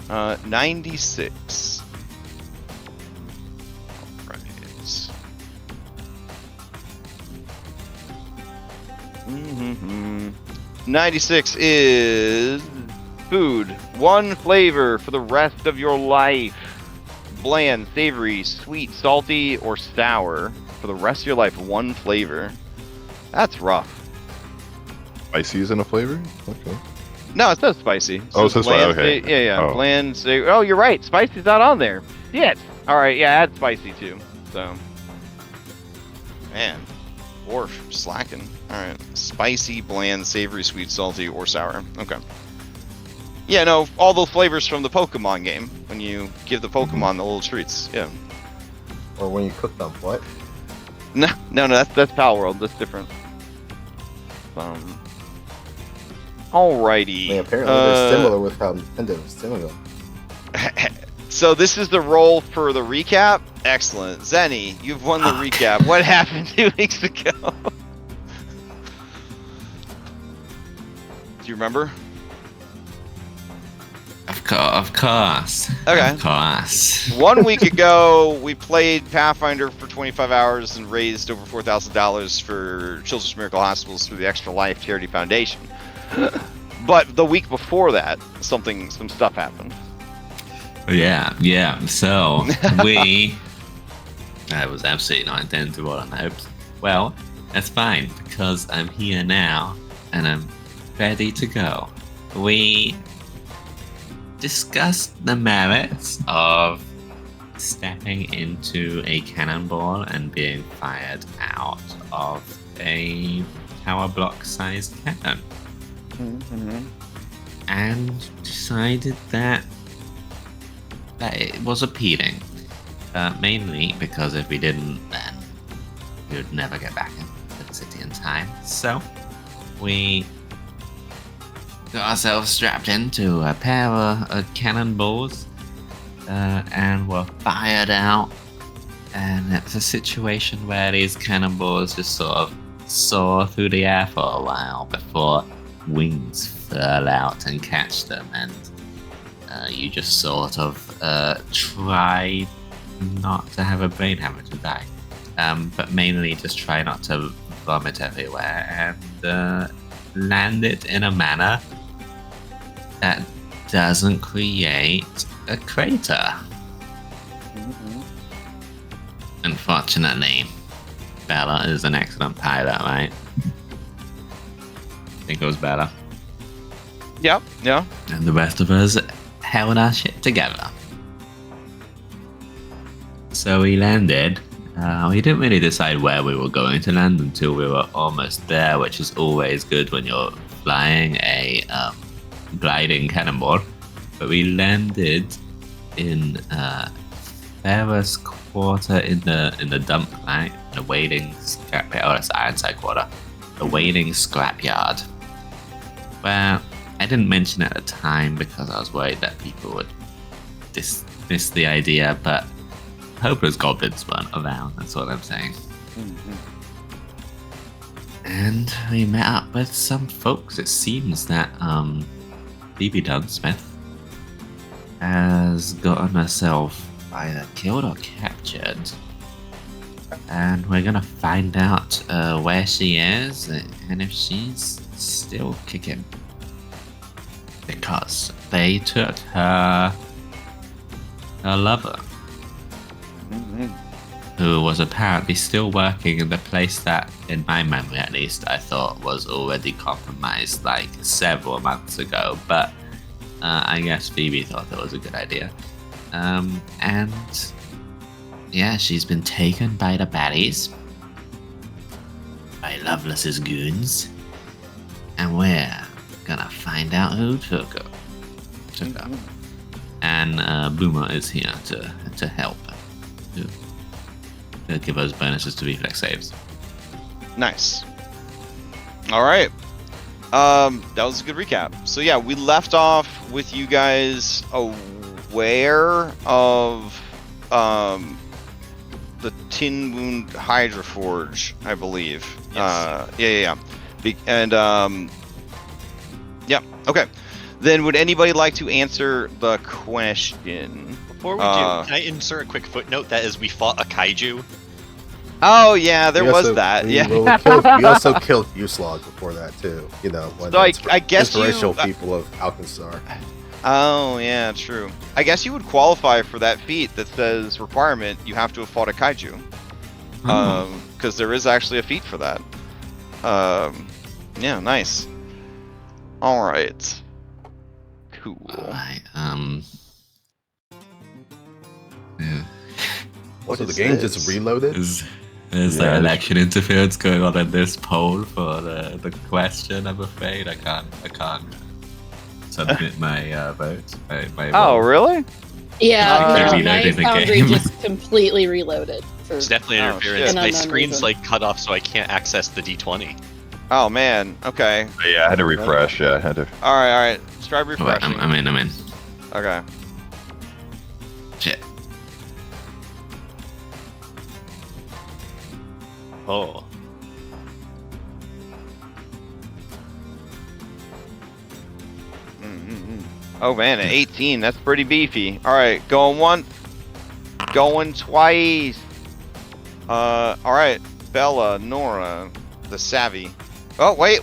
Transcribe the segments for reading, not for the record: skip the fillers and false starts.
96. Right. 96 is food. One flavor for the rest of your life. Bland, savory, sweet, salty, or sour. For the rest of your life, one flavor. That's rough. Spicy isn't a flavor? Okay. No, it says spicy. Oh, it says bland, okay. Yeah. Oh. Bland, savory. Oh, you're right. Spicy's not on there. Shit. All right, yeah, add spicy too. So, man, or slacking. All right, spicy, bland, savory, sweet, salty, or sour. Okay. Yeah, no, all those flavors from the Pokemon game when you give the Pokemon the little treats. Yeah. Or when you cook them. What? No, that's Pal World. That's different. Alrighty. I mean, apparently they're similar with how Nintendo is similar. So this is the roll for the recap. Excellent. Zenny, you've won the recap. What happened 2 weeks ago? Do you remember? Of course. Okay. Of course. 1 week ago, we played Pathfinder for 25 hours and raised over $4,000 for Children's Miracle Hospitals through the Extra Life Charity Foundation. But the week before that, some stuff happened. Yeah. So we. That was absolutely not intended to what I hoped. Well, that's fine because I'm here now and I'm ready to go. We discussed the merits of stepping into a cannonball and being fired out of a tower block sized cannon. And decided that it was appealing. Mainly because if we didn't, then we would never get back into the city in time. So we got ourselves strapped into a pair of cannonballs and were fired out. And it's a situation where these cannonballs just sort of soar through the air for a while before wings furl out and catch them, and you just sort of try not to have a brain hemorrhage and die, but mainly just try not to vomit everywhere and land it in a manner that doesn't create a crater. Unfortunately, Bella is an excellent pilot, right? I think it was Bella. Yep, yeah. And the rest of us held our shit together. So we landed. We didn't really decide where we were going to land until we were almost there, which is always good when you're flying a gliding cannonball. But we landed in Ferris Quarter in the dump, right? The waiting scrapyard. Oh, that's Ironside Quarter. The waiting scrapyard. Where I didn't mention it at the time because I was worried that people would dismiss the idea, but Hopeless goblins weren't around, that's what I'm saying. And we met up with some folks. It seems that Phoebe Dunsmith has gotten herself either killed or captured. And we're gonna find out where she is and if she's still kicking. Because they took her lover, who was apparently still working in the place that, in my memory at least, I thought was already compromised like several months ago. But I guess Phoebe thought it was a good idea. And yeah, she's been taken by the baddies, by Lovelace's goons, and we're gonna find out who took her. And Boomer is here to help, to give us bonuses to reflex saves. Nice. All right. That was a good recap. So yeah, we left off with you guys aware of the Tin Wound Hydra Forge, I believe. Yes. Yeah. Yeah. Okay. Then would anybody like to answer the question? Before we do, can I insert a quick footnote that is we fought a kaiju? Oh yeah, there We was also- that. we, Yeah. we also killed Uslog before that too. You know, one So of the I guess inspirational you- people of Alkenstar. Oh yeah, true. I guess you would qualify for that feat that says requirement. You have to have fought a kaiju. Because there is actually a feat for that. Yeah, nice. All right. Cool. Alright, yeah. What Also, the is game this? just reloaded. Is Yeah, there election interference going on in this poll for the question? I'm afraid I can't submit my vote. My Oh vote. really? Yeah, They're no, my reloading the Foundry game. just completely reloaded. For It's definitely Oh, interference. shit. My An unknown screen's reason. like cut off, so I can't access the D20. Oh man. Okay. Yeah, I had to refresh. Yeah, I had to. All right. All right. Let's try Oh, wait, refreshing. I'm in. Okay. Shit. Oh. Oh man, an 18. That's pretty beefy. All right, going once, going twice. All right, Bella, Nora, the savvy. Oh wait.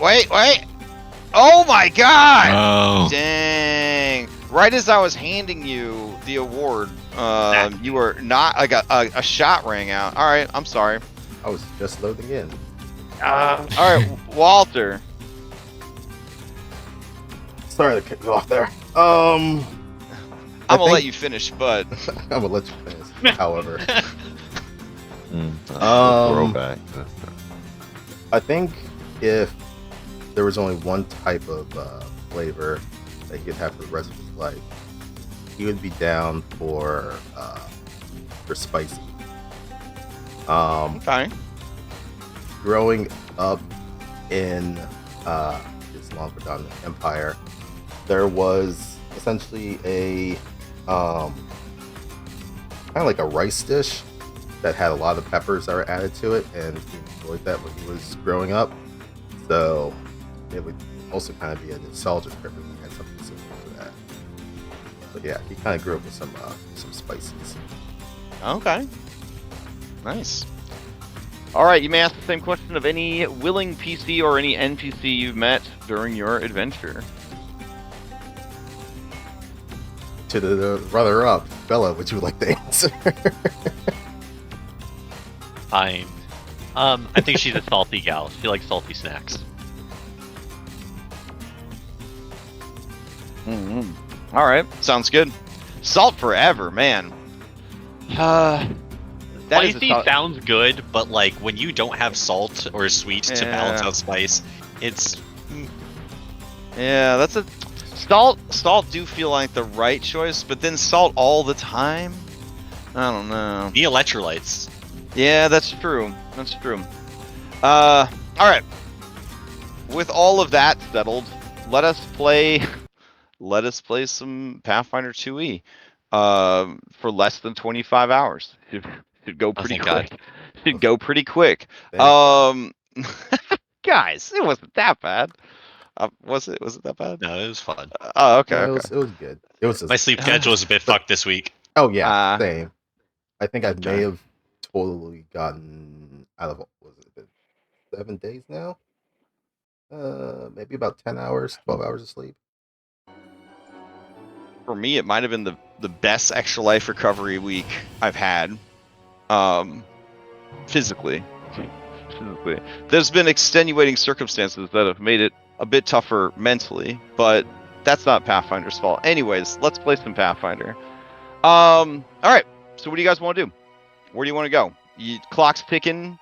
Oh my God! Oh. Dang! Right as I was handing you the award, you were not like a shot rang out. All right, I'm sorry. I was just loading in. All right, Walter. Sorry to cut you off there. I'm I gonna let think- you finish, bud. I'm gonna let you finish. However, Throwback. I think if there was only one type of flavor that he could have for the rest of his life, he would be down for spicy. Okay. Growing up in this long forgotten empire, there was essentially a kind of like a rice dish that had a lot of peppers that were added to it, and he enjoyed that when he was growing up. So it would also kind of be a nostalgic trip if we had something similar to that. But yeah, he kind of grew up with some spices. Okay. Nice. All right, you may ask the same question of any willing PC or any NPC you've met during your adventure. To the runner-up, Bella, would you like to answer? Fine. I think she's a salty gal. She likes salty snacks. All right, sounds good. Salt forever, man. That is a Spicy salt- sounds good, but like when you don't have salt or sweet to balance Yeah. out spice, it's Yeah, that's a salt. Salt do feel like the right choice, but then salt all the time. I don't know. the electrolytes. Yeah, that's true. That's true. All right. With all of that settled, let us play. Let us play some Pathfinder 2e. For less than 25 hours. Should go pretty thank God. quick. Should go pretty quick. Thank Guys, it wasn't that bad. Was it? Was it that bad? No, it was fun. Oh, okay. No, Okay. it was good. It was just, My sleep schedule was a bit fucked this week. oh yeah, Ah. same. I think I Okay. may have totally gotten out of was it been 7 days now? Maybe about 10 hours, 12 hours of sleep. For me, it might have been the best extra life recovery week I've had. Physically. There's been extenuating circumstances that have made it a bit tougher mentally, but that's not Pathfinder's fault. Anyways, let's play some Pathfinder. All right. So what do you guys want to do? Where do you want to go? Clock's ticking.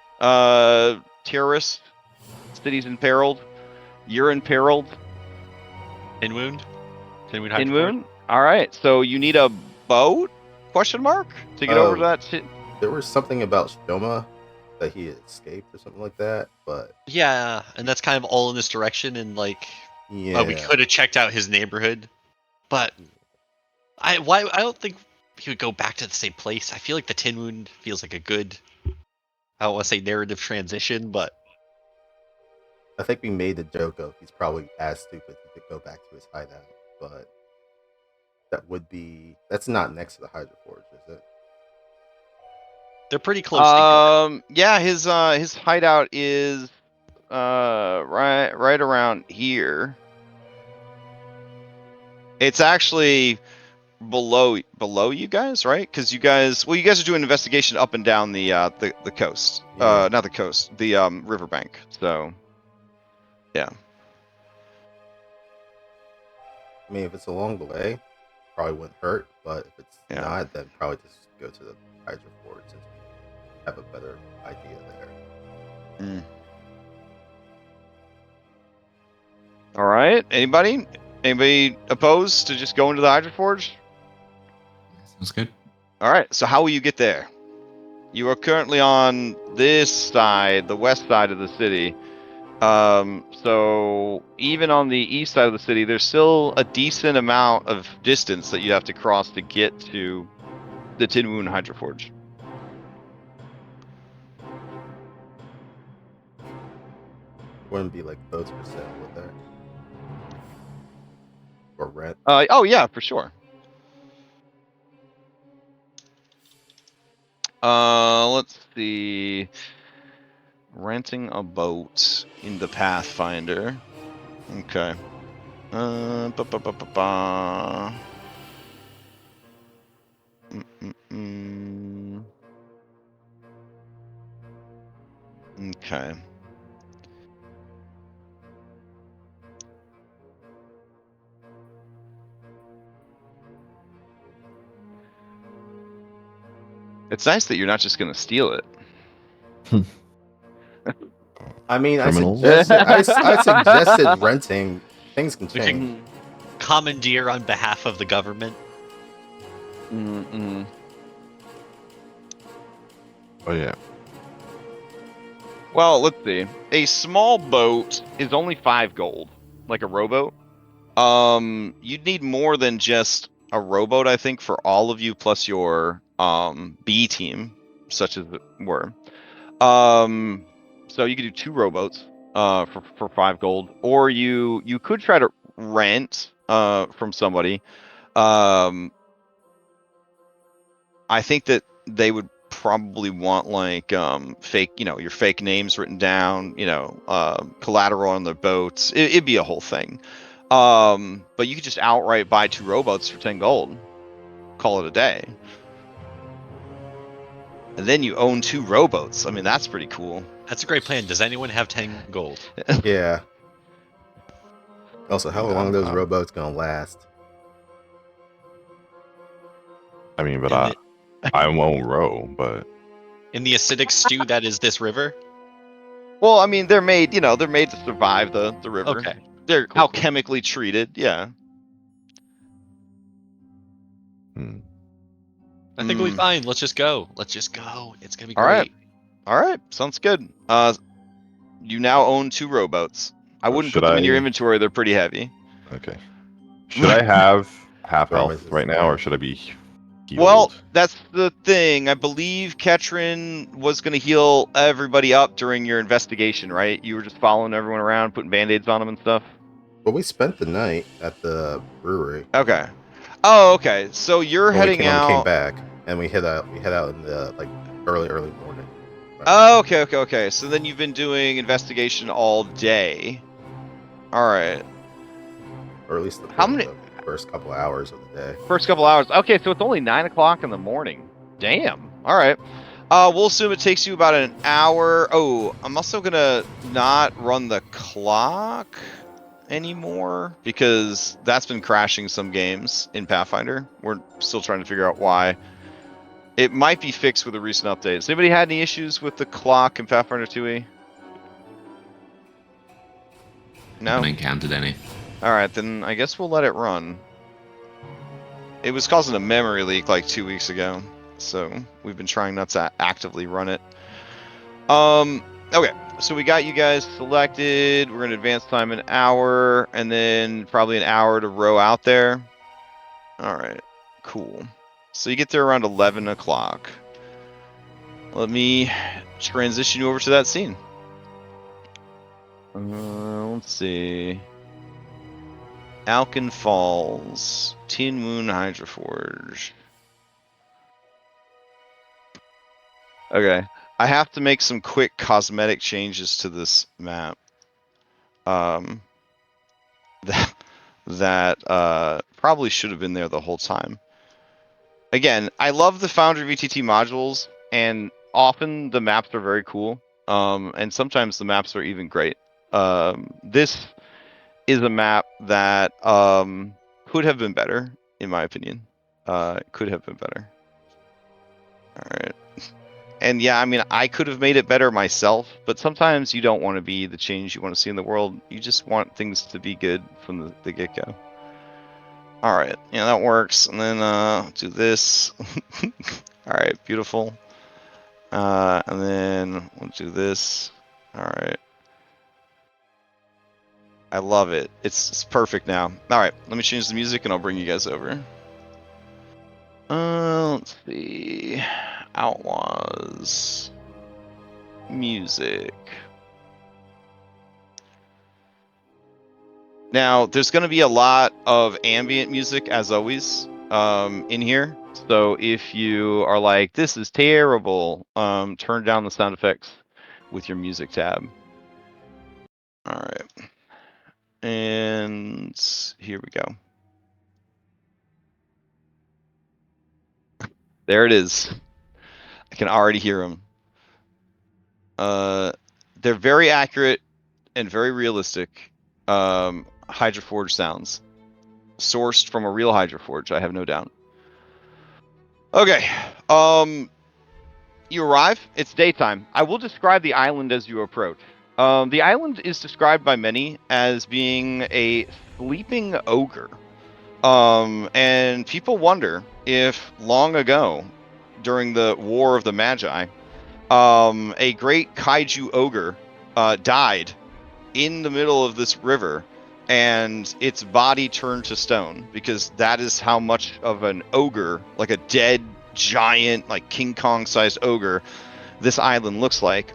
Terrorists. Cities imperiled. You're imperiled. In wound. In wound. All right. So you need a boat? Question mark to get over to that shit. There was something about Shoma that he had escaped or something like that, but Yeah, and that's kind of all in this direction. And like, yeah, we could have checked out his neighborhood, but I don't think he would go back to the same place. I feel like the Tin Wound feels like a good, I don't want to say narrative transition, but I think we made the joke of he's probably as stupid he could go back to his hideout. but that's not next to the Hydra Forge, is it? They're pretty close together. Yeah, his hideout is right around here. It's actually below you guys, right? Because you guys are doing investigation up and down the coast. Yeah. Not the coast, the riverbank. So, yeah. I mean, if it's along the way, probably wouldn't hurt. But if it's Yeah. not, then probably just go to the Hydra Forge since we have a better idea there. Mm. All right. Anybody opposed to just going to the Hydra Forge? Sounds good. All right. So how will you get there? You are currently on this side, the west side of the city. So even on the east side of the city, there's still a decent amount of distance that you have to cross to get to the Tin Moon Hydra Forge. Wouldn't be like boats for sale, would there? Or rent? Oh yeah, for sure. Let's see. Renting a boat in the Pathfinder. Okay. Ba ba ba ba ba. Okay. It's nice that you're not just gonna steal it. I mean, I Criminals? suggested renting. Things can We change. can commandeer on behalf of the government. Mm-mm. Oh yeah. Well, let's see. A small boat is only 5 gold, like a rowboat. You'd need more than just a rowboat, I think, for all of you plus your B team, such as it were. So you could do 2 rowboats for 5 gold, or you could try to rent from somebody. I think that they would probably want like fake, your fake names written down, collateral on their boats. It'd be a whole thing. But you could just outright buy 2 rowboats for 10 gold. Call it a day. And then you own 2 rowboats. I mean, that's pretty cool. That's a great plan. Does anyone have 10 gold? Yeah. Also, how long are those rowboats gonna last? I mean, but In I won't row, but In the acidic stew that is this river? Well, I mean, they're made to survive the river. Okay. They're Cool. alchemically treated, yeah. I think we'll be fine. Let's just go. It's gonna be All great. right. All right, sounds good. You now own 2 rowboats. I wouldn't put them in your inventory. They're pretty heavy. okay. Should I have half Promises, health right now, or should I be healed? Well, that's the thing. I believe Ketrin was going to heal everybody up during your investigation, right? You were just following everyone around, putting band-aids on them and stuff? Well, we spent the night at the brewery. Okay. Oh, okay. So you're heading When we came out... back, and we head out in the early morning. Right. Oh, okay. So then you've been doing investigation all day. All right. Or at least How many... the first couple hours of the day. First couple hours. Okay, so it's only 9 o'clock in the morning. Damn. All right. We'll assume it takes you about an hour. Oh, I'm also going to not run the clock anymore because that's been crashing some games in Pathfinder. We're still trying to figure out why. It might be fixed with a recent update. Has anybody had any issues with the clock in Pathfinder 2e? No? Haven't encountered any. Alright, then I guess we'll let it run. It was causing a memory leak like 2 weeks ago, so we've been trying not to actively run it. Okay, so we got you guys selected. We're going to advance time an hour, and then probably an hour to row out there. Alright, cool. So you get there around 11 o'clock. Let me transition you over to that scene. Let's see. Alken Falls, Tin Moon Hydroforge. Okay, I have to make some quick cosmetic changes to this map. That probably should have been there the whole time. Again, I love the Foundry VTT modules, and often the maps are very cool. And sometimes the maps are even great. This is a map that could have been better, in my opinion. Could have been better. All right. And yeah, I mean, I could have made it better myself, but sometimes you don't want to be the change you want to see in the world. You just want things to be good from the get-go. All right, yeah, that works. And then do this. All right, beautiful. And then we'll do this. All right. I love it. It's perfect now. All right, let me change the music and I'll bring you guys over. Let's see. Outlaws. Music. Now, there's going to be a lot of ambient music, as always, in here. So if you are like, this is terrible, turn down the sound effects with your music tab. All right. And here we go. There it is. I can already hear them. They're very accurate and very realistic Hydroforge sounds. Sourced from a real Hydroforge, I have no doubt. Okay. You arrive. It's daytime. I will describe the island as you approach. The island is described by many as being a sleeping ogre. And people wonder if long ago, during the War of the Magi, a great kaiju ogre died in the middle of this river, and its body turned to stone, because that is how much of an ogre, like a dead giant, like King Kong sized ogre, this island looks like.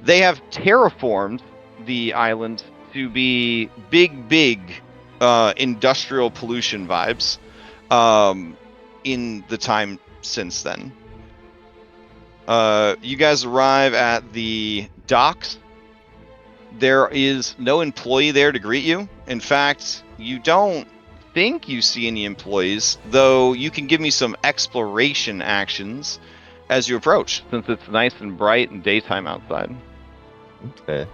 They have terraformed the island to be big industrial pollution vibes in the time since then. You guys arrive at the docks. There is no employee there to greet you. In fact, you don't think you see any employees, though you can give me some exploration actions as you approach, since it's nice and bright and daytime outside. Okay.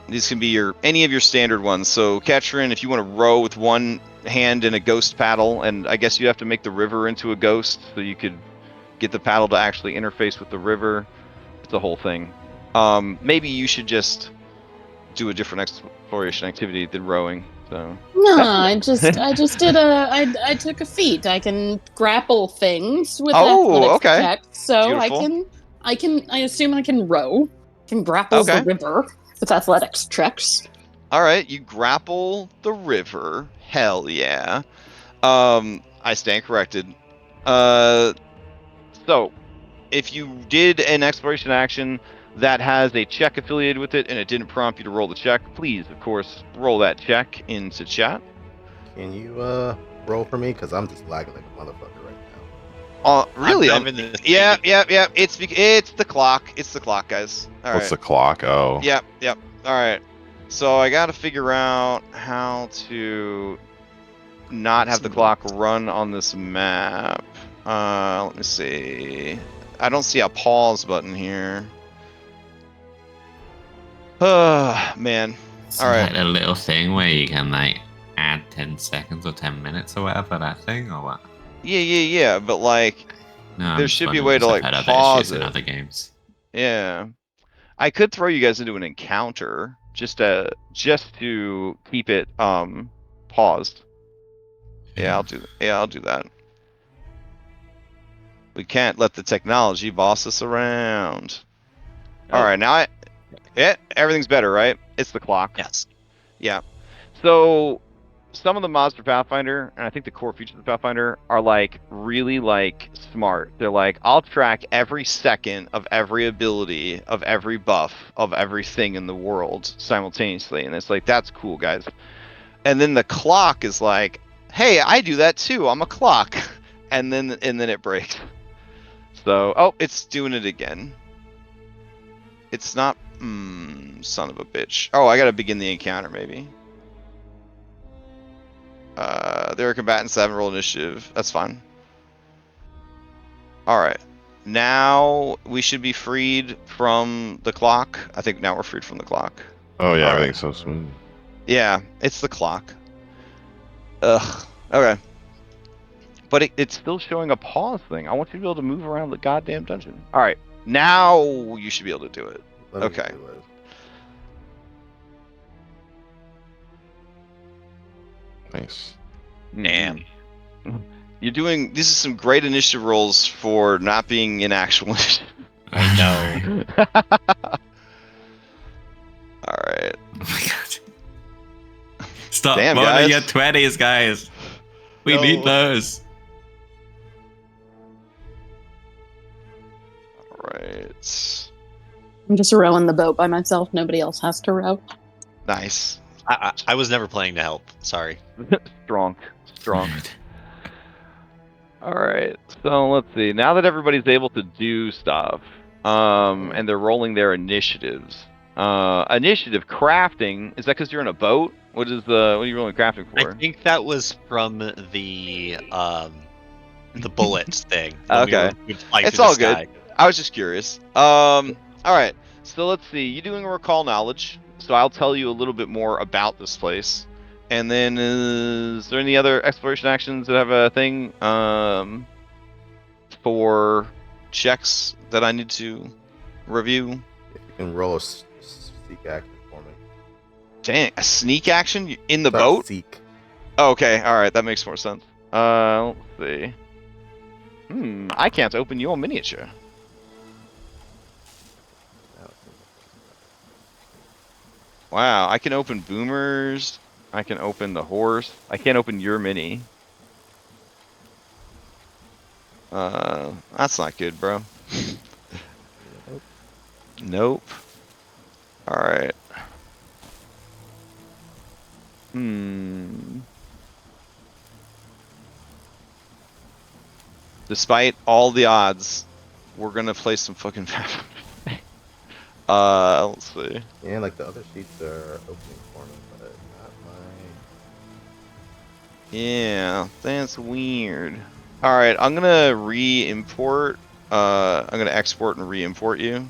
These can be any of your standard ones. So, Ketrin, if you want to row with one hand in a ghost paddle, and I guess you have to make the river into a ghost so you could get the paddle to actually interface with the river. It's a whole thing. Maybe you should just do a different exploration activity than rowing. So No, I just did I took a feat. I can grapple things with athletics okay. checks, so Beautiful. I assume I can row. Can grapple Okay. the river with athletics checks. All right, you grapple the river. Hell yeah. I stand corrected. So if you did an exploration action that has a check affiliated with it and it didn't prompt you to roll the check, please, of course, roll that check into chat. Can you roll for me? Because I'm just lagging like a motherfucker right now. Really? I'm in the yeah. It's the clock. It's the clock, guys. All What's right. the clock? Oh. Yep. All right. So I got to figure out how to not have the clock run on this map. Let me see. I don't see a pause button here. Oh, man. It's All right. like a little thing where you can like add 10 seconds or 10 minutes or whatever, that thing, or what? Yeah. But like, No, I'm there just should be a wondering way to because like I've had other pause issues in it. other games. Yeah. I could throw you guys into an encounter just to keep it paused. Yeah, I'll do that. We can't let the technology boss us around. All right, now everything's better, right? It's the clock. Yes. Yeah. So some of the mods for Pathfinder, and I think the core features of Pathfinder are like really like smart. They're like, I'll track every second of every ability, of every buff, of everything in the world simultaneously, and it's like that's cool, guys. And then the clock is like, hey, I do that too. I'm a clock, and then it breaks. So, oh, it's doing it again. It's not. Son of a bitch. Oh, I gotta begin the encounter maybe. There are combatants that haven't rolled initiative. That's fine. Alright. Now we should be freed from the clock. I think now we're freed from the clock. Oh yeah, All right. everything's so smooth. Yeah, it's the clock. Ugh. Okay. But it's still showing a pause thing. I want you to be able to move around the goddamn dungeon. Alright. Now you should be able to do it. Let me Okay. do it. Nice. Damn. You're doing. These are some great initiative rolls for not being in actual initiative. I know. All right. Oh my god. Stop Damn, rolling guys. your 20s, guys. We No. need those. All right. I'm just rowing the boat by myself. Nobody else has to row. Nice. I was never playing to help. Sorry. Strong. All right. So let's see. Now that everybody's able to do stuff, and they're rolling their initiatives. Initiative crafting. Is that because you're in a boat? What are you rolling crafting I for? think that was from the bullets thing. when we Okay. were- we'd fly It's through the all good. sky. I was just curious. All right. So let's see. You're doing a recall knowledge. So I'll tell you a little bit more about this place. And then is there any other exploration actions that have a thing for checks that I need to review? If you can roll a seek action for me. Dang, a sneak action in the Sorry, boat? Seek. Oh, okay, all right, that makes more sense. Let's see. I can't open your miniature. Wow, I can open boomers. I can open the horse. I can't open your mini. That's not good, bro. Nope. All right. Despite all the odds, we're gonna play some fucking. Let's see. Yeah, like the other sheets are opening for me, but not my. Yeah, that's weird. All right, I'm gonna re-import. I'm gonna export and re-import you,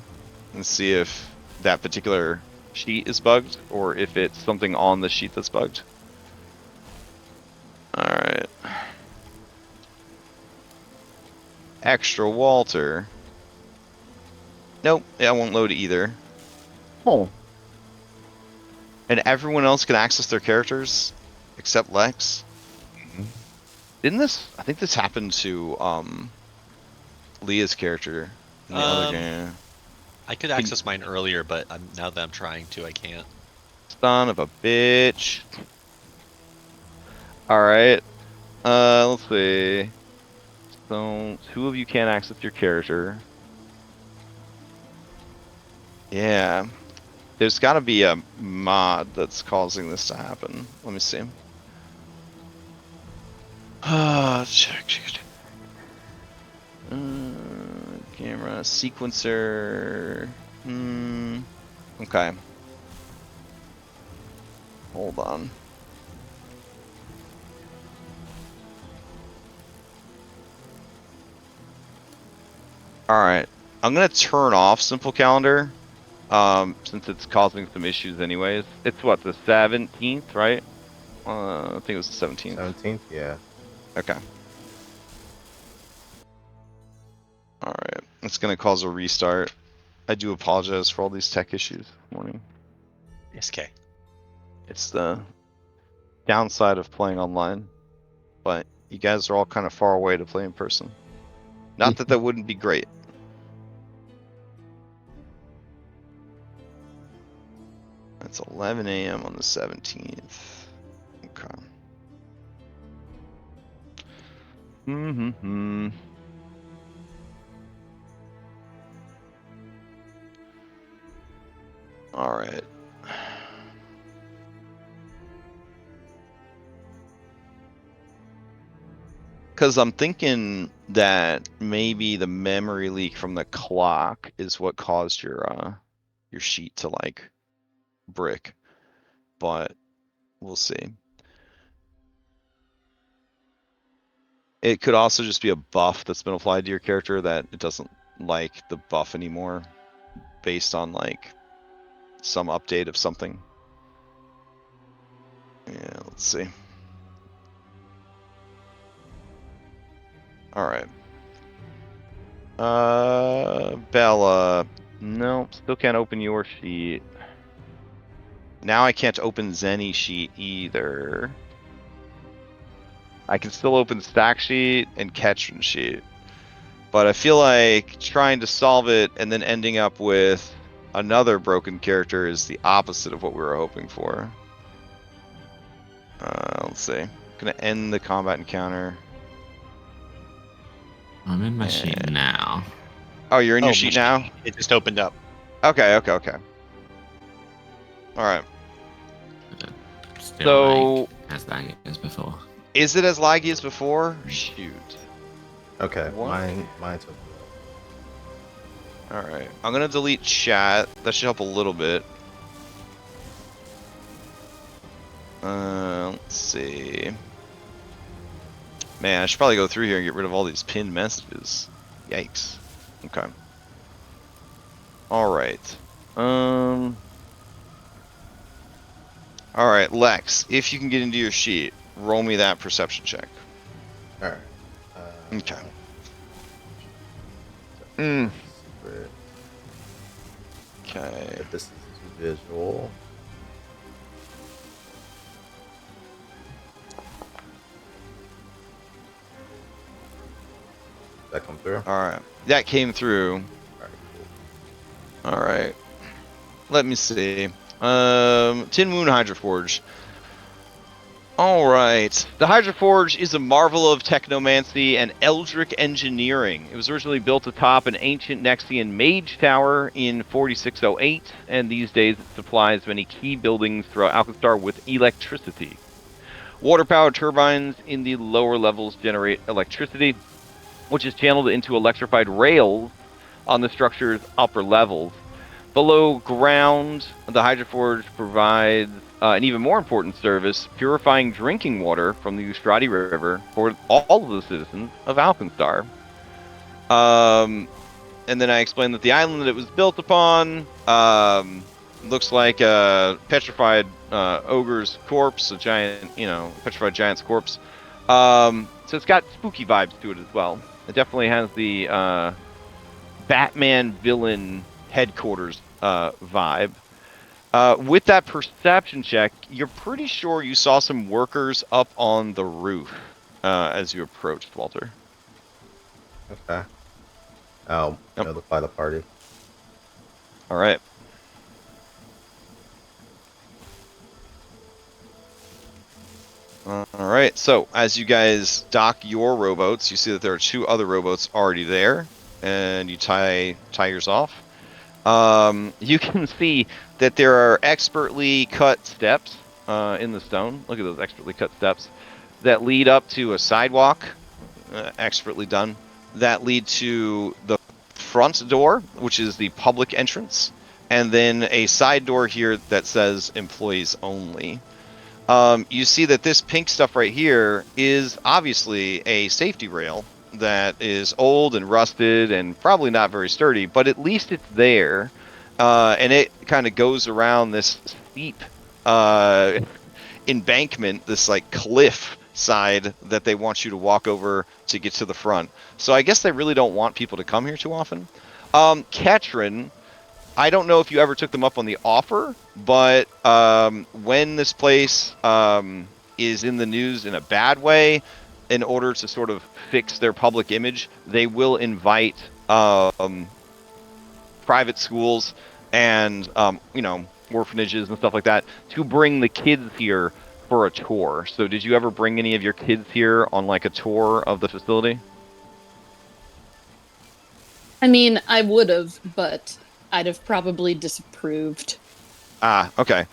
and see if that particular sheet is bugged or if it's something on the sheet that's bugged. All right. Extra Walter. Nope, I won't load either. Oh. And everyone else can access their characters except Lex. Didn't this? I think this happened to Leah's character in the other game. I could access mine earlier, but now that I'm trying to, I can't. Son of a bitch. All right. Let's see. So 2 of you can't access your character. Yeah. There's got to be a mod that's causing this to happen. Let me see. Check. Camera sequencer. Okay. Hold on. All right. I'm gonna turn off Simple Calendar, since it's causing some issues anyways. It's what, the 17th, right? I think it was the 17th. 17th, yeah. Okay. Alright, it's gonna cause a restart. I do apologize for all these tech issues this morning. It's okay. It's the downside of playing online, but you guys are all kind of far away to play in person. Not that that wouldn't be great. It's 11 a.m. on the 17th. Okay. Mm-hmm. All right. Because I'm thinking that maybe the memory leak from the clock is what caused your sheet to like brick, but we'll see. It could also just be a buff that's been applied to your character that it doesn't like the buff anymore, based on like some update of something. Yeah, let's see. All right. Bella. Nope, still can't open your sheet. Now I can't open Zenny sheet either. I can still open stack sheet and Ketron sheet. But I feel like trying to solve it and then ending up with another broken character is the opposite of what we were hoping for. Let's see. Gonna end the combat encounter. I'm in my sheet now. Oh, you're in your sheet now? It just opened up. Okay. Alright. Still So- like as laggy as before. Is it as laggy as before? Shoot. Okay, What? mine took. Alright. I'm gonna delete chat. That should help a little bit. Let's see. Man, I should probably go through here and get rid of all these pinned messages. Yikes. Okay. Alright. Alright, Lex, if you can get into your sheet, roll me that perception check. All right. Okay. Mm. Secret. Okay. If this is visual. That come through? Alright. That came through. Alright, cool. Alright. Let me see. Tin Moon Hydroforge. Alright. The Hydroforge is a marvel of technomancy and eldritch engineering. It was originally built atop an ancient Nexian mage tower in 4608, and these days it supplies many key buildings throughout Alkenstar with electricity. Water-powered turbines in the lower levels generate electricity, which is channeled into electrified rails on the structure's upper levels. Below ground, the Hydroforge provides an even more important service, purifying drinking water from the Ustrati River for all of the citizens of Alkenstar. And then I explained that the island that it was built upon looks like a petrified ogre's corpse, a giant, petrified giant's corpse. So it's got spooky vibes to it as well. It definitely has the Batman villain headquarters vibe. With that perception check, you're pretty sure you saw some workers up on the roof as you approached, Walter. Okay. I'll notify the party. All right. All right. So as you guys dock your rowboats, you see that there are 2 other rowboats already there, and you tie yours off. You can see that there are expertly cut steps in the stone. Look at those expertly cut steps that lead up to a sidewalk, expertly done, that lead to the front door, which is the public entrance, and then a side door here that says employees only. You see that this pink stuff right here is obviously a safety rail that is old and rusted and probably not very sturdy, but at least it's there. And it kind of goes around this steep embankment, this like cliff side that they want you to walk over to get to the front. So I guess they really don't want people to come here too often. Ketron, I don't know if you ever took them up on the offer, but when this place is in the news in a bad way, in order to sort of fix their public image, they will invite private schools and orphanages and stuff like that to bring the kids here for a tour. So did you ever bring any of your kids here on like a tour of the facility? I mean, I would have, but I'd have probably disapproved. Ah, okay.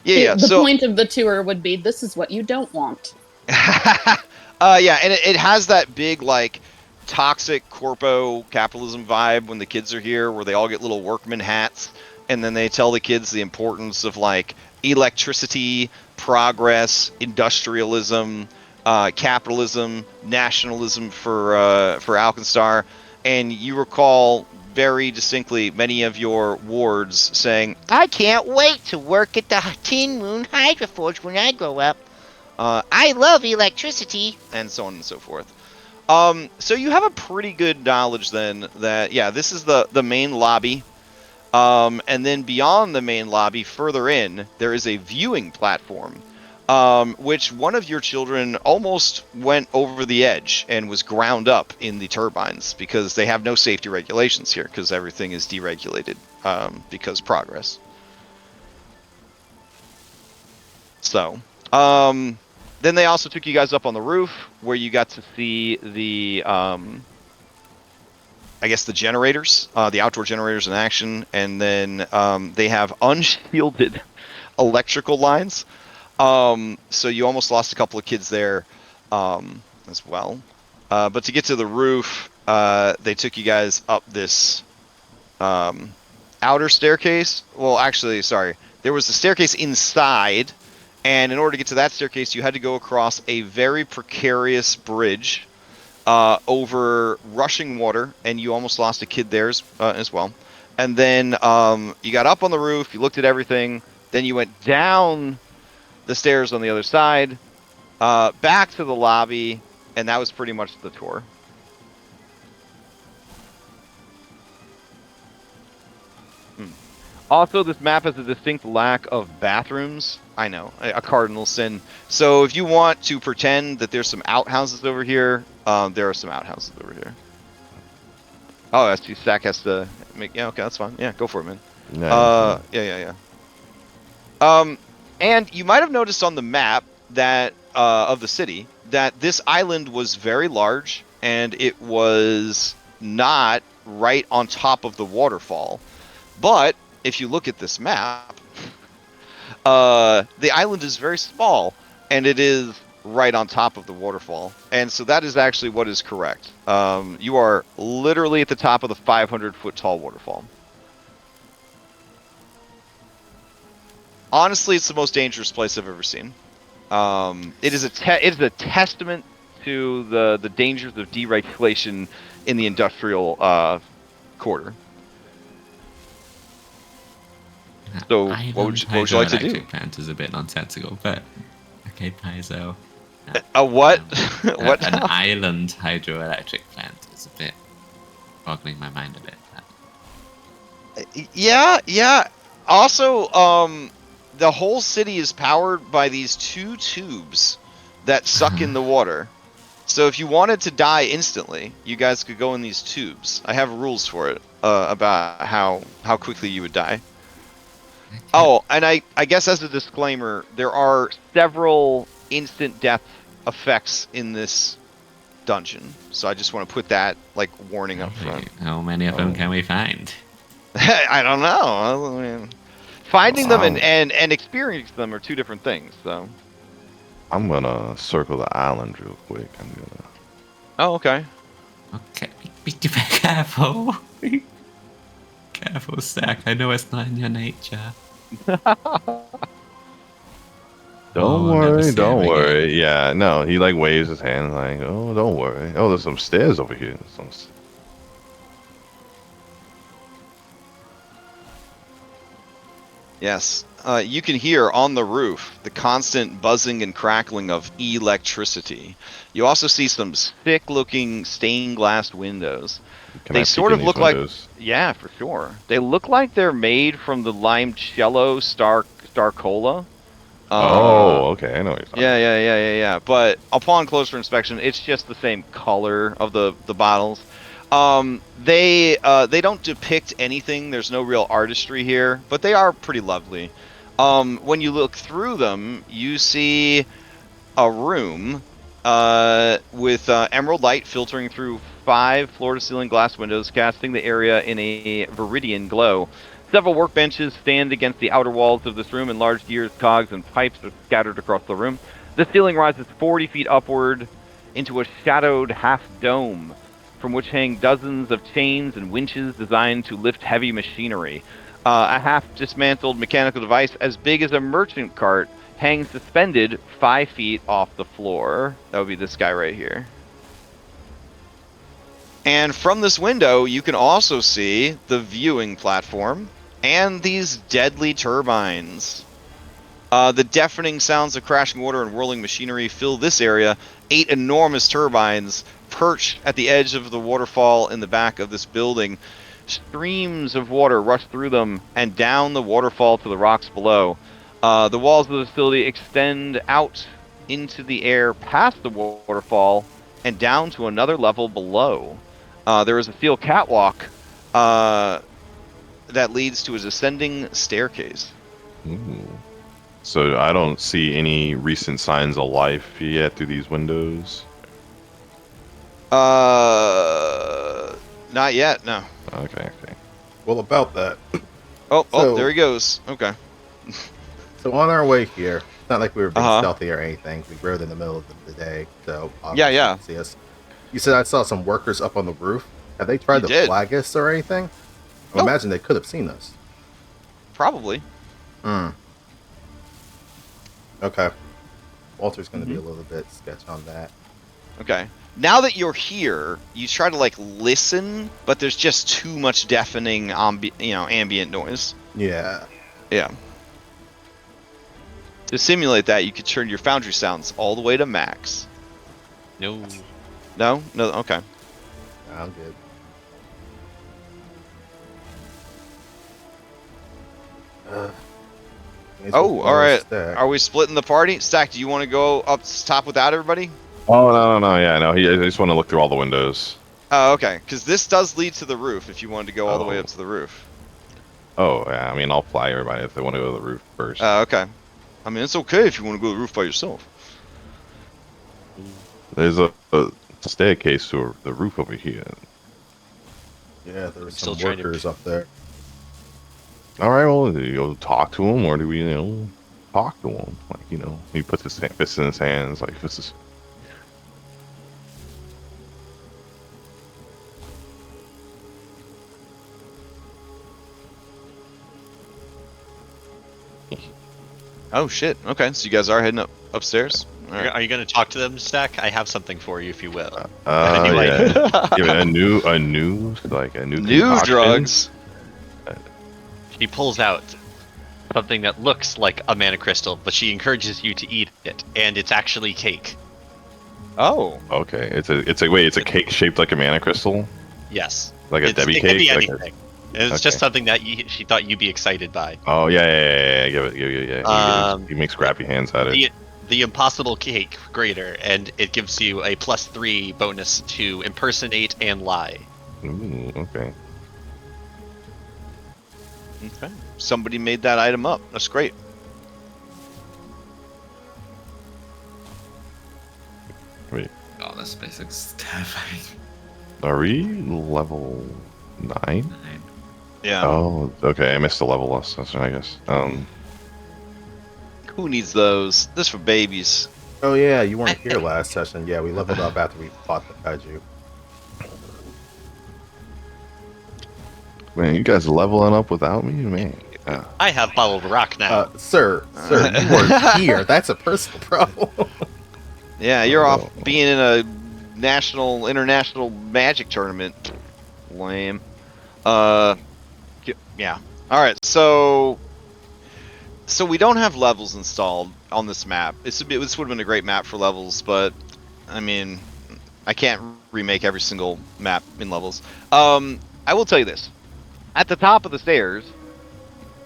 Yeah. The So, point of the tour would be this is what you don't want. yeah, and it has that big like toxic corpo capitalism vibe when the kids are here, where they all get little workman hats, and then they tell the kids the importance of like electricity, progress, industrialism, capitalism, nationalism for Alkenstar, and you recall very distinctly many of your wards saying, "I can't wait to work at the Tin Moon Hydra Forge when I grow up. I love electricity," and so on and so forth. So you have a pretty good knowledge then that, yeah, this is the main lobby. And then beyond the main lobby, further in, there is a viewing platform, which one of your children almost went over the edge and was ground up in the turbines because they have no safety regulations here because everything is deregulated because progress. So, then they also took you guys up on the roof where you got to see the, I guess the generators, the outdoor generators in action, and then they have unshielded electrical lines. So you almost lost a couple of kids there as well. But to get to the roof, they took you guys up this outer staircase. Well, actually, sorry. There was a staircase inside, and in order to get to that staircase, you had to go across a very precarious bridge over rushing water, and you almost lost a kid there as well. And then you got up on the roof, you looked at everything, then you went down the stairs on the other side, back to the lobby, and that was pretty much the tour. Also, this map has a distinct lack of bathrooms. I know, a cardinal sin. So if you want to pretend that there's some outhouses over here, there are some outhouses over here. Oh, ST Stack has to make... Yeah, okay, that's fine. Yeah, go for it, man. No, Yeah. And you might have noticed on the map that of the city that this island was very large, and it was not right on top of the waterfall. But if you look at this map, the island is very small, and it is right on top of the waterfall. And so that is actually what is correct. You are literally at the top of the 500-foot tall waterfall. Honestly, it's the most dangerous place I've ever seen. It is a testament to the dangers of deregulation in the industrial quarter. So, what would you like to do? Plant is a bit nonsensical, but okay, Paizo. A what? What? An island hydroelectric plant is a bit boggling my mind a bit. Yeah. Also, the whole city is powered by these two tubes that suck in the water. So if you wanted to die instantly, you guys could go in these tubes. I have rules for it about how quickly you would die. Oh, and I guess as a disclaimer, there are several instant death effects in this dungeon. So I just want to put that like warning up front. How many of them can we find? I don't know. I mean, finding them and experiencing them are two different things. So I'm gonna circle the island real quick. Oh, okay. Okay, be careful. Careful, Stack. I know it's not in your nature. Don't worry. Yeah, no, he like waves his hand like, oh, don't worry. Oh, there's some stairs over here. Yes. You can hear on the roof the constant buzzing and crackling of electricity. You also see some thick-looking stained glass windows. They sort of look like... Yeah, for sure. They look like they're made from the limoncello Star Cola. Oh, okay. I know what you're talking about. Yeah. But upon closer inspection, it's just the same color of the bottles. They don't depict anything. There's no real artistry here, but they are pretty lovely. When you look through them, you see a room with emerald light filtering through 5 floor-to-ceiling glass windows, casting the area in a viridian glow. Several workbenches stand against the outer walls of this room, and large gears, cogs, and pipes are scattered across the room. The ceiling rises 40 feet upward into a shadowed half-dome, from which hang dozens of chains and winches designed to lift heavy machinery. A half-dismantled mechanical device as big as a merchant cart hangs suspended 5 feet off the floor. That would be this guy right here. And from this window, you can also see the viewing platform and these deadly turbines. The deafening sounds of crashing water and whirling machinery fill this area. 8 enormous turbines perched at the edge of the waterfall in the back of this building. Streams of water rush through them and down the waterfall to the rocks below. The walls of the facility extend out into the air past the waterfall and down to another level below. There is a steel catwalk that leads to a descending staircase. Ooh. So I don't see any recent signs of life yet through these windows. Not yet, no. Okay. Well, about that. Oh, So- there he goes. Okay. So on our way here, it's not like we were being Uh-huh. stealthy or anything. We rode in the middle of the day, so Yeah, obviously yeah. you can see us. You said I saw some workers up on the roof. Have they tried You to did. flag us or anything? I Nope. imagine they could have seen us. Probably. Okay. Walter's going to Mm-hmm. be a little bit sketch on that. Okay. Now that you're here, you try to like listen, but there's just too much deafening, ambient noise. Yeah. Yeah. To simulate that, you could turn your foundry sounds all the way to max. No. No? No? Okay. I'm good. Oh, all right. Stack. Are we splitting the party? Stack, do you want to go up top without everybody? Oh no, yeah, no. I just want to look through all the windows. Oh, okay. Because this does lead to the roof if you wanted to go all the way Oh. up to the roof. Oh yeah, I mean I'll fly everybody if they want to go to the roof first. Okay. I mean, it's okay if you want to go to the roof by yourself. There's a staircase to the roof over here. Yeah, there were Still some trying to- workers up there. All right, well, do you go talk to him, or do we, talk to him? Like, he puts his fist in his hands, like this is. Oh, shit. Okay, so you guys are heading upstairs? All right. Are you going to talk to them, Stack? I have something for you if you will. Yeah. Give it a new New concoction. drugs. She pulls out something that looks like a mana crystal, but she encourages you to eat it, and it's actually cake. Oh. Okay, it's a cake shaped like a mana crystal, Yes. like a Debbie it cake. Can be like anything. It's just something that she thought you'd be excited by. Oh yeah. Give it. He makes grabby hands at it. The impossible cake greater, and it gives you a +3 bonus to impersonate and lie. Ooh, okay. Okay. Somebody made that item up. That's great. Wait, Oh, this space looks terrifying. are we level 9? Yeah. Oh, okay. I missed the level last session, I guess. Who needs those? This for babies. Oh yeah, you weren't here last session. Yeah, we leveled up after we fought the kaiju. Man, you guys are leveling up without me, man. I have bottled rock now. Sir, you weren't here. That's a personal problem. Yeah, you're off being in a international magic tournament. Lame. Yeah. All right. So we don't have levels installed on this map. This would have been a great map for levels, but I mean, I can't remake every single map in levels. I will tell you this: at the top of the stairs,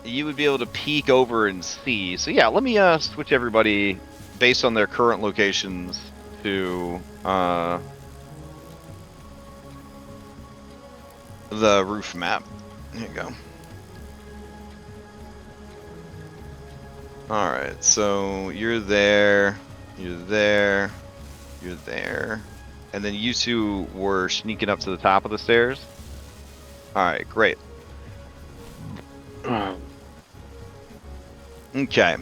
you would be able to peek over and see. So yeah, let me switch everybody based on their current locations to the roof map. There you go. All right, so you're there, you're there, you're there, and then you two were sneaking up to the top of the stairs. All right, great. Okay.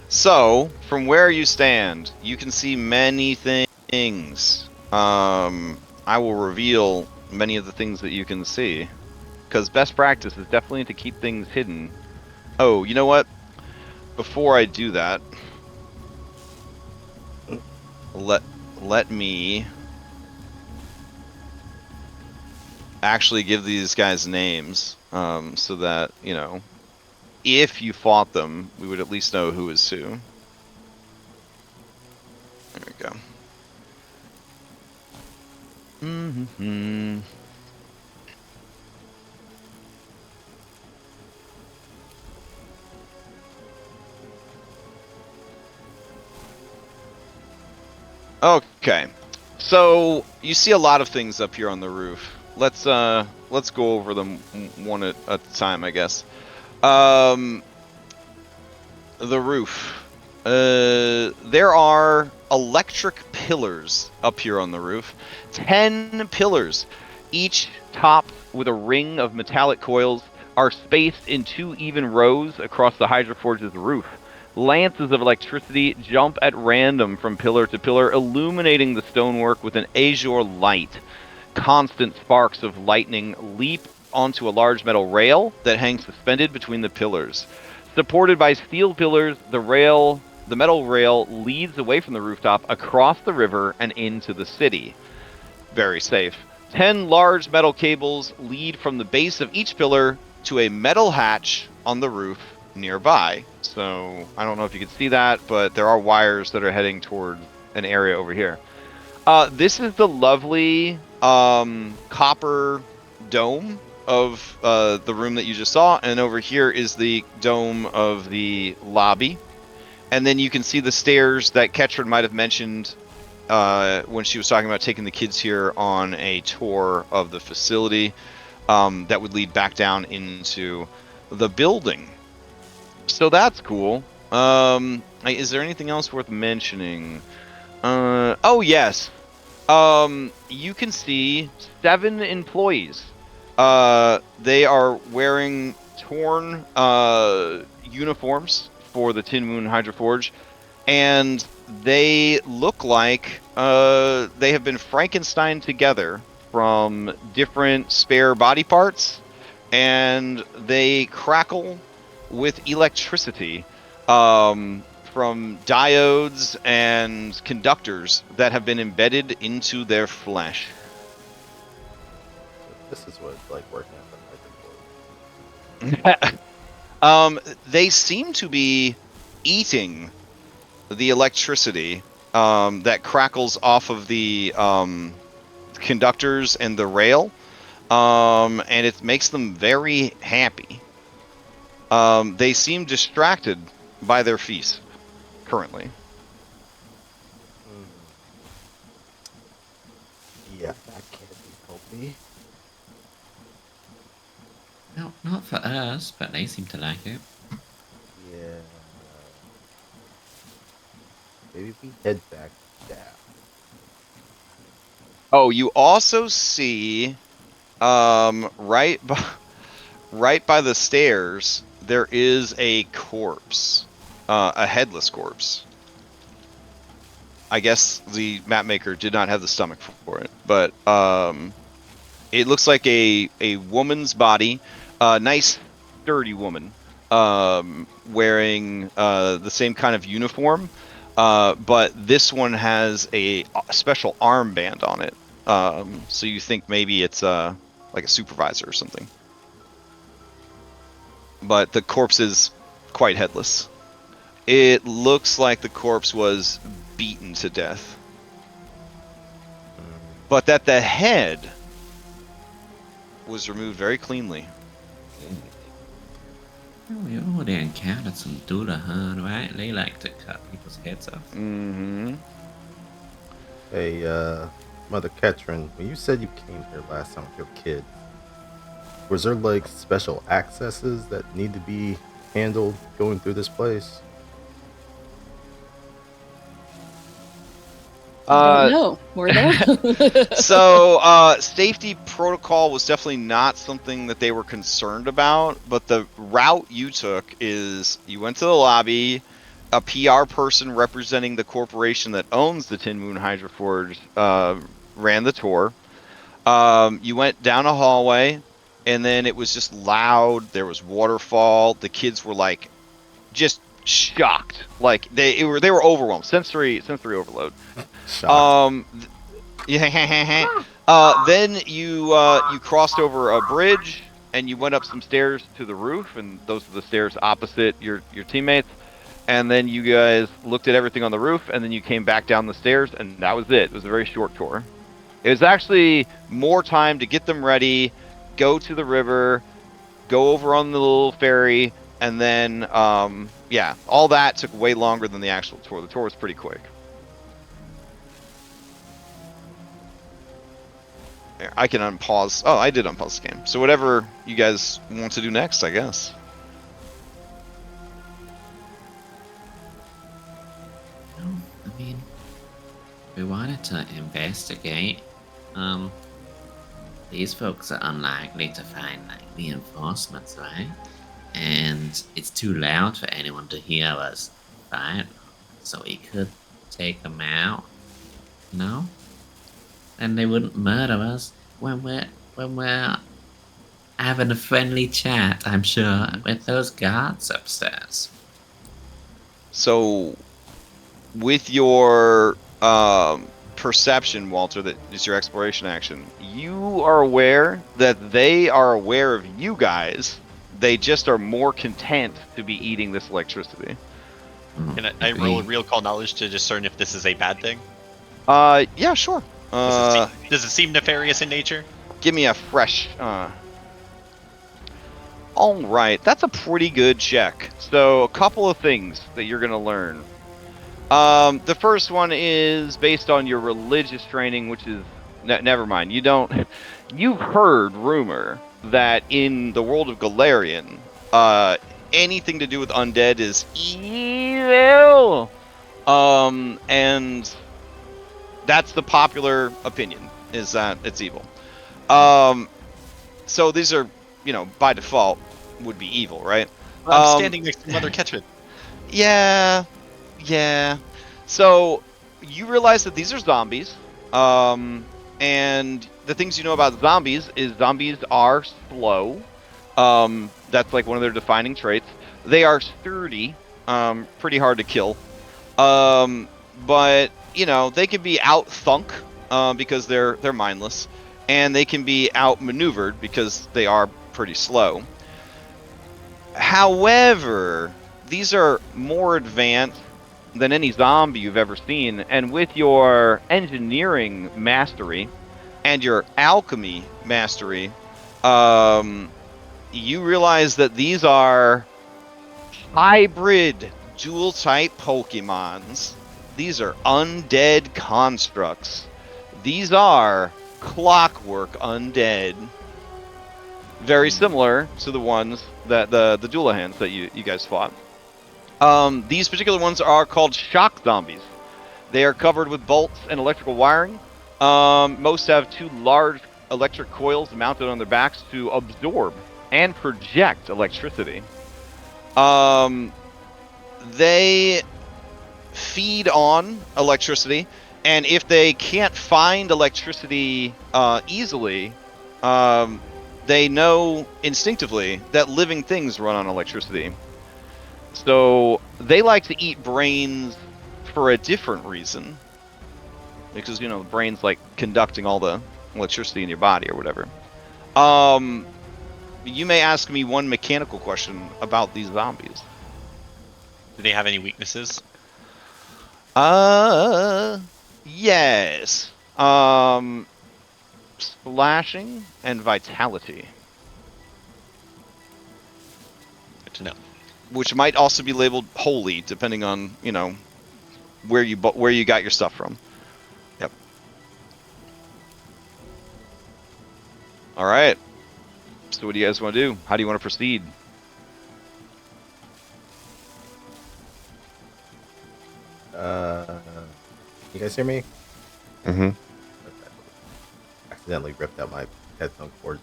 So, from where you stand, you can see many things. I will reveal many of the things that you can see, because best practice is definitely to keep things hidden. Oh, you know what? Before I do that, let me actually give these guys names, so that, you know, if you fought them, we would at least know who is who. There we go. Okay, so you see a lot of things up here on the roof. Let's go over them one at a time, I guess. The roof. There are electric pillars up here on the roof. 10 pillars, each topped with a ring of metallic coils, are spaced in 2 even rows across the Hydroforge's roof. Lances of electricity jump at random from pillar to pillar, illuminating the stonework with an azure light. Constant sparks of lightning leap onto a large metal rail that hangs suspended between the pillars. Supported by steel pillars, the metal rail leads away from the rooftop across the river and into the city. Very safe. 10 large metal cables lead from the base of each pillar to a metal hatch on the roof nearby. So, I don't know if you can see that, but there are wires that are heading toward an area over here. This is the lovely copper dome of the room that you just saw, and over here is the dome of the lobby. And then you can see the stairs that Ketrin might have mentioned when she was talking about taking the kids here on a tour of the facility, that would lead back down into the building. So that's cool. Is there anything else worth mentioning? Oh yes. You can see 7 employees. They are wearing torn uniforms for the Tin Moon Hydroforge, and they look like they have been Frankenstein together from different spare body parts, and they crackle with electricity from diodes and conductors that have been embedded into their flesh. This is what it's like working at the Hydroforge. They seem to be eating the electricity that crackles off of the conductors and the rail, and it makes them very happy. They seem distracted by their feast currently. Yeah, that can't be healthy. No, not for us, but they seem to like it. Yeah. Maybe we head back down. Oh, you also see right by the stairs there is a corpse, a headless corpse. I guess the map maker did not have the stomach for it, but it looks like a woman's body, a nice sturdy woman, wearing the same kind of uniform, but this one has a special armband on it. So you think maybe it's like a supervisor or something. But the corpse is quite headless. It looks like the corpse was beaten to death. But that the head was removed very cleanly. Oh, we already encountered some Dullahan, right? They like to cut people's heads off. Mm-hmm. Hey, Mother Ketrin, when you said you came here last time with your kid, was there like special accesses that need to be handled going through this place? I don't know. Were there? So, safety protocol was definitely not something that they were concerned about, but the route you took is you went to the lobby, a PR person representing the corporation that owns the Tin Moon Hydro Forge ran the tour. You went down a hallway, and then it was just loud. There was waterfall. The kids were like just shocked, like they were overwhelmed, sensory overload. Shocked. Yeah. Then you crossed over a bridge and you went up some stairs to the roof, and those are the stairs opposite your teammates. And then you guys looked at everything on the roof, and then you came back down the stairs, and that was it. It was a very short tour. It was actually more time to get them ready, go to the river, go over on the little ferry, and then yeah, all that took way longer than the actual tour. The tour was pretty quick. I can unpause. Oh, I did unpause the game. So whatever you guys want to do next, I guess. I mean, we wanted to investigate. These folks are unlikely to find like reinforcements, right? And it's too loud for anyone to hear us fight, so we could take them out. No? And they wouldn't murder us when we're having a friendly chat, I'm sure, with those guards upstairs. So with your perception, Walter, that is your exploration action, you are aware that they are aware of you guys. They just are more content to be eating this electricity. Can I roll a real call knowledge to discern if this is a bad thing? Yeah, sure. Does it seem nefarious in nature? Give me a fresh. All right, that's a pretty good check. So a couple of things that you're gonna learn. The first one is based on your religious training, which is never mind. You don't. You've heard rumor that in the world of Galarian, anything to do with undead is evil. And that's the popular opinion, is that it's evil. So these are, by default, would be evil, right? I'm standing next to Mother Ketchum. Yeah. So you realize that these are zombies. And the things you know about zombies is zombies are slow. That's like one of their defining traits. They are sturdy, pretty hard to kill. But they can be out-thunk because they're mindless, and they can be outmaneuvered because they are pretty slow. However, these are more advanced than any zombie you've ever seen, and with your engineering mastery and your alchemy mastery, you realize that these are hybrid dual-type Pokemons. These are undead constructs. These are clockwork undead. Very similar to the ones that the Doolahans that you guys fought. These particular ones are called shock zombies. They are covered with bolts and electrical wiring. Most have two large electric coils mounted on their backs to absorb and project electricity. They feed on electricity, and if they can't find electricity easily, they know instinctively that living things run on electricity. So they like to eat brains for a different reason, because the brain's like conducting all the electricity in your body or whatever. You may ask me one mechanical question about these zombies. Do they have any weaknesses? Yes. Splashing and vitality. Good to know. Which might also be labeled holy, depending on where you got your stuff from. Yep. All right. So what do you guys want to do? How do you want to proceed? You guys hear me? Mm-hmm. Accidentally ripped out my headphone cord.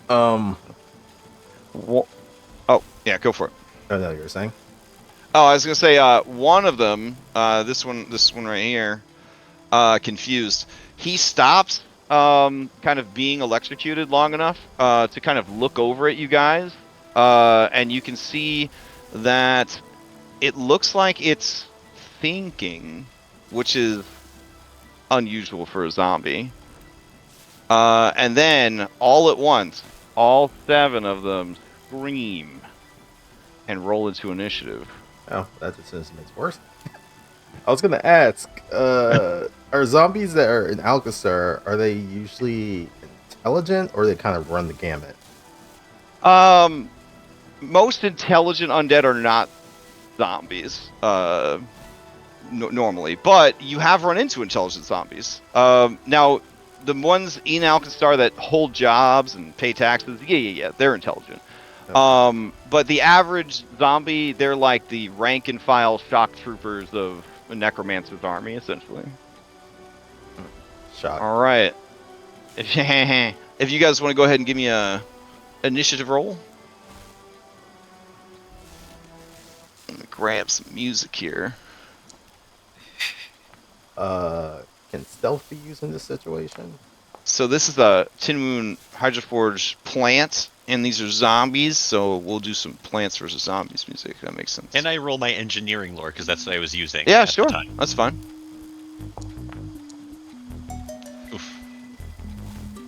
Wha- Oh, yeah, go for it. Oh no, you were saying? Oh, I was gonna say one of them, this one right here, confused. He stops, kind of being electrocuted long enough to kind of look over at you guys, and you can see that it looks like it's thinking, which is unusual for a zombie. And then all at once, all 7 of them scream and roll into initiative. Oh, that just makes it worse. I was gonna ask, are zombies that are in Alkenstar, are they usually intelligent or they kind of run the gamut? Most intelligent undead are not zombies, normally, but you have run into intelligent zombies. Now, the ones in Alkenstar that hold jobs and pay taxes, yeah, they're intelligent. Okay. But the average zombie, they're like the rank and file shock troopers of a necromancer's army, essentially. Shock. All right. If you guys want to go ahead and give me a initiative roll. Let me grab some music here. Can stealth be used in this situation? So this is a Tin Moon Hydroforge plant, and these are zombies, so we'll do some Plants versus Zombies music. That makes sense. And I roll my engineering lore because that's what I was using. Yeah, at sure. The time. That's fine. Oof.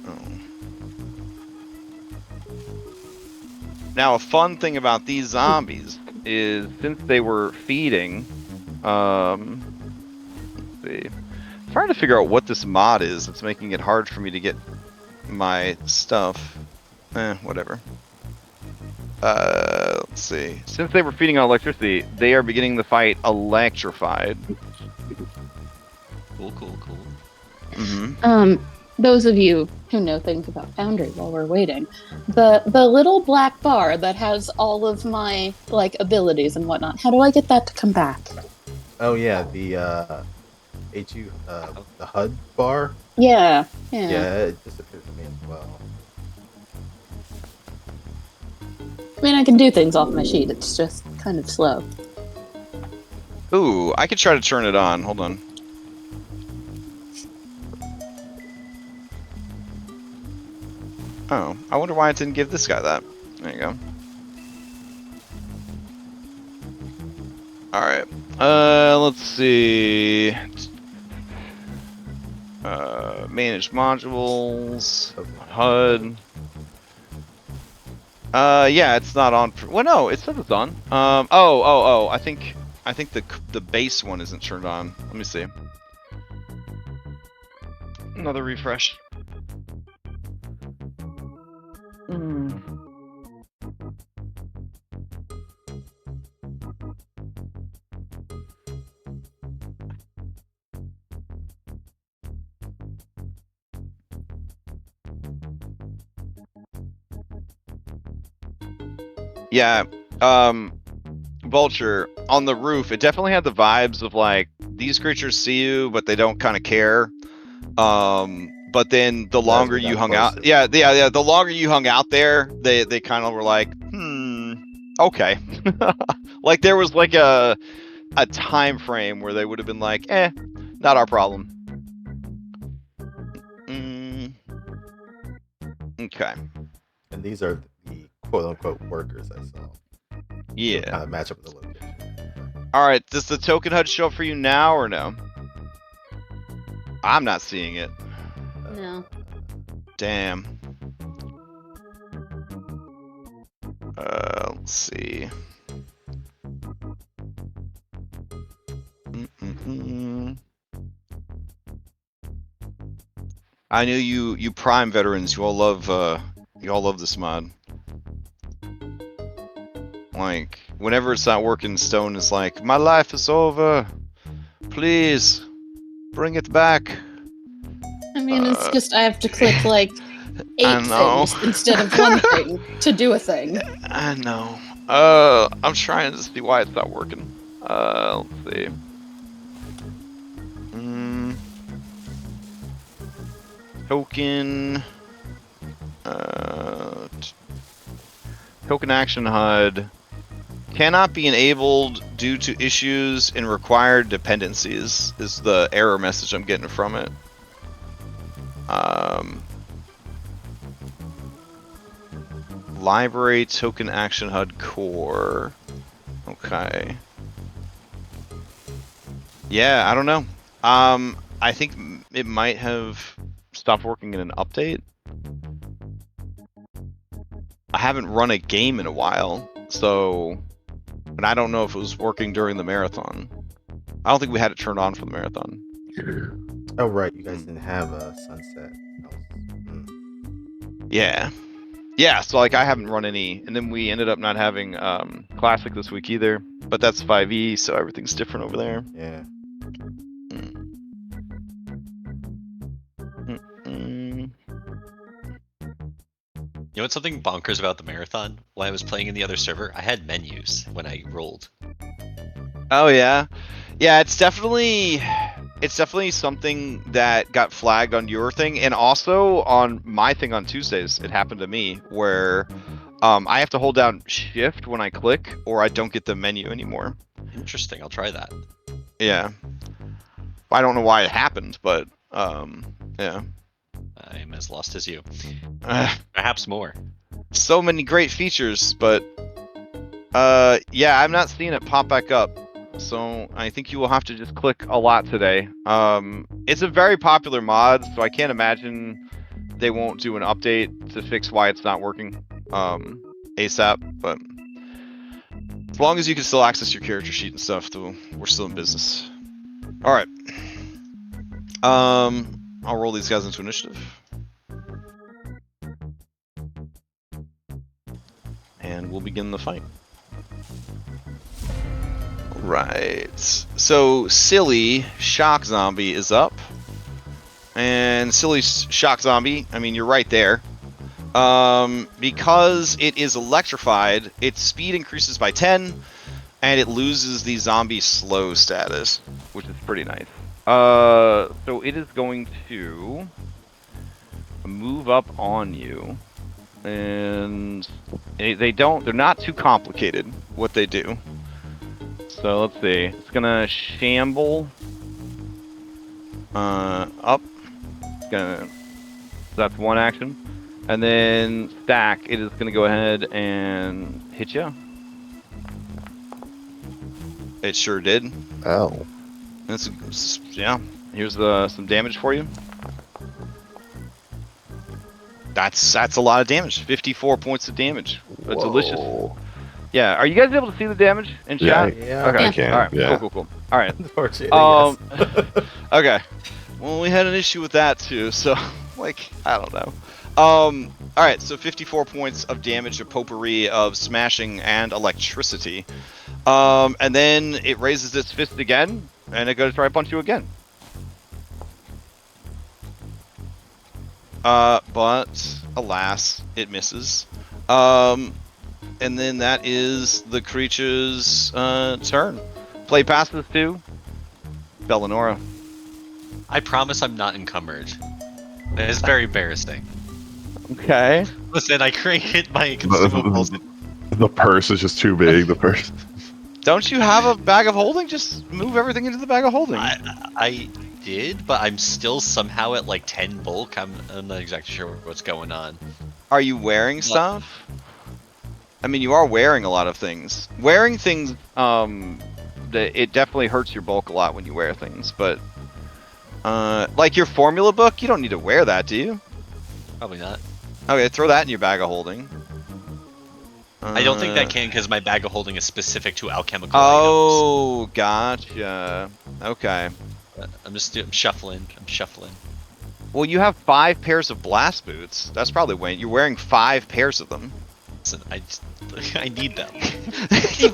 Oh. Now, a fun thing about these zombies is since they were feeding, let's see. I'm trying to figure out what this mod is. It's making it hard for me to get my stuff. Whatever. Let's see. Since they were feeding on electricity, they are beginning the fight electrified. Cool. Mm-hmm. Those of you who know things about Foundry while we're waiting, the little black bar that has all of my like abilities and whatnot, how do I get that to come back? Oh yeah, the the HUD bar. Yeah. Yeah, it disappeared for me as well. I mean, I can do things off my sheet. It's just kind of slow. Ooh, I could try to turn it on. Hold on. Oh, I wonder why it didn't give this guy that. There you go. Alright. Let's see. Manage modules. HUD. Yeah, it's not on. Well, no, it says it's on. Oh. I think the base one isn't turned on. Let me see. Another refresh. Yeah, Vulture, on the roof, it definitely had the vibes of like, these creatures see you, but they don't kind of care. But then the longer you hung out, the longer you hung out there, they kind of were like, okay. Like there was like a time frame where they would have been like, not our problem. Okay. And these are the quote-unquote workers I saw. Yeah. So kind of match up with the location. All right. Does the token HUD show up for you now or no? I'm not seeing it. No. Damn. Let's see. I knew you Prime veterans. You all love this mod. Like whenever it's not working, Stone is like, my life is over. Please bring it back. I mean, it's just I have to click like 8 know. things instead of one thing to do a thing. I know. I'm trying to see why it's not working. Let's see. Token. Token action HUD cannot be enabled due to issues in required dependencies. Is the error message I'm getting from it. Library token action HUD core. Okay. Yeah, I don't know. I think it might have stopped working in an update. I haven't run a game in a while, so, and I don't know if it was working during the marathon. I don't think we had it turned on for the marathon. Oh right, you guys didn't have a sunset. Yeah. Yeah, so like I haven't run any, and then we ended up not having Classic this week either, but that's 5e, so everything's different over there. Yeah. You know what's something bonkers about the marathon? While I was playing in the other server, I had menus when I rolled. Oh yeah, yeah. It's definitely something that got flagged on your thing, and also on my thing on Tuesdays. It happened to me where I have to hold down Shift when I click, or I don't get the menu anymore. Interesting. I'll try that. Yeah. I don't know why it happened, but yeah. I'm as lost as you. Perhaps more. So many great features, but yeah, I'm not seeing it pop back up. So I think you will have to just click a lot today. It's a very popular mod, so I can't imagine they won't do an update to fix why it's not working ASAP. But as long as you can still access your character sheet and stuff, though, we're still in business. All right. I'll roll these guys into initiative. And we'll begin the fight. Right. So Silly Shock Zombie is up. And Silly Shock Zombie, I mean, you're right there. Because it is electrified, its speed increases by 10, and it loses the zombie slow status, which is pretty nice. So it is going to move up on you. And they're not too complicated what they do. So let's see. It's gonna shamble up. That's one action. And then stack, it is gonna go ahead and hit you. It sure did. Oh. Yeah. Here's some damage for you. That's a lot of damage. 54 points of damage. That's delicious. Yeah. Are you guys able to see the damage in chat? Yeah. Okay. I can. All right. Yeah. Cool. All right. Unfortunately, yes. Okay. Well, we had an issue with that too. So, like, I don't know. All right. So 54 points of damage, a potpourri of smashing and electricity. And then it raises its fist again, and it goes to try to punch you again. But alas, it misses. And then that is the creature's turn. Play passes to Bellanora. I promise I'm not encumbered. It's very embarrassing. Okay. Listen, I created my consumables. The purse is just too big. The purse. Don't you have a bag of holding? Just move everything into the bag of holding. I did, but I'm still somehow at like 10 bulk. I'm not exactly sure what's going on. Are you wearing stuff? I mean, you are wearing a lot of things. Wearing things, it definitely hurts your bulk a lot when you wear things. But, like your formula book, you don't need to wear that, do you? Probably not. Okay, throw that in your bag of holding. I don't think that can because my bag of holding is specific to alchemical items. Gotcha. Okay. I'm shuffling. Well, you have 5 pairs of blast boots. That's probably when you're wearing 5 pairs of them. Listen, I need them.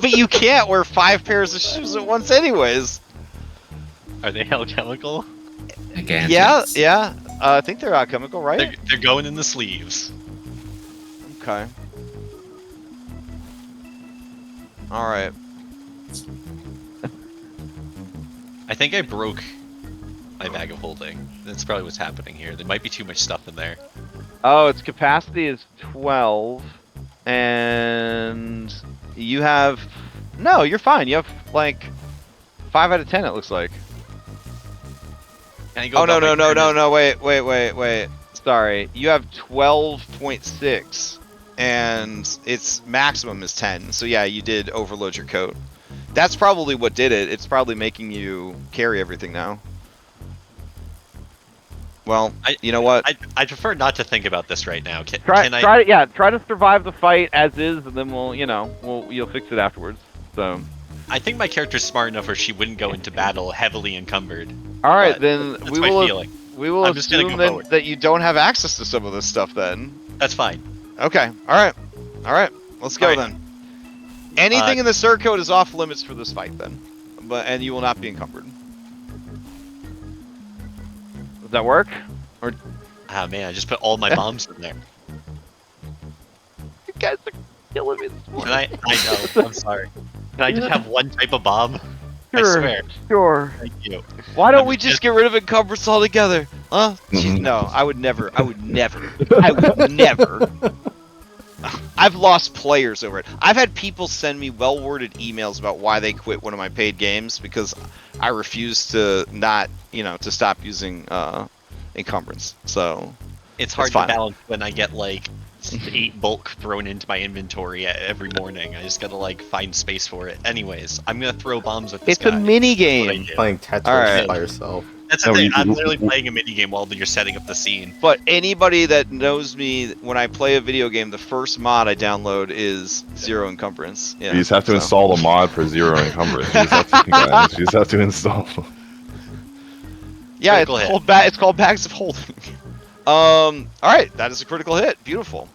But you can't wear 5 pairs of shoes at once, anyways. Are they alchemical? Again. Yeah. I think they're alchemical, right? They're going in the sleeves. Okay. All right. I think I broke my bag of holding. That's probably what's happening here. There might be too much stuff in there. Oh, its capacity is 12, and you have... No, you're fine. You have, like, 5 out of 10, it looks like. Can I go Oh, no, about no, my no, turn no, no, wait. Sorry. You have 12.6, and its maximum is 10. So, yeah, you did overload your coat. That's probably what did it. It's probably making you carry everything now. Well, you know what? I prefer not to think about this right now. Can I? Try to survive the fight as is, and then you'll fix it afterwards. So. I think my character's smart enough where she wouldn't go into battle heavily encumbered. All right, But then that's we my will. feeling. We will I'm just gonna assume go then forward. that you don't have access to some of this stuff. Then. That's fine. Okay. All right. Let's go All right. then. Anything in the Sir code is off limits for this fight then, and you will not be encumbered. Does that work? Or Ah man, I just put all my bombs in there. you guys are killing me this Can morning. I know. I'm sorry. Can I just have one type of bomb? I swear. Sure. Thank you. Why don't I'm we just- just get rid of encumbrance altogether? Huh? Mhm. No, I would never. I would never. I've lost players over it. I've had people send me well-worded emails about why they quit one of my paid games because I refuse to to stop using encumbrance. So It's hard fine. to balance when I get like 8 bulk thrown into my inventory every morning. I just gotta like find space for it. Anyways, I'm gonna throw bombs at this it's a guy. mini That's what I game. do. Playing Tetris Alright. by yourself. That's the No, thing. you- I'm literally playing a mini game while you're setting up the scene. But anybody that knows me, when I play a video game, the first mod I download is zero encumbrance. Yeah, You just have to so. install the mod for zero encumbrance. You just have to, guys, you just have to install. Yeah, Critical hit. it's called bags of holding. All right, that is a critical hit. Beautiful.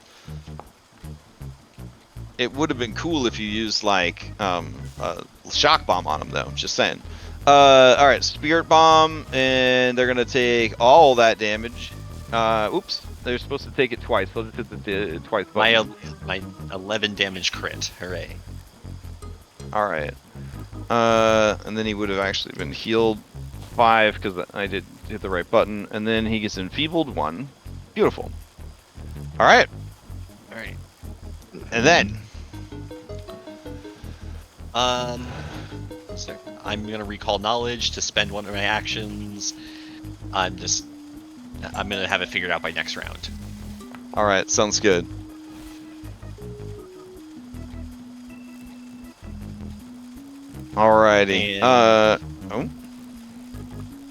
It would have been cool if you used like a shock bomb on them, though. Just saying. All right, spirit bomb, and they're gonna take all that damage. Oops, they're supposed to take it twice. So just hit the twice. Button. My 11 damage crit. Hooray. All right. And then he would have actually been healed 5 because I did hit the right button, and then he gets enfeebled 1. Beautiful. All right. And then So I'm gonna recall knowledge to spend one of my actions. I'm gonna have it figured out by next round. all right, sounds good. Alrighty. And-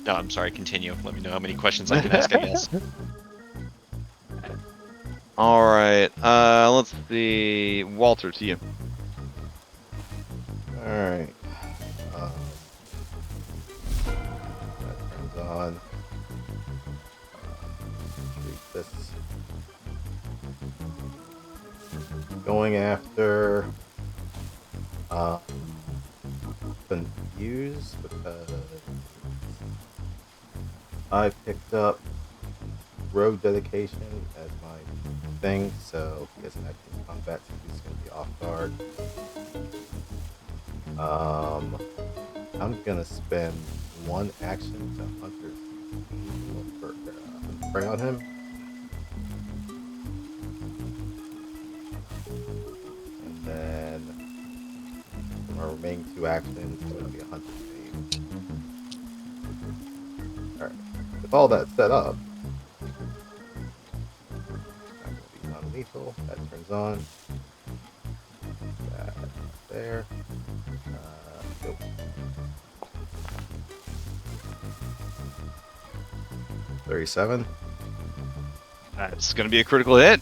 No, I'm sorry. Continue. Let me know how many questions I can ask. I guess. All right. Let's see. Walter, to you. Alright. That turns on. Treat this. Going after confused because I picked up road dedication as my thing, so he doesn't actually combat, so he's gonna be off guard. I'm gonna spend one action to Hunter's prey on him. And then for my remaining 2 actions, it's gonna be a Hunter's Aim. Alright. With all that set up, that's gonna be non-lethal. That turns on. That there. Nope. $37. That's gonna be a critical hit.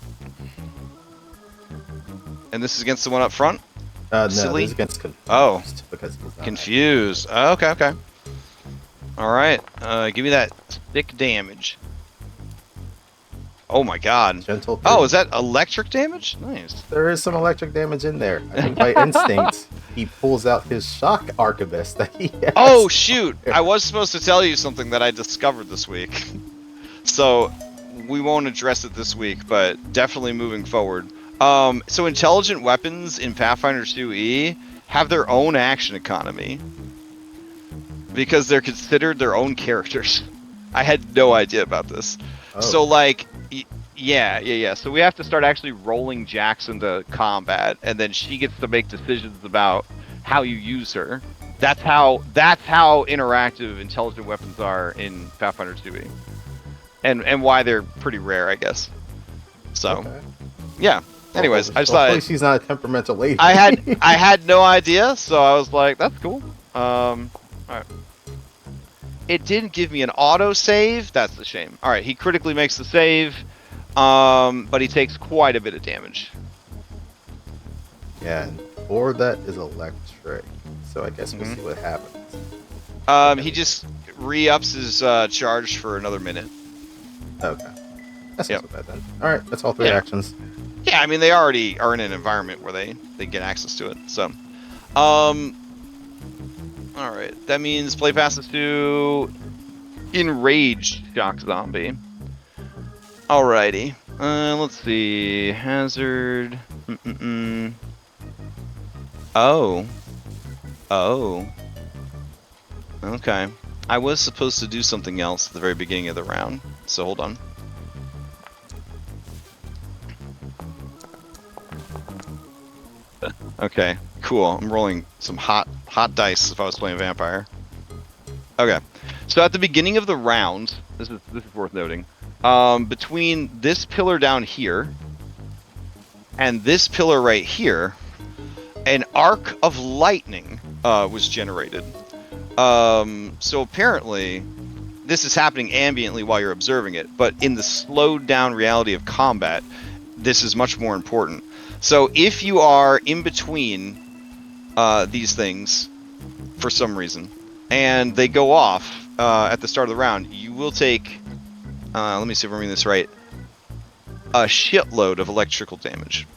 And this is against the one up front. No, Silly. this is against confused. Oh. Because he's not Confused. Okay. All right. Give me that thick damage. Oh my God. gentle. Oh, is that electric damage? Nice. There is some electric damage in there. I think by instinct, he pulls out his shock archivist that he has. Oh shoot! I was supposed to tell you something that I discovered this week. So we won't address it this week, but definitely moving forward. So intelligent weapons in Pathfinder 2E have their own action economy because they're considered their own characters. I had no idea about this. Oh. So like, yeah. So we have to start actually rolling Jax into combat, and then she gets to make decisions about how you use her. That's how interactive intelligent weapons are in Pathfinder 2e, and why they're pretty rare, I guess. So, Okay. yeah. Anyways, I just Hopefully thought she's not a temperamental lady. I had no idea, so I was like, that's cool. All right. It didn't give me an auto save. That's the shame. All right, he critically makes the save, but he takes quite a bit of damage. Yeah, and for that is electric. So I guess we'll see what happens. He just re-ups his charge for another minute. Okay. That's Yep. not so bad then. Alright, that's all 3 Yeah. actions. Yeah, I mean they already are in an environment where they get access to it. So, all right, that means play passes to enraged shock zombie. Alrighty, let's see, hazard. Oh. Okay. I was supposed to do something else at the very beginning of the round, so hold on. Okay, cool. I'm rolling some hot dice if I was playing vampire. Okay, so at the beginning of the round, this is worth noting. Between this pillar down here and this pillar right here, an arc of lightning was generated. So apparently, this is happening ambiently while you're observing it, but in the slowed down reality of combat, this is much more important. So if you are in between these things for some reason, and they go off at the start of the round, you will take, let me see if I'm reading this right, a shitload of electrical damage.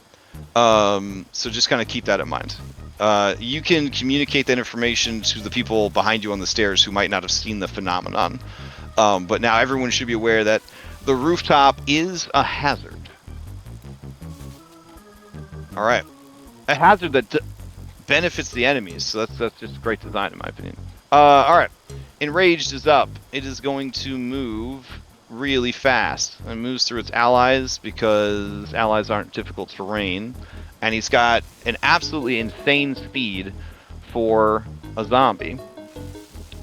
So just kind of keep that in mind. You can communicate that information to the people behind you on the stairs who might not have seen the phenomenon. But now everyone should be aware that the rooftop is a hazard. All right, a hazard that benefits the enemies. So that's just great design in my opinion. All right, enraged is up. It is going to move really fast. It moves through its allies because allies aren't difficult terrain, and he's got an absolutely insane speed for a zombie.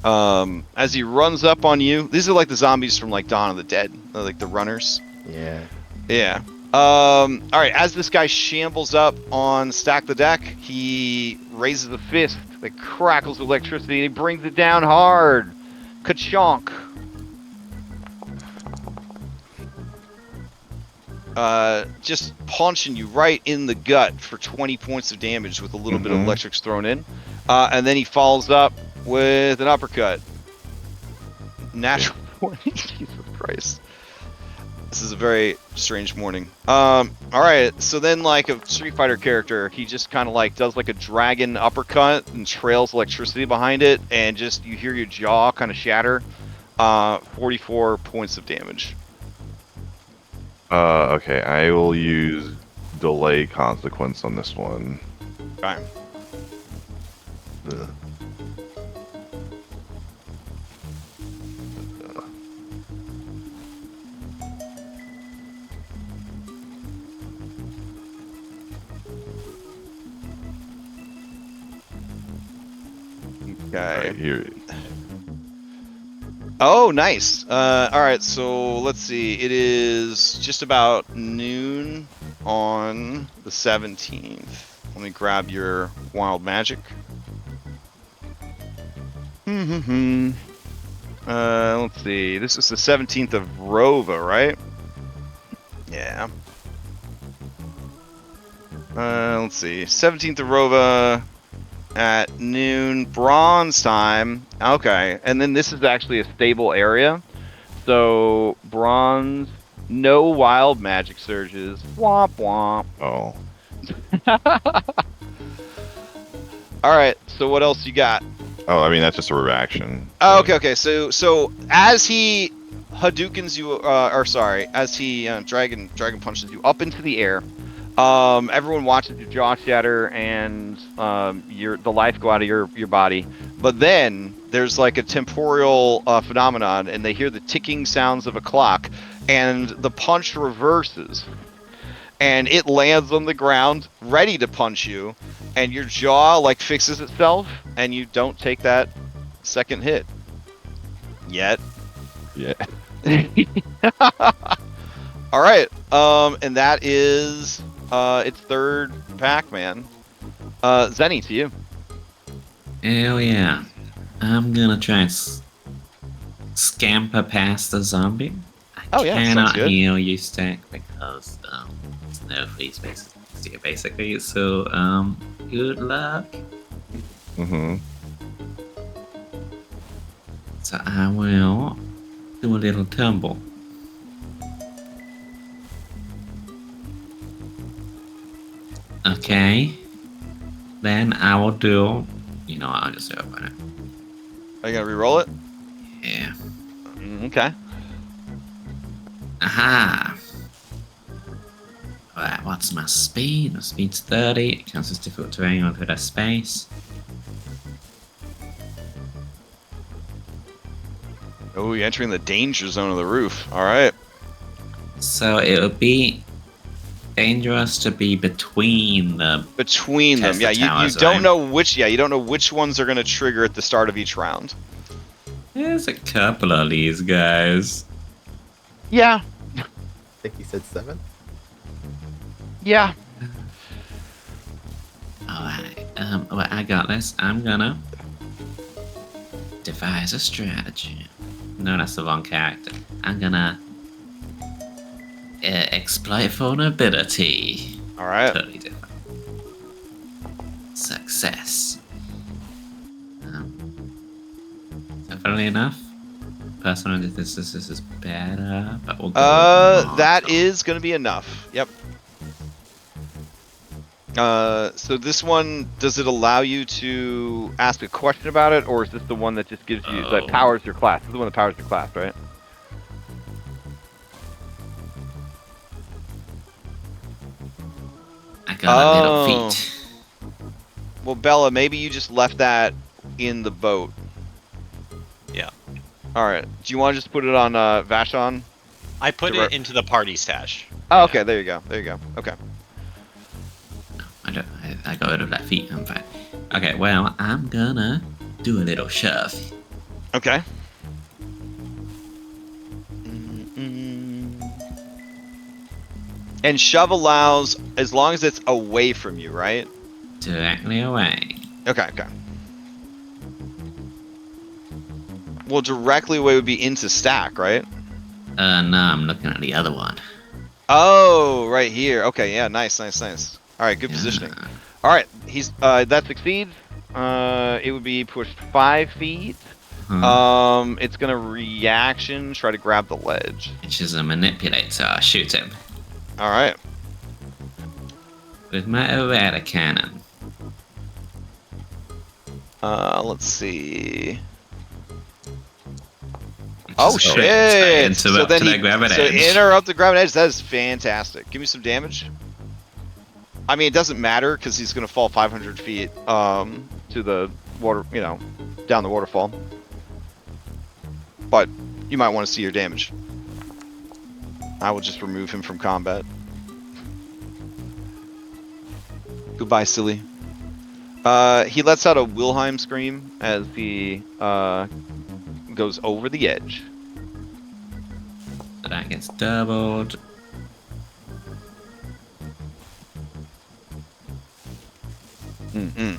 As he runs up on you, these are like the zombies from like Dawn of the Dead, like the runners. Yeah. All right, as this guy shambles up on Stack the Deck, he raises a fist that crackles with electricity and he brings it down hard. Ka-chonk. Just punching you right in the gut for 20 points of damage with a little bit of electrics thrown in. And then he follows up with an uppercut. Natural 20. Jesus Christ. This is a very strange morning. Alright, so then like a Street Fighter character, he just kind of like does like a dragon uppercut and trails electricity behind it, and just you hear your jaw kind of shatter. 44 points of damage. Okay, I will use delay consequence on this one. Okay. Ugh. Okay. Alright, here. Oh, nice. All right, so let's see. It is just about noon on the 17th. Let me grab your wild magic. Let's see. This is the 17th of Rova, right? Yeah. Let's see. 17th of Rova at noon, bronze time. Okay, and then this is actually a stable area. So bronze, no wild magic surges. Womp womp. Oh. All right. So what else you got? Oh, I mean that's just a reaction. Oh, okay. So as he Hadoukens you, or sorry, as he dragon punches you up into the air. Everyone watches your jaw shatter and the life go out of your body. But then there's like a temporal phenomenon, and they hear the ticking sounds of a clock, and the punch reverses, and it lands on the ground, ready to punch you, and your jaw like fixes itself, and you don't take that second hit. Yet. Yeah. All right. And that is its third Pac-Man. Zenny, to you. Hell yeah. I'm gonna try and scamper past the zombie. Oh, yeah, I sounds cannot good. heal you, Stack, because there's no free space here, basically. So, good luck. Mm-hmm. So I will do a little tumble. Okay. Then I will do. You know, I'll just open it. Are you gonna re-roll it? Yeah. Okay. Aha! Alright, what's my speed? My speed's 30. It counts as difficult terrain onto that space. Oh, you're entering the danger zone of the roof. All right. So it would be dangerous to be between the. Between them, Test the yeah. You towers, don't right? know which. Yeah, you don't know which ones are gonna trigger at the start of each round. There's a couple of these guys. Yeah. I think he said 7. Yeah. Alright, well, I got this. I'm gonna devise a strategy. No, that's the wrong character. I'm gonna exploit vulnerability. All right. Totally different. Success. So funnily enough, personally, this is better, but we'll go with That mortal. is gonna be enough. Yep. So this one, does it allow you to ask a question about it, or is this the one that just gives you, that Oh. powers your class? This is the one that powers your class, right? I got a little Oh. feat. Well, Bella, maybe you just left that in the boat. Yeah. All right. Do you want to just put it on Vashon? I put Direct- it into the party stash. Oh, okay. There you go. There you go. Okay. I got rid of that feat. I'm fine. Okay, well, I'm gonna do a little shove. Okay. And shove allows as long as it's away from you, right? Directly away. Okay. Okay. Well, directly away would be into stack, right? No, I'm looking at the other one. Oh, right here. Okay, yeah, nice. All right, good positioning. Yeah. All right, he's that succeeds. It would be pushed 5 feet. Huh. It's gonna reaction, try to grab the ledge. Which is a manipulator. I'll shoot him All right. with my errata cannon. Let's see. Which Oh is shit! great. So Interrupt then to he the gravity so edge. interrupt the gravity edge. That is fantastic. Give me some damage. I mean, it doesn't matter because he's gonna fall 500 feet to the water, down the waterfall. But you might want to see your damage. I will just remove him from combat. Goodbye, silly. He lets out a Wilhelm scream as he goes over the edge. So that gets doubled. Mm-mm.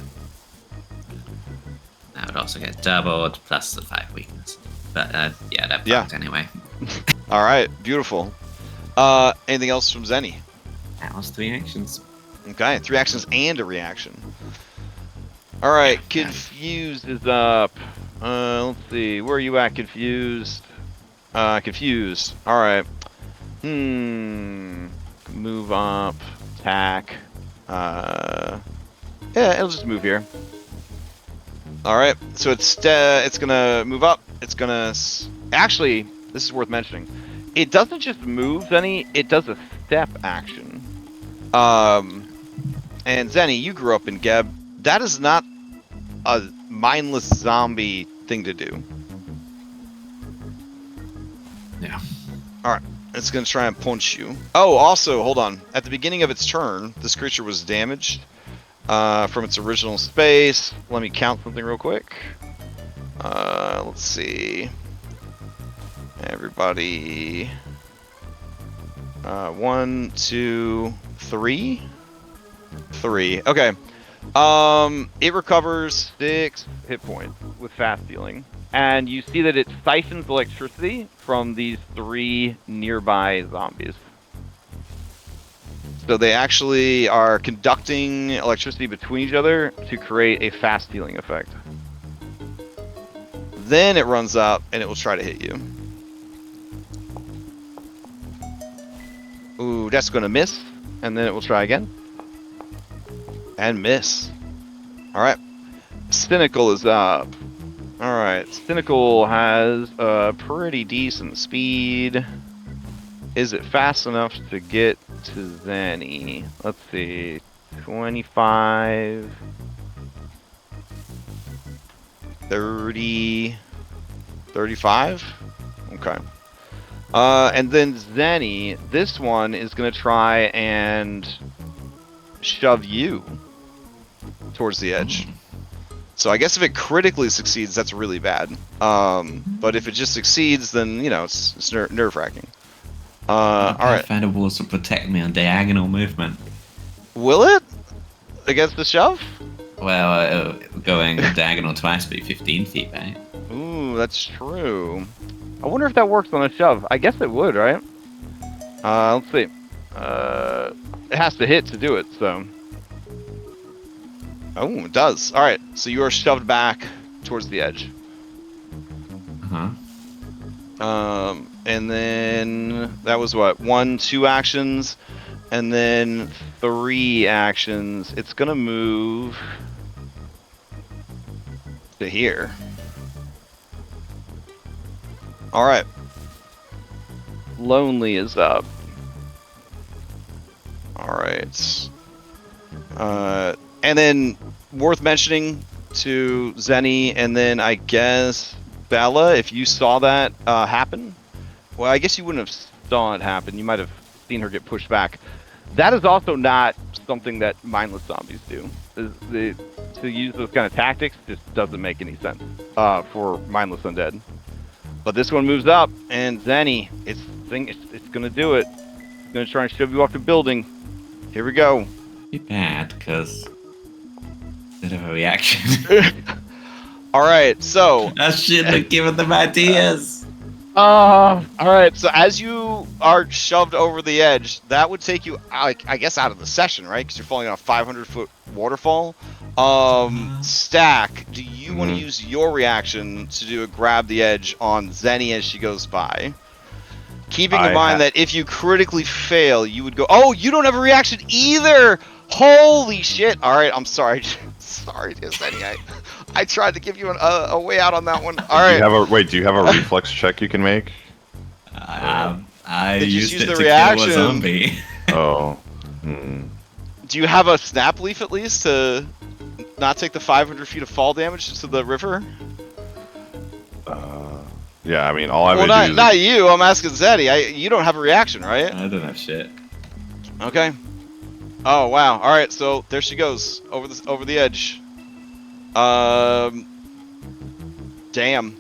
That would also get doubled plus the 5 weakness. But yeah, that Yeah. fucked anyway. All right, beautiful. Anything else from Zenny? That was 3 actions. Okay, 3 actions and a reaction. All right, Yeah. Confused is up. Let's see, where are you at, Confused? Confused. All right. Move up, attack. Yeah, it'll just move here. All right, so it's gonna move up. It's gonna actually. This is worth mentioning. It doesn't just move, Zenny. It does a step action. And Zenny, you grew up in Geb. That is not a mindless zombie thing to do. Yeah. All right. It's going to try and punch you. Oh, also, hold on. At the beginning of its turn, this creature was damaged from its original space. Let me count something real quick. Let's see. Everybody. 1, 2, 3. 3. Okay. It recovers 6 hit points with fast healing. And you see that it siphons electricity from these 3 nearby zombies. So they actually are conducting electricity between each other to create a fast healing effect. Then it runs up and it will try to hit you. Ooh, that's going to miss. And then it will try again. And miss. Alright. Cynical is up. Alright. Cynical has a pretty decent speed. Is it fast enough to get to Zenny? Let's see. 25. 30. 35? Okay. And then Zenny, this one is going to try and shove you towards the edge. So I guess if it critically succeeds, that's really bad. But if it just succeeds, then, you know, it's nerve-wracking. Alright. Pathfinder walls will protect me on diagonal movement. Will it? Against the shove? Well, going diagonal twice would be 15 feet, right? Ooh, that's true. I wonder if that works on a shove. I guess it would, right? Let's see. It has to hit to do it, so. Oh, it does. Alright, so you are shoved back towards the edge. And then that was what? 1, 2 actions, and then 3 actions. It's gonna move to here. Alright. Lonely is up. Alright. And then worth mentioning to Zenny, and then I guess Bella, if you saw that happen. Well, I guess you wouldn't have saw it happen. You might have seen her get pushed back. That is also not something that mindless zombies do. To use those kind of tactics just doesn't make any sense for mindless undead. But this one moves up, and Zenny, it's gonna do it. It's gonna try and shove you off the building. Here we go. Be bad, because bit of a reaction. Alright, so I shouldn't have given them ideas. Alright, so as you are shoved over the edge, that would take you, I guess, out of the session, right? Because you're falling on a 500-foot waterfall. Stack, do you want to use your reaction to do a grab the edge on Zenny as she goes by? Keeping in mind that if you critically fail, you would go, oh, you don't have a reaction either! Holy shit! Alright, I'm sorry. Sorry, Zenny. I tried to give you a way out on that one. Alright. Do you have a reflex check you can make? I used it the to reaction. kill a zombie. Oh. Do you have a snap leaf at least to not take the 500 feet of fall damage to the river? Yeah, I mean, all I would Well, do not you. I'm asking Zeddy. You don't have a reaction, right? I don't have shit. Okay. Oh wow. All right. So there she goes over the edge. Damn.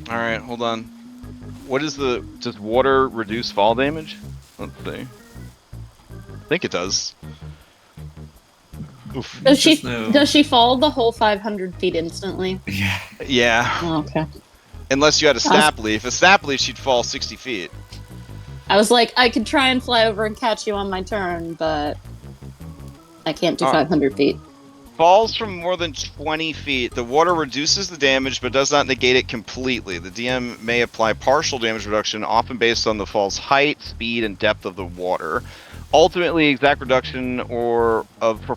All right. Hold on. What is does water reduce fall damage? Let's see. I think it does. Oof. Does she no- does she fall the whole 500 feet instantly? Yeah. Yeah. Oh, okay. Unless you had a snap leaf. A snap leaf, she'd fall 60 feet. I was like, I could try and fly over and catch you on my turn, but I can't do 500 feet. Falls from more than 20 feet. The water reduces the damage, but does not negate it completely. The DM may apply partial damage reduction, often based on the fall's height, speed, and depth of the water. Ultimately, exact reduction for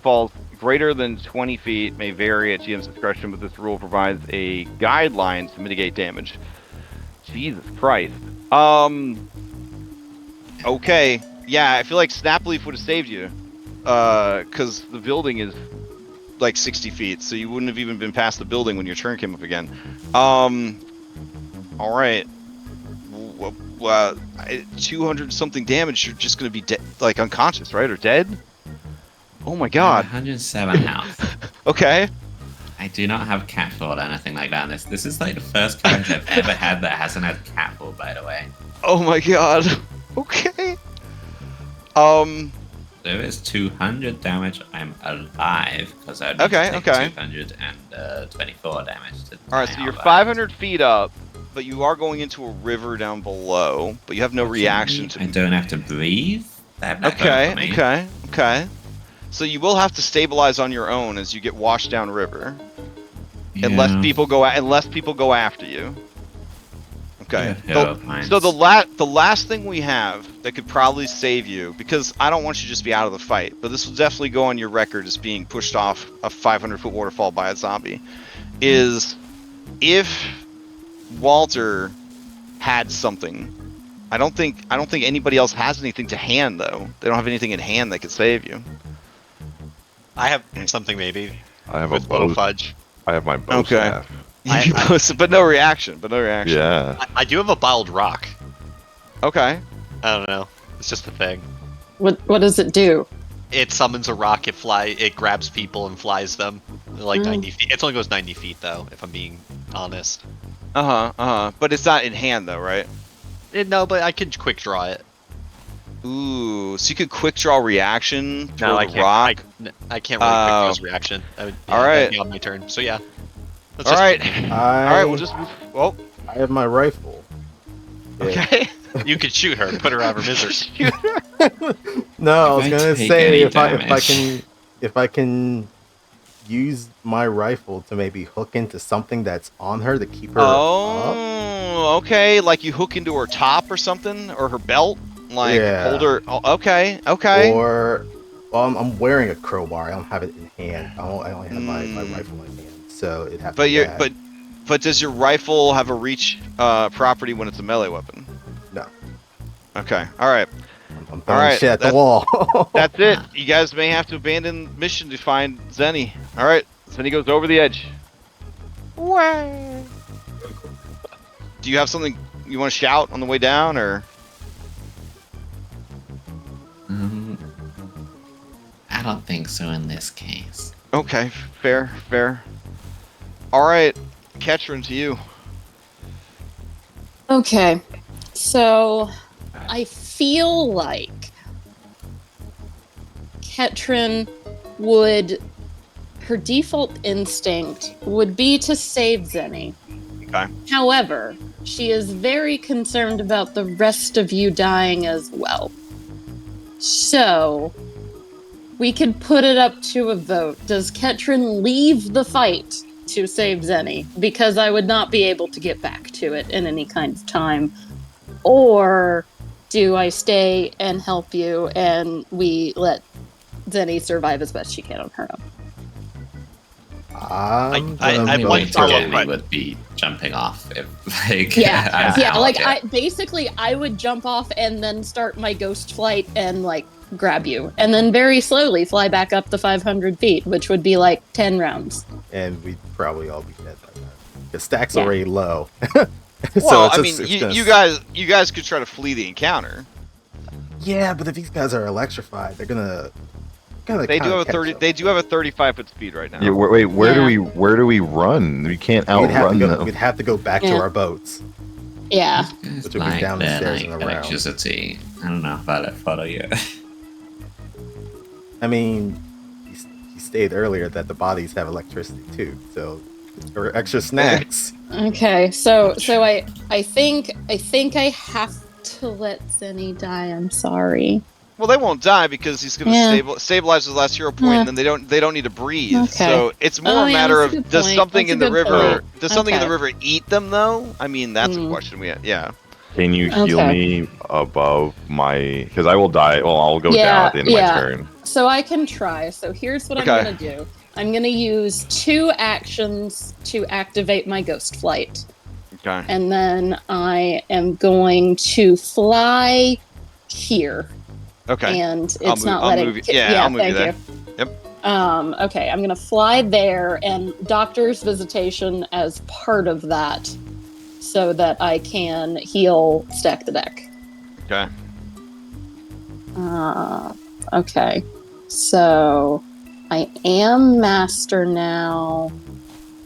falls greater than 20 feet may vary at GM's discretion, but this rule provides a guideline to mitigate damage. Jesus Christ. Okay. Yeah, I feel like Snap Leaf would have saved you. Because the building is like 60 feet, so you wouldn't have even been past the building when your turn came up again. All right. 200 something damage. You're just gonna be like unconscious, right, or dead? Oh my god. 107 health. Okay. I do not have catfall or anything like that. This is like the first character I've ever had that hasn't had catfall, by the way. Oh my god. Okay. So if it's 200 damage, I'm alive because I would Okay, take okay. 224 damage. To All right, die so you're out. 500 feet up, but you are going into a river down below, but you have no reaction to. I don't have to breathe. That Okay, for me. okay. So you will have to stabilize on your own as you get washed down river, unless Yeah. people go after you. Okay. Yeah, mines. So the last thing we have that could probably save you, because I don't want you to just be out of the fight, but this will definitely go on your record as being pushed off a 500-foot waterfall by a zombie, is if Walter had something. I don't think anybody else has anything to hand though. They don't have anything in hand that could save you. I have something maybe I have with a bow. fudge. I have my bow Okay. staff. But no reaction. Yeah. I do have a bottled rock. Okay. I don't know. It's just a thing. What does it do? It summons a rock. It grabs people and flies them like Mm. 90 feet. It only goes 90 feet though, if I'm being honest. But it's not in hand though, right? No, but I could quick draw it. Ooh, so you could quick draw reaction to No, I the can't. rock. I can't really quick draw his reaction. All that'd right. be on my turn. So yeah. All right. I, All right. We'll just. Well. I have my rifle. Yeah. Okay. You could shoot her, put her out of her misery. No, I was If I gonna take say any if I can use my rifle to maybe hook into something that's on her to keep her up. Oh, okay. Like you hook into her top or something, or her belt. Like Yeah. hold her. Oh, okay. Okay. Or I'm wearing a crowbar. I don't have it in hand. I only have my rifle in hand, so it has. But but does your rifle have a reach property when it's a melee weapon? No. Okay. All right. I'm throwing right, shit at the that's- wall. That's it. You guys may have to abandon mission to find Zenny. All right. Zenny goes over the edge. Do you have something you want to shout on the way down, or? I don't think so in this case. Okay. Fair. All right. Ketrin, to you. Okay, so I feel like Ketrin would, her default instinct would be to save Zenny. Okay. However, she is very concerned about the rest of you dying as well. So, we could put it up to a vote. Does Ketrin leave the fight to save Zenny? Because I would not be able to get back to it in any kind of time. Or do I stay and help you and we let Zenny survive as best she can on her own? I Only want way to to follow get me up. would be jumping off. If like Yeah, I'm yeah. out, Like yeah. I would jump off and then start my ghost flight and like grab you, and then very slowly fly back up the 500 feet, which would be like 10 rounds. And we'd probably all be dead by then. The stack's Yeah. already low. Well, I it's mean, just- it's you gonna- guys could try to flee the encounter. Yeah, but if these guys are electrified, they're gonna. They do have a 30. They do have a 35-foot speed right now. Yeah, wait, where do Yeah. we run? We can't We'd have, outrun to go, them. we'd have to go back to Yeah. our boats. Yeah. It's Which would be like down the they're stairs like and around. electricity. I don't know if I follow you. I mean, you stated earlier that the bodies have electricity too, so or extra snacks. Okay, so I think I have to let Zenny die. I'm sorry. Well, they won't die because he's going to Yeah. stabilize his last hero point, Yeah. and then they don't need to breathe. Okay. So it's more Oh, a yeah, matter that's a of good does point. something That's in a the good river point. does something in the Okay. river eat them though? I mean, that's a Mm. question we have. Yeah. Can you heal Okay. me above my? Because I will die. Well, I'll go down Yeah, at the end of yeah. my turn. So I can try. So here's what Okay. I'm gonna do. I'm gonna use 2 actions to activate my ghost flight. Okay. And then I am going to fly here. Okay. And I'll it's move- not I'll letting. move you- yeah, I'll move you thank there. you. Yep. Okay, I'm gonna fly there and doctor's visitation as part of that, so that I can heal Stack the Deck. Okay. Okay, so I am master now.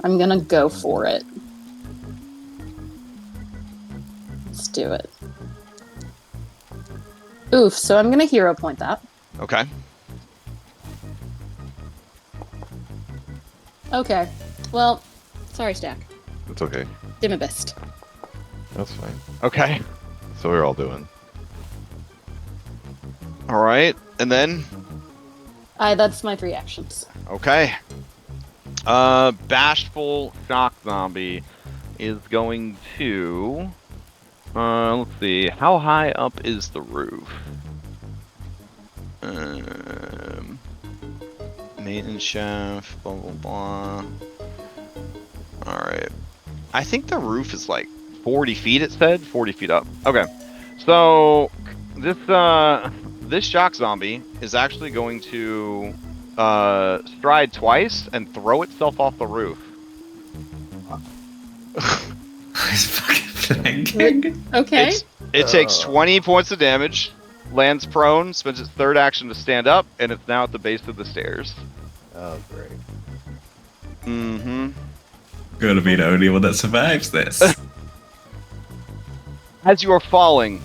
I'm gonna go for it. Let's do it. Oof, so I'm gonna hero point that. Okay. Okay, well, sorry, Stack. It's okay. Did my best. That's fine. Okay. So we're all doing. All right. And then, That's my 3 actions. okay. Bashful Shock Zombie is going to. Let's see. How high up is the roof? Maintenance shaft. Blah blah blah. All right. I think the roof is like 40 feet. It said 40 feet up. Okay. So this shock zombie is actually going to stride twice and throw itself off the roof. He's fucking thinking. Okay. It takes 20 points of damage, lands prone, spends its third action to stand up, and it's now at the base of the stairs. Oh, great. Mm-hmm. Gonna be the only one that survives this. As you are falling,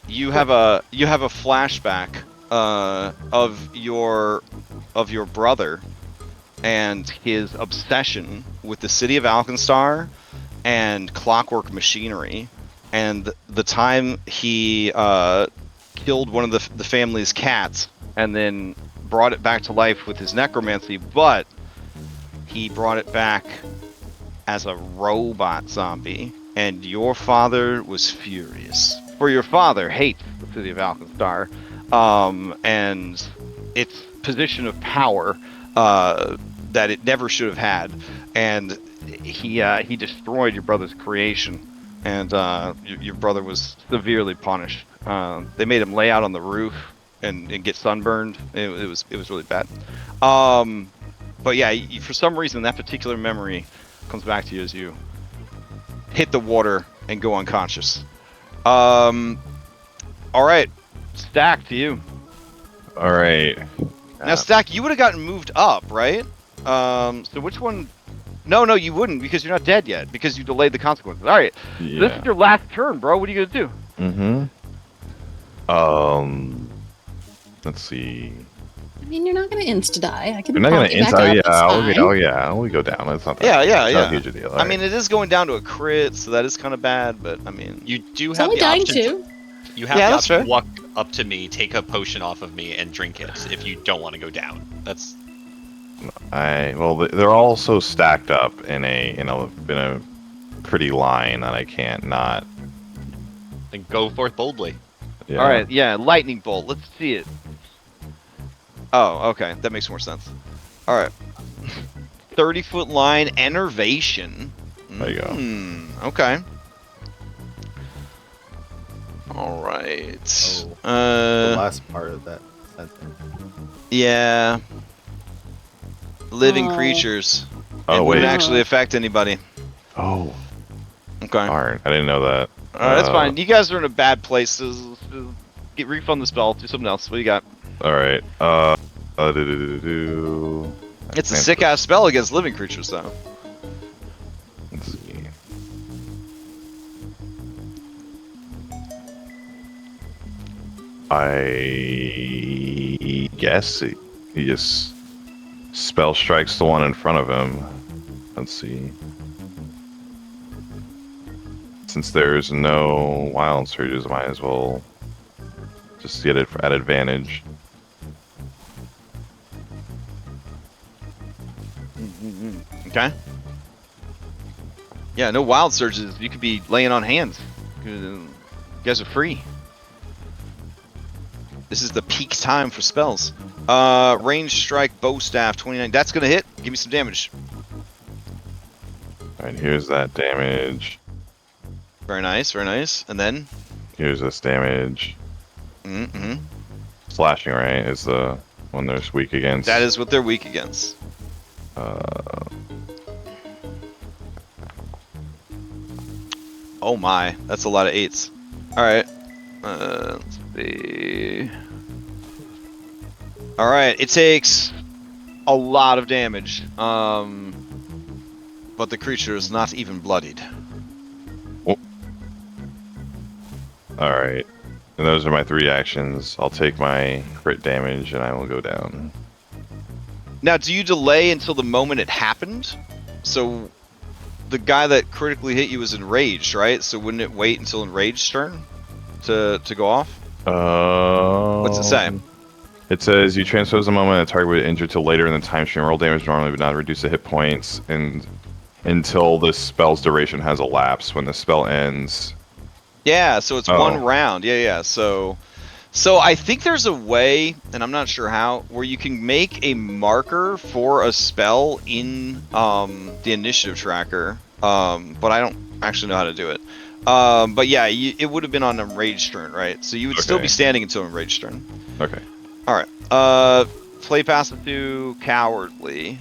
you have a flashback of your brother and his obsession with the city of Alkenstar and clockwork machinery, and the time he killed one of the family's cats and then brought it back to life with his necromancy, but he brought it back as a robot zombie, and your father was furious. For your father hates the city of Alkenstar, and its position of power that it never should have had, and he destroyed your brother's creation, and your brother was severely punished. They made him lay out on the roof and get sunburned. It was really bad. But yeah, for some reason that particular memory comes back to you as you hit the water and go unconscious. All right, Stack, to you. All right. Now, Stack, you would have gotten moved up, right? So which one? No, you wouldn't, because you're not dead yet, because you delayed the consequences. All right, Yeah. This is your last turn, bro. What are you gonna do? Let's see. I mean, you're not gonna insta-die. I can We're not gonna pop you back enter. up, Yeah. it's fine. Oh yeah. We go down. It's not that. Yeah. It's not a huge a deal. I mean, it is going down to a crit, so that is kind of bad. But I mean, You do It's have only the dying option. too. You have Yeah, the that's option fair. to walk up to me, take a potion off of me, and drink it if you don't want to go down. That's well, they're all so stacked up in a pretty line that I can't not. then go forth boldly. Yeah. all right, yeah, lightning bolt. Let's see it. Oh, okay, that makes more sense. All right, 30-foot line, enervation. There you go. Okay. All right. The last part of that sentence. Yeah. Living Oh. creatures. Oh It wait. wouldn't actually affect anybody. Oh. Okay. Darn. I didn't know that. Alright, that's fine. You guys are in a bad place. Get refund the spell. Do something else. What do you got? All right. It's a sick ass spell against living creatures, though. Let's see. I guess he just spell strikes the one in front of him. Let's see. Since there's no wild surges, I might as well just get it at advantage. Okay. Yeah, no wild surges. You could be laying on hands. You guys are free. This is the peak time for spells. Range strike, bow staff, 29. That's gonna hit. Give me some damage. Alright, here's that damage. Very nice, very nice. And then, Here's this damage. mm-hmm. Slashing, right? Is the when they're weak against. That is what they're weak against. Oh my, that's a lot of 8s. Alright. Let's see. Alright, it takes a lot of damage. But the creature is not even bloodied. Alright. And those are my 3 actions. I'll take my crit damage and I will go down. Now, do you delay until the moment it happened? So, the guy that critically hit you was enraged, right? So wouldn't it wait until enraged's turn to go off? What's it say? It says you transpose the moment a target would injure till later in the time stream. Roll damage normally, but not reduce the hit points and until the spell's duration has elapsed. When the spell ends. Yeah, so it's 1 round. Yeah. So I think there's a way, and I'm not sure how, where you can make a marker for a spell in the initiative tracker, but I don't actually know how to do it. But yeah, it would have been on enraged turn, right? So you would still be standing until enraged turn. Okay. All right. Play passive to Cowardly.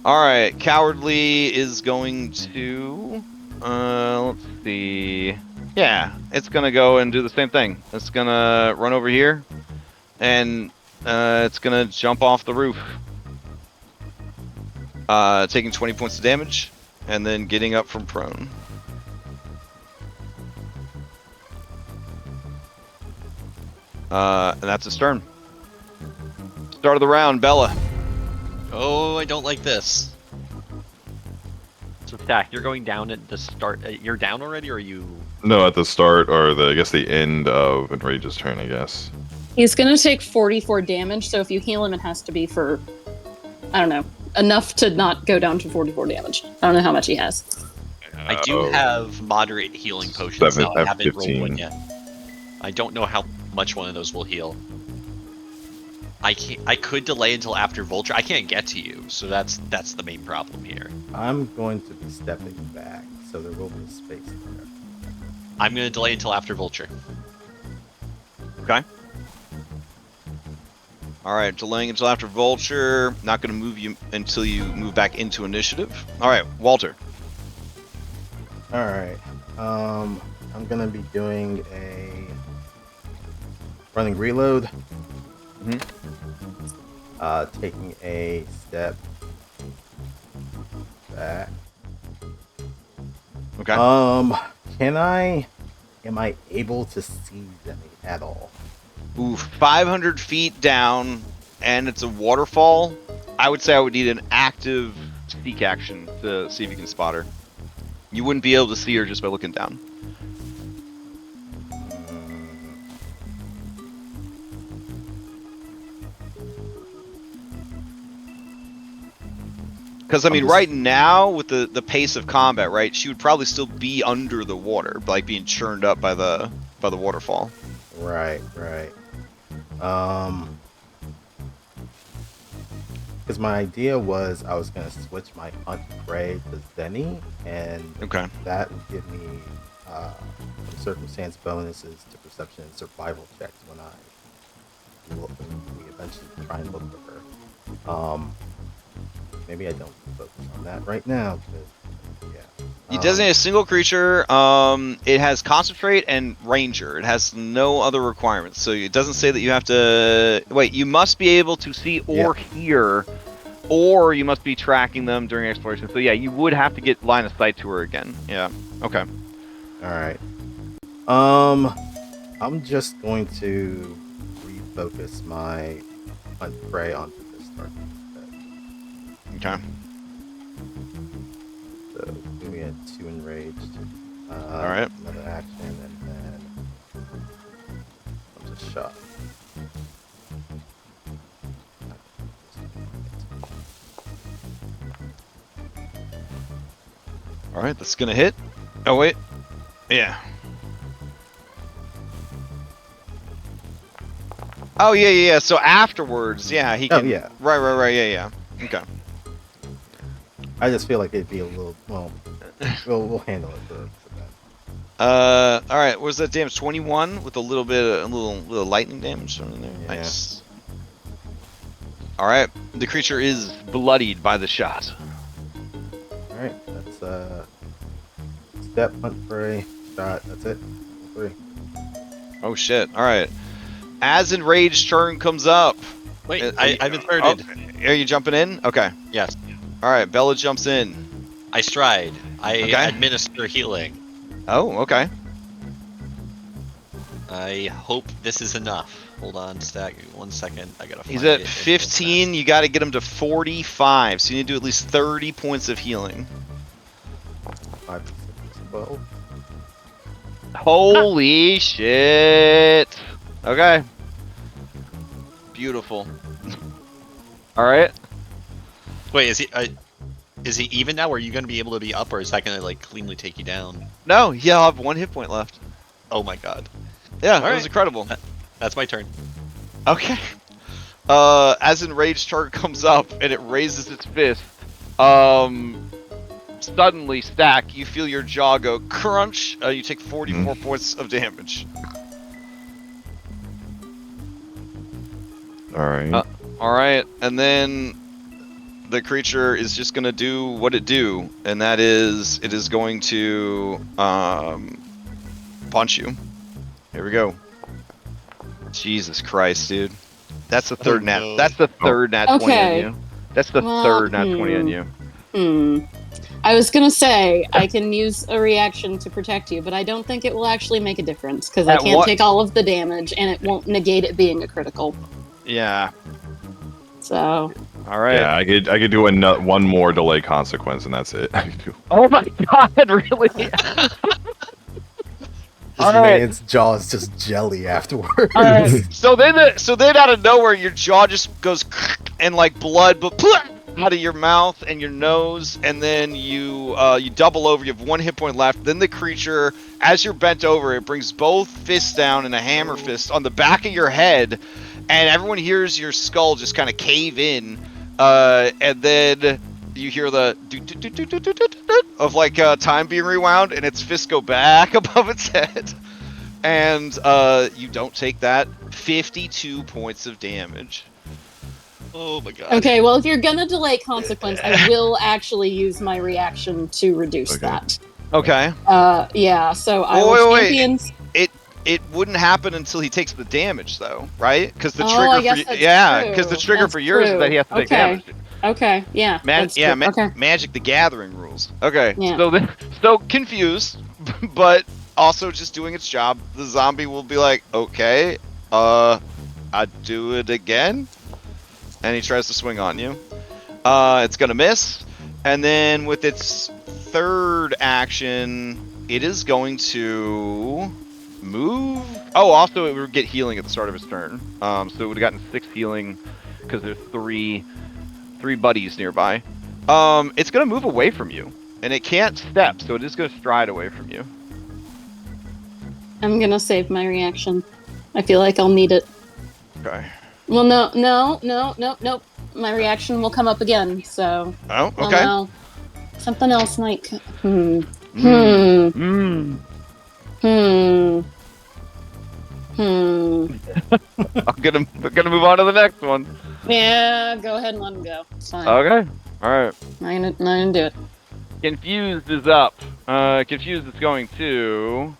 All right, Cowardly is going to. Let's see. Yeah, it's gonna go and do the same thing. It's gonna run over here, and it's gonna jump off the roof, taking 20 points of damage, and then getting up from prone. And that's his turn. Start of the round, Bella. Oh, I don't like this. So Stack, you're going down at the start. You're down already, or are you? No, at the start or I guess the end of Enrage's turn, I guess. He's gonna take 44 damage, so if you heal him, it has to be for, I don't know, enough to not go down to 44 damage. I don't know how much he has. I do have moderate healing potions now. I haven't rolled 15. one yet. I don't know how much one of those will heal. I could delay until after Vulture. I can't get to you, so that's the main problem here. I'm going to be stepping back, so there will be a space there. I'm going to delay until after Vulture. Okay. All right, delaying until after Vulture. Not going to move you until you move back into initiative. All right, Walter. All right. I'm gonna be doing a running reload. Taking a step back. Okay. Am I able to see them at all? Ooh, 500 feet down, and it's a waterfall. I would say I would need an active sneak action to see if you can spot her. You wouldn't be able to see her just by looking down. Because, I mean, right now, with the pace of combat, right, she would probably still be under the water, like being churned up by the waterfall. Right. Because my idea was I was going to switch my hunt prey to Zenny, and that would give me some circumstance bonuses to perception and survival checks when we eventually try and look for her. Maybe I don't focus on that right now, but yeah. You designate a single creature. It has concentrate and ranger. It has no other requirements, so it doesn't say that you have to. Wait, you must be able to see or hear, or you must be tracking them during exploration. So yeah, you would have to get line of sight to her again. Yeah. Okay. All right. I'm just going to refocus my hunt prey onto this target. Okay. So give me a 2 enraged. All right. Another action, and then I'm just shot. All right, that's gonna hit. Oh wait. Yeah. Oh yeah. So afterwards, yeah, he can. Oh yeah. Right. Yeah. Okay. I just feel like it'd be a little. Well, we'll handle it for that. All right. What was that damage? 21 with a little lightning damage on there. Yeah. Nice. All right. The creature is bloodied by the shot. All right, that's step, hunt, prey, shot. That's it. 3. Oh shit! All right. As enraged turn comes up. Wait, I've inserted. Are you jumping in? Okay. Yes. All right. Bella jumps in. I stride. I Okay. administer healing. Oh, okay. I hope this is enough. Hold on, Stack. 1 second. I gotta find He's it. at 15. You got to get him to 45. So you need to do at least 30 points of healing. 5, 6, 12. Holy shit! Okay. Beautiful. All right. Wait, is he even now? Or are you gonna be able to be up, or is that gonna like cleanly take you down? No, he'll have 1 hit point left. Oh my god. Yeah, All that was right. incredible. That's my turn. Okay. As enraged target comes up and it raises its fist, suddenly, Stack, you feel your jaw go crunch. You take 44 points of damage. All right. All right, and then the creature is just gonna do what it do, and that is it is going to punch you. Here we go. Jesus Christ, dude. That's the third nat. no. That's the third nat 20 on Okay. you. That's the Well, third nat 20 on you. I was gonna say I can use a reaction to protect you, but I don't think it will actually make a difference because I At can't what- take all of the damage, and it won't negate it being a critical. Yeah. So All right. Yeah, I could do one more delay consequence, and that's it. I could do- Oh my God! Really? This All right. man's jaw is just jelly afterwards. All right. So then out of nowhere, your jaw just goes and like blood, but out of your mouth and your nose, and then you double over. You have 1 hit point left. Then the creature, as you're bent over, it brings both fists down in a hammer fist on the back of your head, and everyone hears your skull just kind of cave in, and then you hear the of like time being rewound, and its fists go back above its head, and you don't take that 52 points of damage. Oh my god. okay, well if you're gonna delay consequence, I will actually use my reaction to reduce Okay. that. Okay. Yeah. So I Oh, will wait. champions. It wouldn't happen until he takes the damage, though, right? Because the Oh, trigger I guess for that's yeah, true. because the trigger That's for yours is that he has to true. take damage. Okay. Yeah. that's true. Okay. Magic the Gathering rules. Okay. Yeah. So confused, but also just doing its job. The zombie will be like, okay, I do it again, and he tries to swing on you. It's gonna miss, and then with its third action, it is going to move. Oh, also it would get healing at the start of its turn. So it would have gotten 6 healing because there's three buddies nearby. It's gonna move away from you, and it can't step, so it is gonna stride away from you. I'm gonna save my reaction. I feel like I'll need it. Okay. Well, no. My reaction will come up again. So. Oh, Oh, okay. no. Something else might. Mm. I'm gonna move on to the next one. Yeah, go ahead and let him go. It's fine. Okay. All right. Not gonna do it. Confused is up. Confused is going to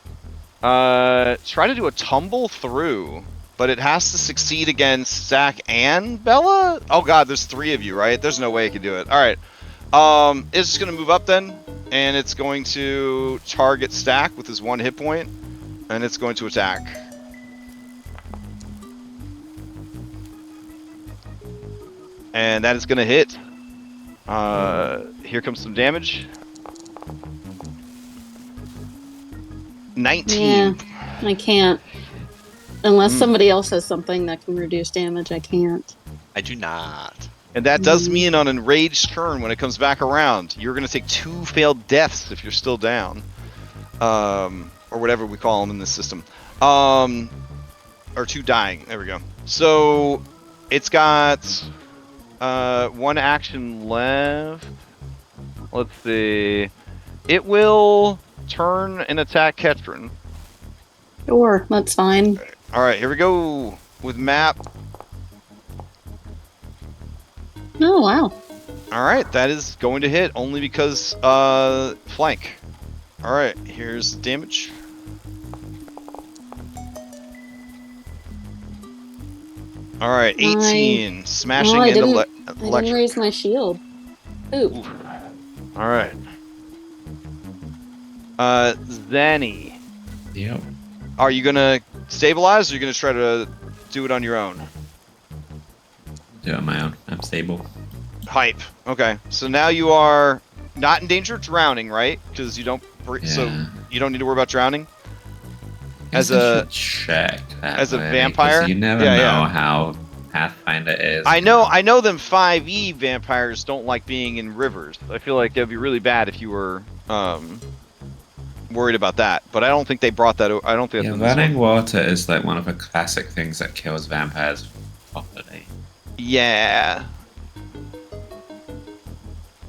try to do a tumble through, but it has to succeed against Zach and Bella. Oh God, there's 3 of you, right? There's no way it can do it. All right. It's just gonna move up then, and it's going to target Stack with his 1 hit point, and it's going to attack. And that is gonna hit. Here comes some damage. 19. Yeah, I can't. Unless somebody else has something that can reduce damage, I can't. I do not. And that does mean on an enraged turn, when it comes back around, you're going to take 2 failed deaths if you're still down. Or whatever we call them in this system. Or 2 dying. There we go. So, it's got 1 action left. Let's see. It will turn and attack Ketrin. Sure, that's fine. Alright, here we go with map. Oh wow. All right, that is going to hit only because flank. All right, here's damage. All right, 18, smashing I into didn't electric. raise my shield. Ooh. Oof. All right. Zenny, Yep. are you gonna stabilize, or are you gonna try to do it on your own? Do it on my own. I'm stable. Hype. Okay, so now you are not in danger of drowning, right? Because you don't. So Yeah. you don't need to worry about drowning. Guess As I a should check that as a really, 'cause vampire? you never Yeah, know yeah. how Pathfinder is. I know them 5e vampires don't like being in rivers. I feel like it'd be really bad if you were worried about that. But I don't think they brought that. I don't think Yeah, that's in this running one. water is like one of the classic things that kills vampires properly. Yeah.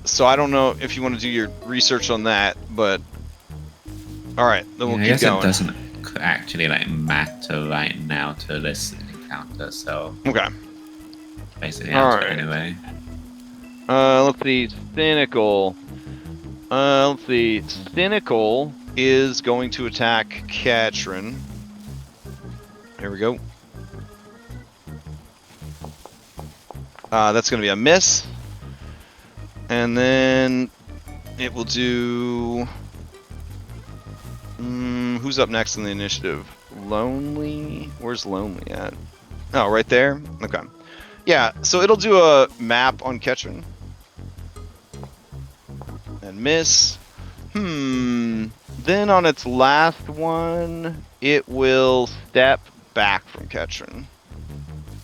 So I don't know if you want to do your research on that, but all right, then we'll I keep guess going. it doesn't actually like matter right now to this encounter, so Okay. basically All out right. anyway. Let's see. Cynical. Let's see. Cynical is going to attack Katrin. Here we go. That's going to be a miss. And then it will do... who's up next in the initiative? Lonely? Where's Lonely at? Oh, right there? Okay. Yeah, so it'll do a map on Ketchum. And miss. Then on its last one, it will step back from Ketchum.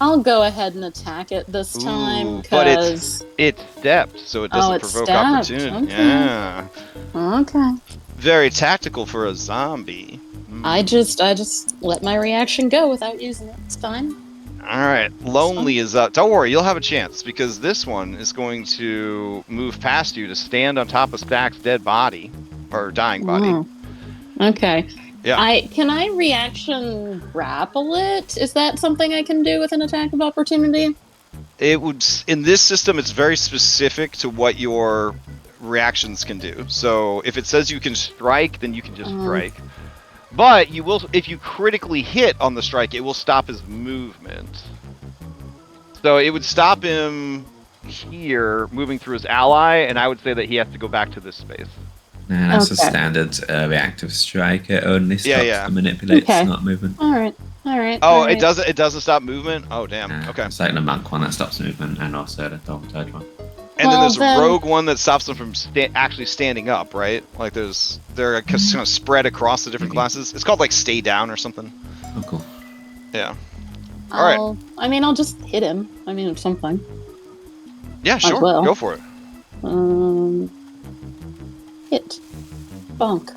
I'll go ahead and attack it this time Ooh, but because it stepped, so it doesn't it provoke stepped. opportunity. Okay. Yeah. Okay. Very tactical for a zombie. I just let my reaction go without using it. It's fine. Alright, Lonely is up. Don't worry, you'll have a chance, because this one is going to move past you to stand on top of Stack's dead body. Or dying body. Oh. Okay. Yeah. Can I reaction grapple it? Is that something I can do with an attack of opportunity? It would, in this system, it's very specific to what your reactions can do. So if it says you can strike, then you can just strike. But you will, if you critically hit on the strike, it will stop his movement. So it would stop him here, moving through his ally, and I would say that he has to go back to this space. And that's a Okay. standard reactive strike. It only stops Yeah. the manipulates, Okay. not movement. All right. Oh, all right. it doesn't stop movement? Oh, damn. Okay. It's like the monk one that stops movement, and also the third one. And then Well, there's then- a rogue one that stops them from actually standing up, right? Like they're kind of spread across the different classes. It's called like stay down or something. Oh, cool. Yeah. All right. I mean, I'll just hit him. I mean, it's something. Yeah, sure. well. Go for it. Hit. Bonk.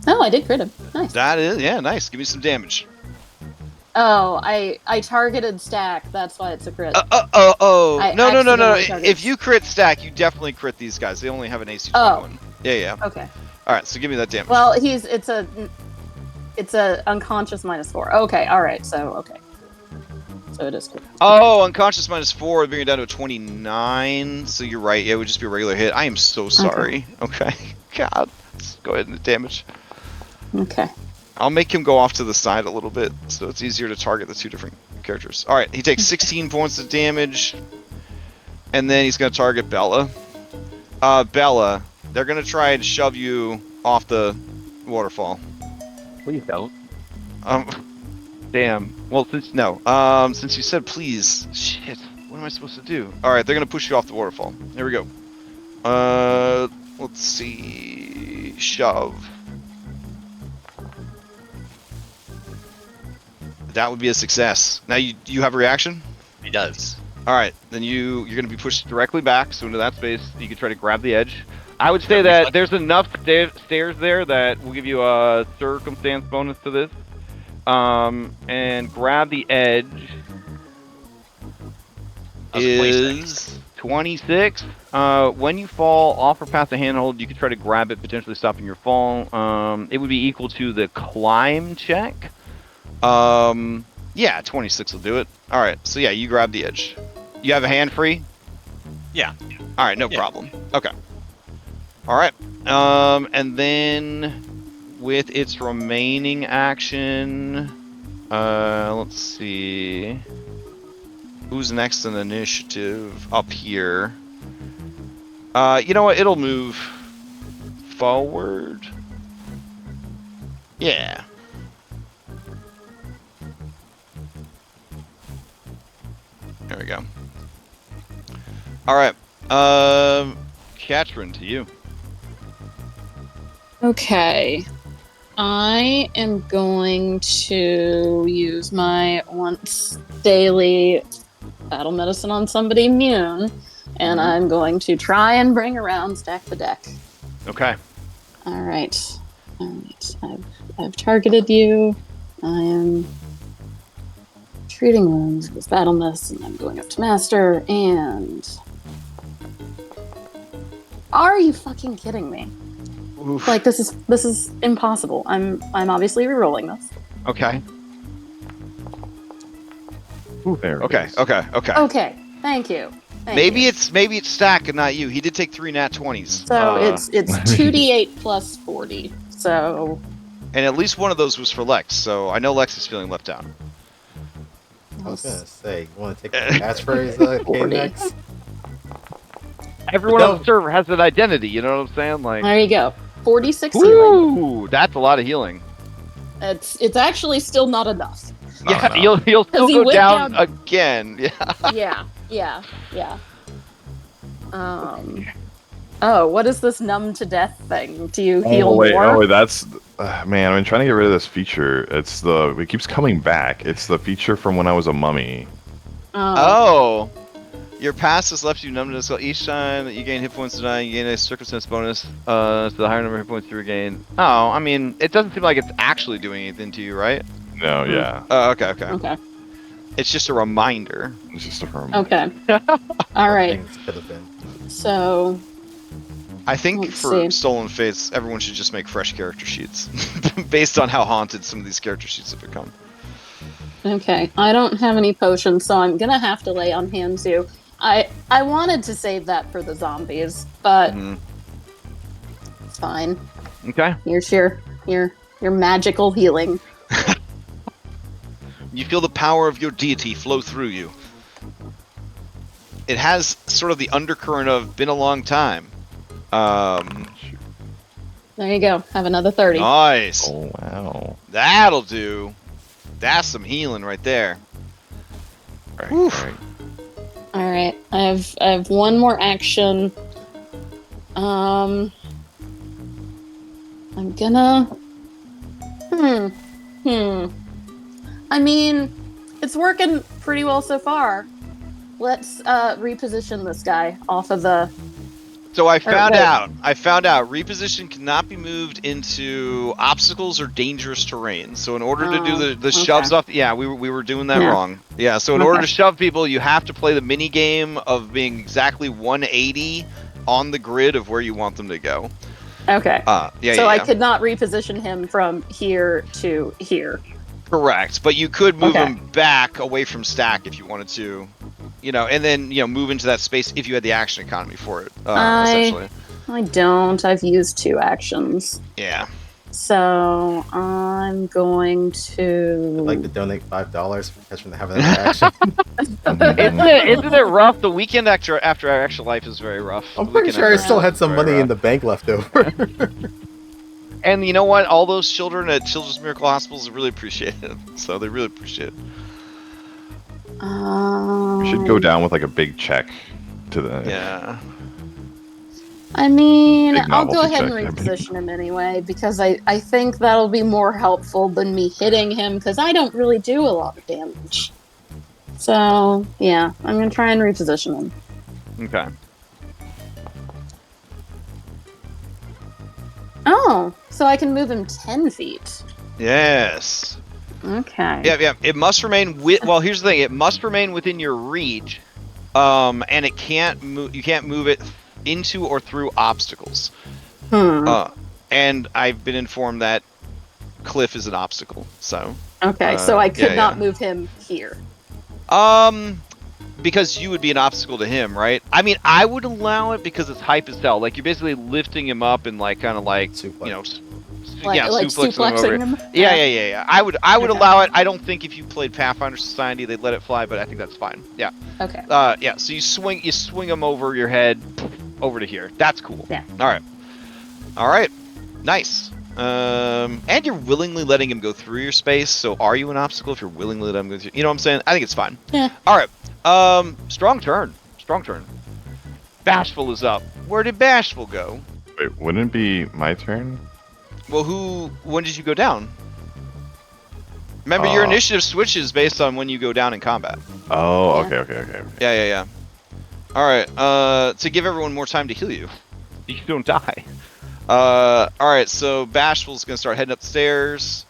Oh, I did crit him. Nice. That is, yeah, nice. Give me some damage. Oh, I targeted Stack. That's why it's a crit. Oh. I No. accidentally targeted- If you crit Stack, you definitely crit these guys. They only have an AC 21. Yeah. Okay. All right, so give me that damage. Well, it's a unconscious -4. Okay. All right. So it is crit. Oh, unconscious -4 would bring it down to a 29. So you're right. It would just be a regular hit. I am so sorry. Okay. God. Let's go ahead and damage. Okay. I'll make him go off to the side a little bit, so it's easier to target the two different characters. All right, he takes 16 points of damage, and then he's going to target Bella. Bella, they're going to try and shove you off the waterfall. Please don't. Damn. Well, since you said please, shit. What am I supposed to do? All right, they're going to push you off the waterfall. Here we go. Let's see. Shove. That would be a success. Now you have a reaction? He does. All right, then you're going to be pushed directly back, so into that space. You can try to grab the edge. I would say that there's enough stairs there that will give you a circumstance bonus to this. And grab the edge is 26. When you fall off or past the handhold, you can try to grab it, potentially stopping your fall. It would be equal to the climb check. Yeah, 26 will do it. All right, so yeah, you grab the edge. You have a hand free? Yeah. All right, no Yeah. problem. Okay. All right. And then with its remaining action, let's see. Who's next in initiative? Up here. You know what? It'll move forward. Yeah. There we go. All right. Katrin, to you. Okay. I am going to use my once daily battle medicine on somebody immune, and I'm going to try and bring around Stack the Deck. Okay. All right. I've targeted you. I am treating wounds with battle medicine. I'm going up to master, and are you fucking kidding me? Oof. Like this is impossible. I'm obviously re-rolling this. Okay. There it Okay. is. Okay. Okay. Okay, thank you. Thank Maybe you. it's Stack and not you. He did take 3 nat 20s. So it's 2d8 plus 40. So And at least one of those was for Lex, so I know Lex is feeling left out. I was gonna say, you want to take the catchphrase, 40. K-Nex? Everyone No. on the server has an identity, you know what I'm saying? Like, there you go. 46 healing. ooh, that's a lot of healing. It's actually still not enough. Yeah, no. you'll still he go went down down- again. Yeah. Yeah. Oh, what is this numb to death thing? Do you heal Oh wait, more? that's man. I've been trying to get rid of this feature. It keeps coming back. It's the feature from when I was a mummy. Oh. Your past has left you numb to skull. Each time that you gain hit points to die, you gain a circumstance bonus to the higher number of hit points you regain. Oh, I mean, it doesn't seem like it's actually doing anything to you, right? No, yeah, Oh, okay. Okay. It's just a reminder. it's just a firm. Okay. All right. Things could have been. So I think Let's for see. Stolen Fates, everyone should just make fresh character sheets based on how haunted some of these character sheets have become. okay, I don't have any potions, so I'm gonna have to lay on hands too. I wanted to save that for the zombies, but Mhm. it's fine. Okay. Here's your magical healing. You feel the power of your deity flow through you. It has sort of the undercurrent of been a long time. There you go. Have another 30. Nice. Oh wow. That'll do. That's some healing right there. All right, Oof. all right. All right, I have one more action. I'm gonna. I mean, it's working pretty well so far. Let's reposition this guy off of the. So I found wait. out. Reposition cannot be moved into obstacles or dangerous terrain. So in order to do the shoves off, yeah, we were doing that Yeah. wrong. Yeah. So in order to shove people, you have to play the mini game of being exactly 180 on the grid of where you want them to go. Okay. Yeah. So yeah, I yeah. could not reposition him from here to here. Correct, but you could move Okay. him back away from stack if you wanted to, and then move into that space if you had the action economy for it. Essentially, I don't. I've used 2 actions. yeah. So I'm going to. I'd like to donate $5 for catching the having that action. Isn't it rough? The weekend after Extra Life is very rough. I'm The pretty weekend sure I after still Extra had some Life is money very in the bank left over. And you know what? All those children at Children's Miracle Hospitals really appreciate it. So they really appreciate it. We should go down with like a big check to the. Yeah. I mean, Big I'll go novelty ahead and check. reposition him anyway because I think that'll be more helpful than me hitting him because I don't really do a lot of damage. So yeah, I'm gonna try and reposition him. Okay. Oh, so I can move him 10 feet. Yes. Okay. Yeah. It must remain well, here's the thing. It must remain within your reach, and it can't move. You can't move it into or through obstacles. Hmm. And I've been informed that cliff is an obstacle. So. Okay, so I could yeah, not yeah. move him here. Because you would be an obstacle to him, right? I mean, I would allow it because it's hype as hell. Like, you're basically lifting him up and, like, kind of like, Suplex. you know, Like suplexing him over. him. Yeah. I would Okay. allow it. I don't think if you played Pathfinder Society, they'd let it fly, but I think that's fine. Yeah. Okay. Yeah, so you swing him over your head, over to here. That's cool. Yeah. All right. Nice. And you're willingly letting him go through your space, so are you an obstacle if you're willingly letting him go through? You know what I'm saying? I think it's fine. Yeah. All right. Strong turn. Bashful is up. Where did Bashful go? Wait, wouldn't it be my turn? Well, when did you go down? Remember, your initiative switches based on when you go down in combat. Oh, Yeah. okay. Yeah. All right. To give everyone more time to heal you, you don't die. All right. So Bashful's gonna start heading up the stairs.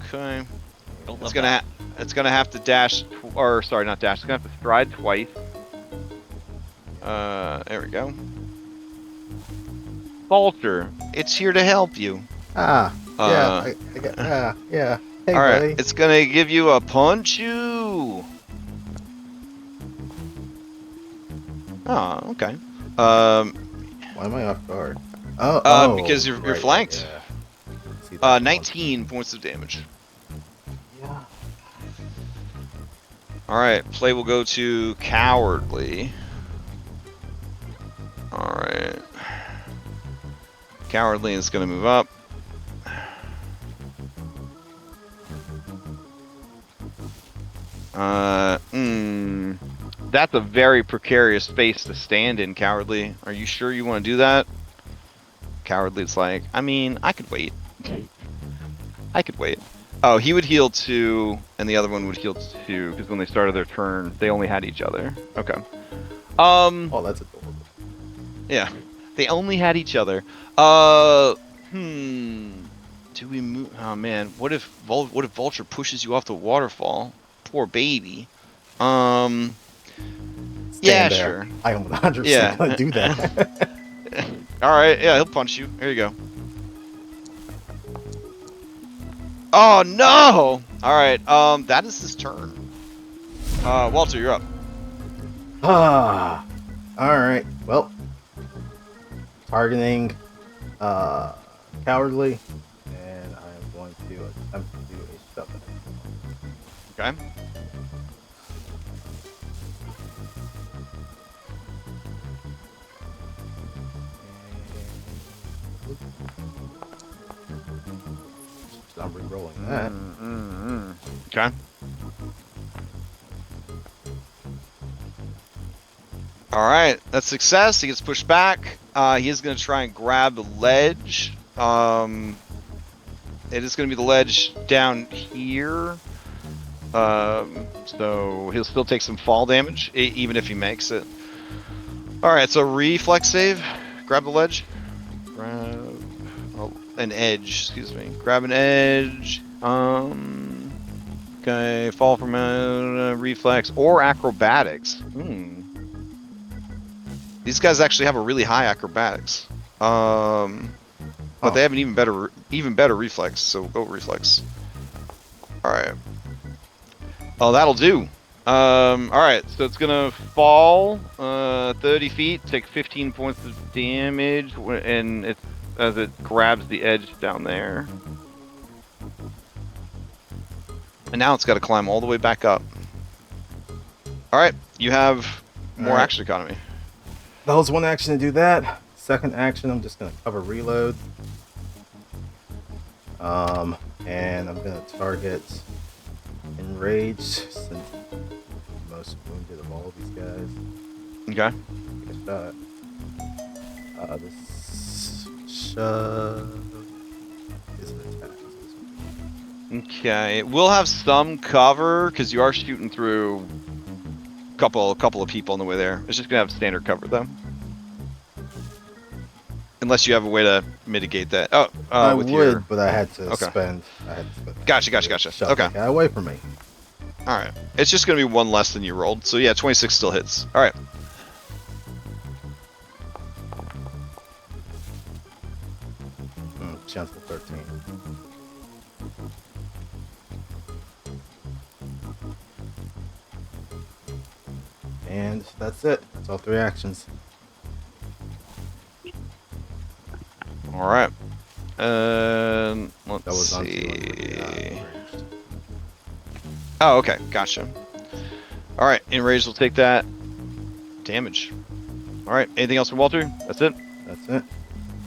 Okay. It's gonna have to dash, or sorry, not dash. It's gonna have to stride twice. There we go. Vulture, it's here to help you. Yeah. I get, yeah. Hey, All right, buddy. it's gonna give you a punch you. Oh, okay. Why am I off guard? Oh, because you're right, flanked. yeah. See, that's 19 points of damage. Yeah. All right, play will go to Cowardly. All right. Cowardly is gonna move up. That's a very precarious space to stand in, Cowardly. Are you sure you want to do that? Cowardly's like, I mean, I could wait. Oh, he would heal 2, and the other one would heal 2, because when they started their turn, they only had each other. Okay. Oh, that's adorable. Yeah. They only had each other. Do we move? Oh man, what if Vulture pushes you off the waterfall? Poor baby. Yeah, Stand there. sure. I am 100% Yeah. gonna do that. All right, yeah, he'll punch you. Here you go. Oh no! All right, that is his turn. Walter, you're up. All right. Well, targeting Cowardly, and I am going to attempt to do a shove. Okay. I'm re-rolling that. Okay. All right, that's success. He gets pushed back. He is going to try and grab the ledge. It is going to be the ledge down here. So he'll still take some fall damage, even if he makes it. All right, so reflex save. Grab the ledge. Grab an edge. Excuse me. Grab an edge. Okay, fall from reflex or acrobatics. These guys actually have a really high acrobatics. But they have an even better reflex, so go reflex. Alright. Oh, that'll do. Alright, so it's gonna fall 30 feet, take 15 points of damage, and it's as it grabs the edge down there. And now it's got to climb all the way back up. Alright, you have more action economy. That was one action to do that. Second action, I'm just gonna cover reload. And I'm gonna target Enrage, since I'm the most wounded of all of these guys. Okay. Take a shot. This shove is an attack. Okay, we'll have some cover because you are shooting through a couple of people on the way there. It's just gonna have standard cover though, unless you have a way to mitigate that. Oh, I with would, but I had to Okay. spend. Gotcha. Shove Okay. that guy away from me. All right, it's just gonna be one less than you rolled. So yeah, 26 still hits. All right. chance of 13. And that's it. That's all 3 actions. All right. Let's That was on see. 200. Oh, okay, gotcha. All right, enraged will take that damage. All right, anything else from Walter? That's it. That's it.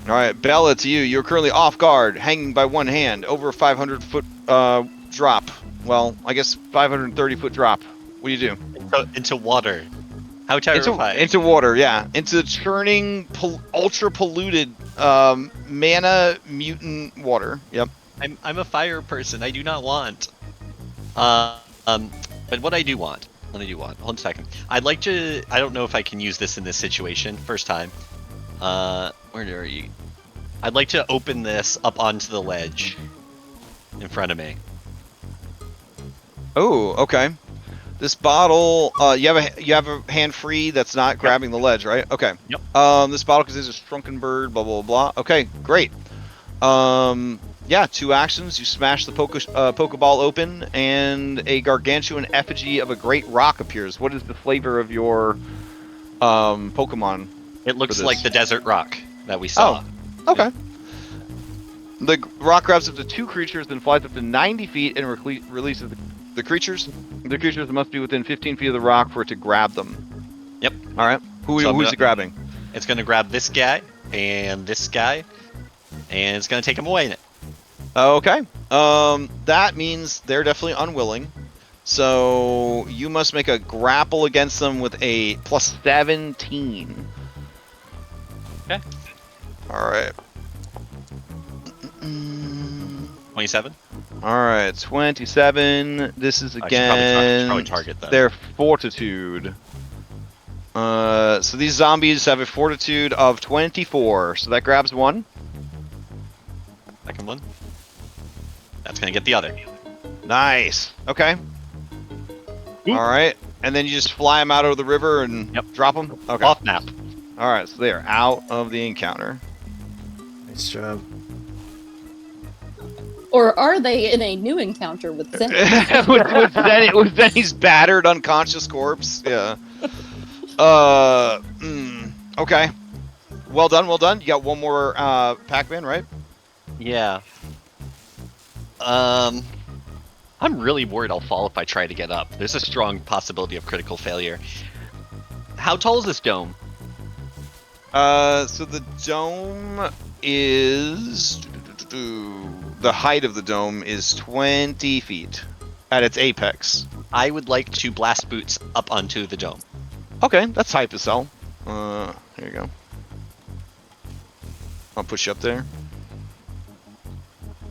All right, Bella, to you. You're currently off guard, hanging by one hand, over a 500-foot drop. Well, I guess 530-foot drop. What do you do? Into water. How terrifying. Into water, yeah. Into churning, ultra polluted mana mutant water. Yep. I'm a fire person. I do not want. But what I do want. Hold on a second. I'd like to. I don't know if I can use this in this situation. First time. Where are you? I'd like to open this up onto the ledge in front of me. Oh, okay. This bottle, you have a hand free that's not grabbing the ledge, right? Okay. Yep. This bottle contains a shrunken bird, blah blah blah. Okay, great. Yeah, 2 actions. You smash the Pokeball open, and a gargantuan effigy of a great rock appears. What is the flavor of your Pokemon? It looks like the desert rock that we saw. Oh, okay. The rock grabs up to 2 creatures, then flies up to 90 feet and releases the creatures. The creatures must be within 15 feet of the rock for it to grab them. Yep. All right. Who's it grabbing? It's going to grab this guy and this guy, and it's going to take him away in it. Okay. That means they're definitely unwilling. So you must make a grapple against them with a plus 17. Okay. All right. 27. All right, 27. This is I should again probably target that. their fortitude. So these zombies have a fortitude of 24. So that grabs one. Second one. That's gonna get the other. Nice. Okay. All right, and then you just fly them out of the river and drop them. Okay. Off map. All right, so they are out of the encounter. Nice job. Or are they in a new encounter with Zen? with Zenny's battered, unconscious corpse. Yeah. Okay. Well done. Well done. You got one more Pac-Man, right? Yeah. I'm really worried I'll fall if I try to get up. There's a strong possibility of critical failure. How tall is this dome? So the dome is the height of the dome is 20 feet at its apex. I would like to blast boots up onto the dome. Okay, that's hype as hell. Here you go. I'll push you up there.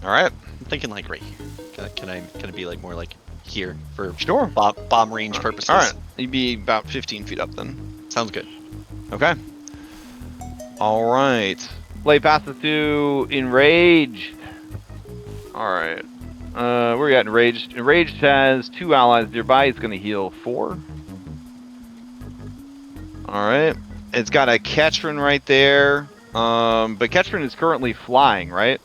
All right. I'm thinking like right here. Can I be like more like here for Sure. bomb range purposes? All right. You'd be about 15 feet up then. Sounds good. Okay. All right. Play passes to Enraged. All right. Where are you at, Enraged? Enraged has 2 allies nearby. It's going to heal 4. All right. It's got a Ketron right there. But Ketron is currently flying, right?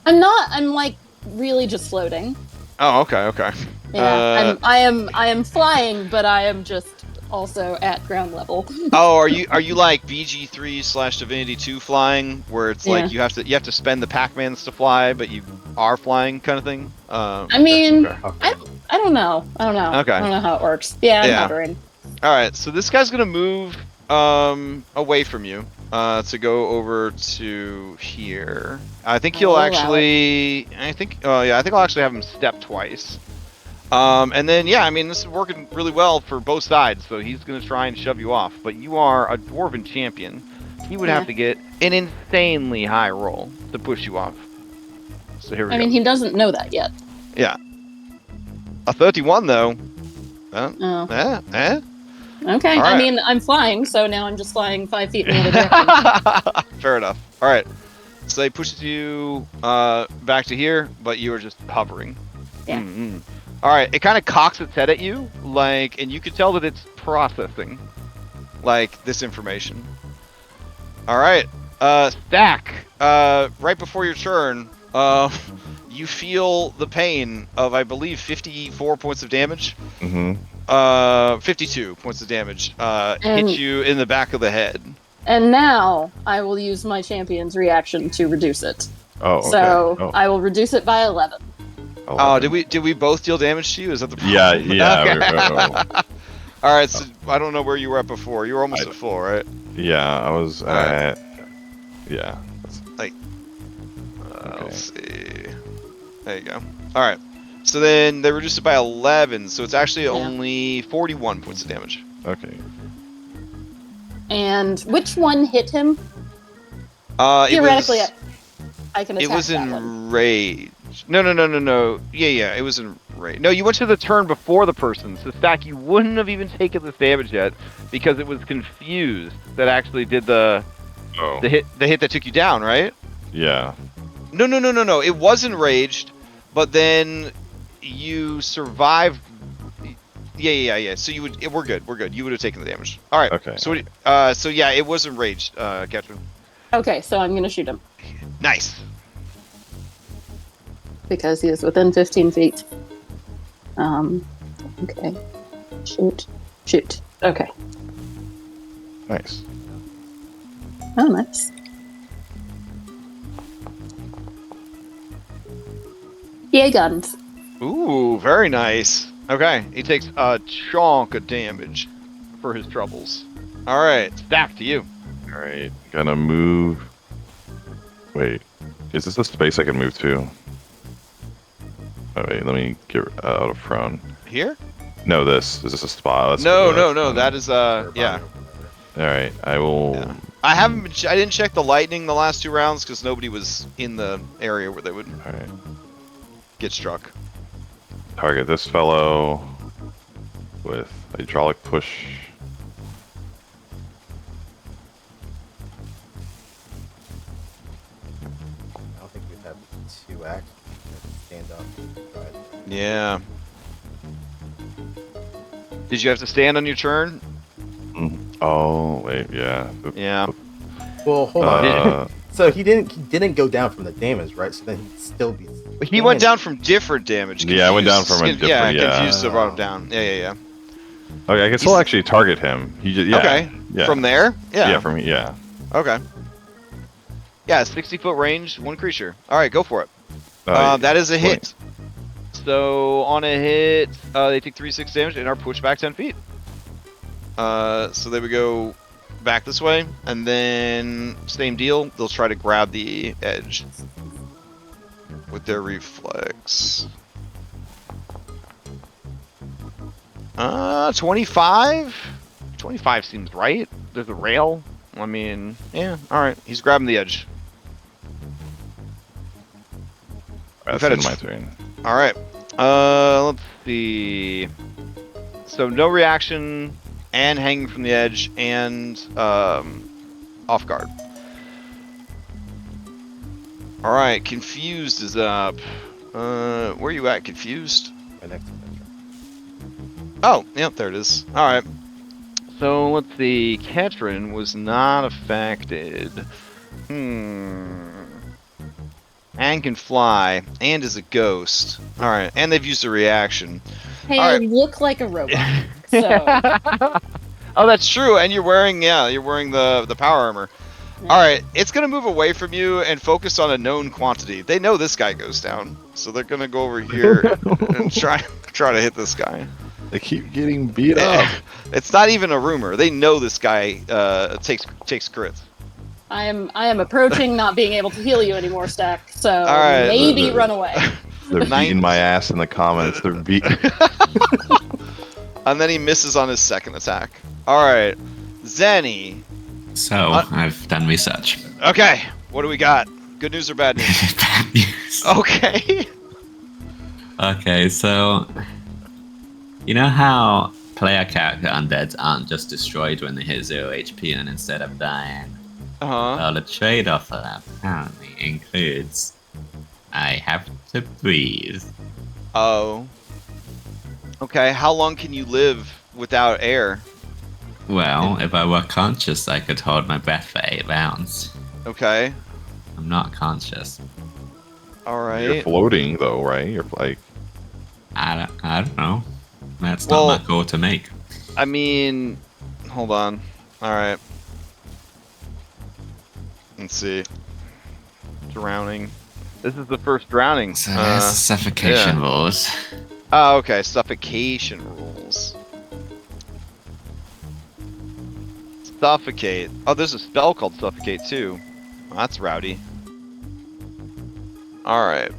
I'm not. I'm like really just floating. Oh, okay, okay. Yeah, I am flying, but I am just also at ground level. Oh, are you like BG3/Divinity 2 flying, where it's like you have to spend the Pac-Mans to fly, but you are flying, kind of thing? I mean, Okay. I don't know. I don't know. Okay. I don't know how it works. Yeah, I'm hovering. All right, so this guy's gonna move away from you to go over to here. I think he'll actually. I think I'll actually have him step twice. And then I mean this is working really well for both sides, so he's gonna try and shove you off. But you are a dwarven champion. He would have to get an insanely high roll to push you off. So here we go. I mean, he doesn't know that yet. Yeah. A 31 though. Oh. All Okay. right. I mean, I'm flying, so now I'm just flying 5 feet in the other direction. Fair enough. All right. So they pushes you back to here, but you are just hovering. Yeah. Mm-hmm. All right. It kind of cocks its head at you, like, and you can tell that it's processing, like, this information. All right. Stack. Right before your turn, you feel the pain of, I believe, 54 points of damage. Mm-hmm. 52 points of damage. And- Hit you in the back of the head. And now I will use my champion's reaction to reduce it. Oh, okay. So Oh, I will reduce it by 11. Oh, did we both deal damage to you? Is that the problem? Yeah, yeah. Okay. All right, so I don't know where you were at before. You were almost at full, right? Yeah, I was at. Yeah. Let's see. There you go. All right. So then they reduced it by 11, so it's actually only 41 points of damage. Okay. And which one hit him? Theoretically, I can attack it was that in one. rage. No. Yeah, it was in rage. No, you went to the turn before the person. So Stack, you wouldn't have even taken this damage yet because it was confused that actually did the hit that took you down, right? Yeah. No. It was enraged, but then you survived. Yeah. So you would. We're good. You would have taken the damage. All right. Okay. So yeah, it was enraged, Catherine. Okay, so I'm gonna shoot him Nice. because he is within 15 feet. Okay. Shoot. Okay. Nice. Oh, nice. Yay, guns. Ooh, very nice. Okay, he takes a chunk of damage for his troubles. All right, Stack to you. All right. Gonna move. Wait. Is this a space I can move to? Oh, wait. Let me get out of prone. Here? No, this. Is this a spot? That's No. That is yeah. All right. I will. Yeah. I didn't check the lightning the last 2 rounds because nobody was in the area where they would All right. get struck. Target this fellow with hydraulic push. I don't think we'd have 2 actions. Stand up. But Yeah. Did you have to stand on your turn? Oh wait, yeah. Yeah. well, hold on. So he didn't go down from the damage, right? So then he'd still be. He went down from different damage. Yeah, I went down from a different. Yeah. Confused, so brought him down. Yeah. Okay, I can still actually target him. He just, yeah. Okay. Yeah. From there? Yeah. Yeah, from yeah. Okay. Yeah, 60-foot range, 1 creature. All right, go for it. Uh, That is a hit. So on a hit, they take 3d6 damage and are pushed back 10 feet. So they would go back this way, and then same deal. They'll try to grab the edge with their reflex. 25. 25 seems right. There's a rail. I mean, yeah. All right, he's grabbing the edge. That's had a in my turn. All right. Let's see. So no reaction, and hanging from the edge, and off guard. All right. Confused is up. Where are you at? Confused. My next adventure. Oh, yep. There it is. All right. So let's see. Ketrin was not affected. And can fly, and is a ghost. All right, and they've used a reaction. Hey, All I right. look like a robot. So Oh, that's true. And you're wearing the power armor. All right, it's gonna move away from you and focus on a known quantity. They know this guy goes down, so they're gonna go over here and try to hit this guy. They keep getting beat up. It's not even a rumor. They know this guy takes crits. I am approaching not being able to heal you anymore, Stack. So All right, maybe run away. They're beating my ass in the comments. They're beating. And then he misses on his second attack. All right, Zenny. So I've done research. Okay, what do we got? Good news or bad news? Bad news. Okay. Okay, so you know how player character undeads aren't just destroyed when they hit 0 HP and instead of dying? Uh-huh. Well, the trade-off for that apparently includes I have to breathe. Oh. Okay, how long can you live without air? Well, if I were conscious, I could hold my breath for 8 rounds. Okay. I'm not conscious. All You're right. floating though, right? You're like, I don't know. That's Well- not my call to make. I mean, hold on. All right. Let's see. Drowning. This is the first drowning. So there's the suffocation rules. Oh, okay. Suffocation rules. Suffocate. Oh, there's a spell called Suffocate too. Well, that's rowdy. Alright.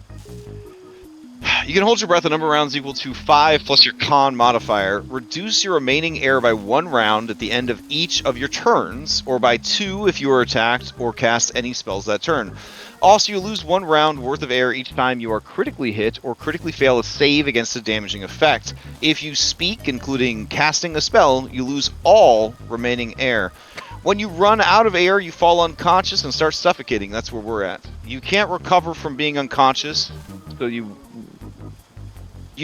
You can hold your breath a number of rounds equal to 5 plus your con modifier. Reduce your remaining air by 1 round at the end of each of your turns, or by 2 if you are attacked or cast any spells that turn. Also, you lose 1 round worth of air each time you are critically hit or critically fail a save against a damaging effect. If you speak, including casting a spell, you lose all remaining air. When you run out of air, you fall unconscious and start suffocating. That's where we're at. You can't recover from being unconscious, so you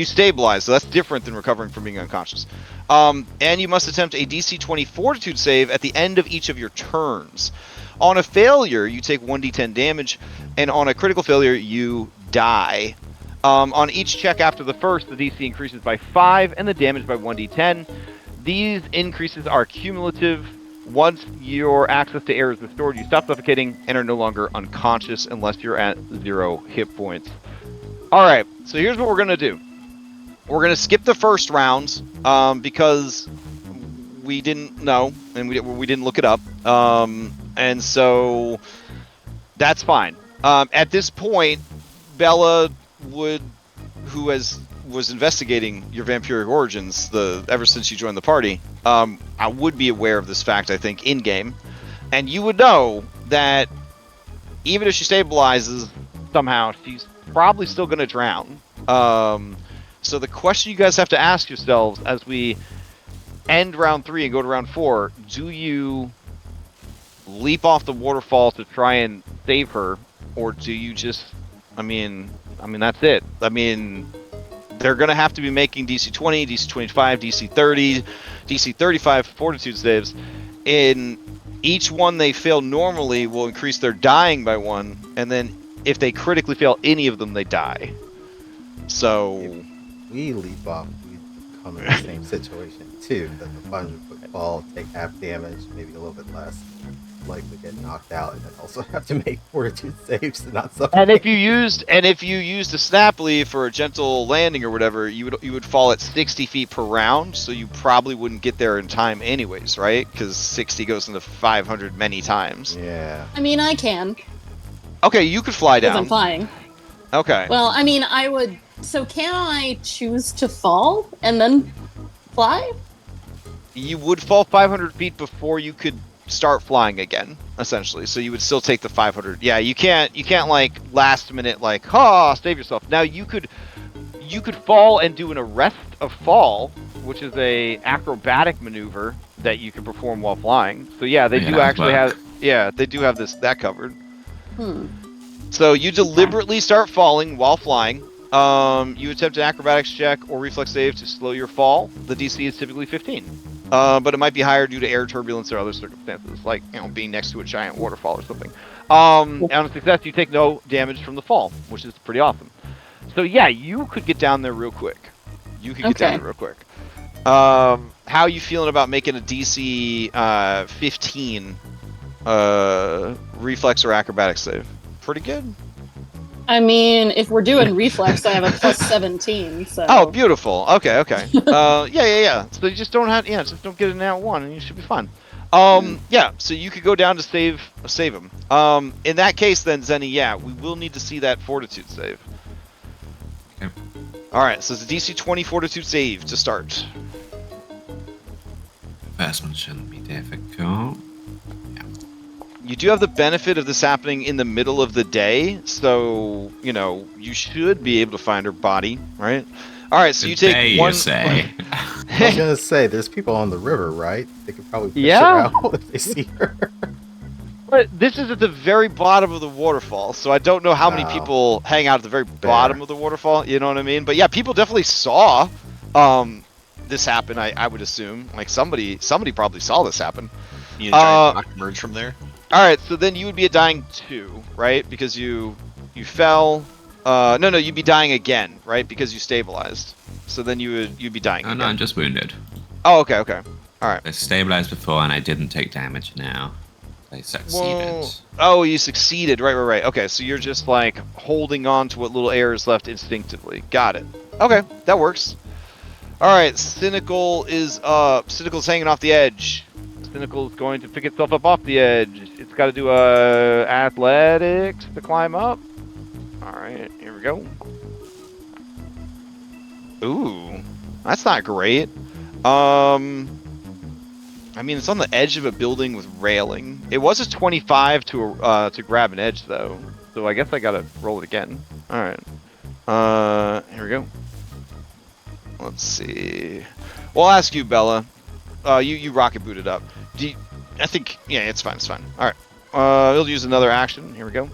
stabilize, so that's different than recovering from being unconscious. And you must attempt a DC 20 Fortitude save at the end of each of your turns. On a failure, you take 1d10 damage, and on a critical failure, you die. On each check after the first, the DC increases by 5 and the damage by 1d10. These increases are cumulative. Once your access to air is restored, you stop suffocating and are no longer unconscious unless you're at 0 hit points. Alright, so here's what we're going to do. We're going to skip the first round because we didn't know and we didn't look it up. And so that's fine. At this point, Bella was investigating your vampiric origins ever since you joined the party. I would be aware of this fact, I think, in game, and you would know that even if she stabilizes somehow, she's probably still going to drown. So the question you guys have to ask yourselves as we end round 3 and go to round 4: do you leap off the waterfall to try and save her, or do you just? I mean, that's it. I mean, they're going to have to be making DC 20, DC 25, DC 30, DC 35 Fortitude saves. In each one they fail normally will increase their dying by 1, and then if they critically fail any of them, they die. So If we leap off, we come in the same situation too. That the 500-foot fall, take half damage, maybe a little bit less, likely get knocked out, and then also have to make fortitude saves to not suffer. And if you used a snap leaf or a gentle landing or whatever, you would fall at 60 feet per round, so you probably wouldn't get there in time anyways, right? Because 60 goes into 500 many times. Yeah. I mean, I can, Okay, you could fly because down. I'm flying. Okay. Well, I mean, I would... So can I choose to fall and then fly? You would fall 500 feet before you could start flying again, essentially. So you would still take the 500. Yeah, you can't like last minute like, save yourself. Now you could fall and do an arrest of fall, which is a acrobatic maneuver that you can perform while flying. So yeah, they do actually have that covered. So you deliberately start falling while flying. You attempt an acrobatics check or reflex save to slow your fall. The DC is typically 15. But it might be higher due to air turbulence or other circumstances, like being next to a giant waterfall or something. And on success, you take no damage from the fall, which is pretty awesome. So yeah, you could get down there real quick. How you feeling about making a DC 15 reflex or acrobatics save? Pretty good. I mean, if we're doing reflex, I have a plus 17, so... Oh, beautiful. Okay. Yeah. So you just don't get an out 1 and you should be fine. Yeah, so you could go down to save him. In that case then, Zenny, yeah, we will need to see that fortitude save. Okay. Alright, so it's a DC 20 fortitude save to start. First one shouldn't be difficult. You do have the benefit of this happening in the middle of the day, so, you should be able to find her body, right? Alright, so you take one... I was gonna say, there's people on the river, right? They could probably fish her Yeah. out if they see her. But this is at the very bottom of the waterfall, so I don't know how many Wow. people hang out at the very bottom of the waterfall, you know what I mean? But yeah, people definitely saw this happen, I would assume. Like, somebody probably saw this happen. You giant rock emerge from there? All right, so then you would be a dying 2, right? Because you fell. No, you'd be dying again, right? Because you stabilized. So then you'd be dying Oh again. no, I'm just wounded. Oh, okay. All right. I stabilized before and I didn't take damage now. I succeeded. Oh, you succeeded. Right. Okay, so you're just like holding on to what little air is left instinctively. Got it. Okay, that works. All right, Cynical is Cynical's hanging off the edge. Cynical is going to pick itself up off the edge. It's got to do athletics to climb up. All right, here we go. Ooh, that's not great. I mean, it's on the edge of a building with railing. It was a 25 to grab an edge, though. So I guess I gotta roll it again. All right. Here we go. Let's see. Well, I'll ask you, Bella. You rocket booted up. I think, yeah, it's fine. All right. He'll use another action. Here we go.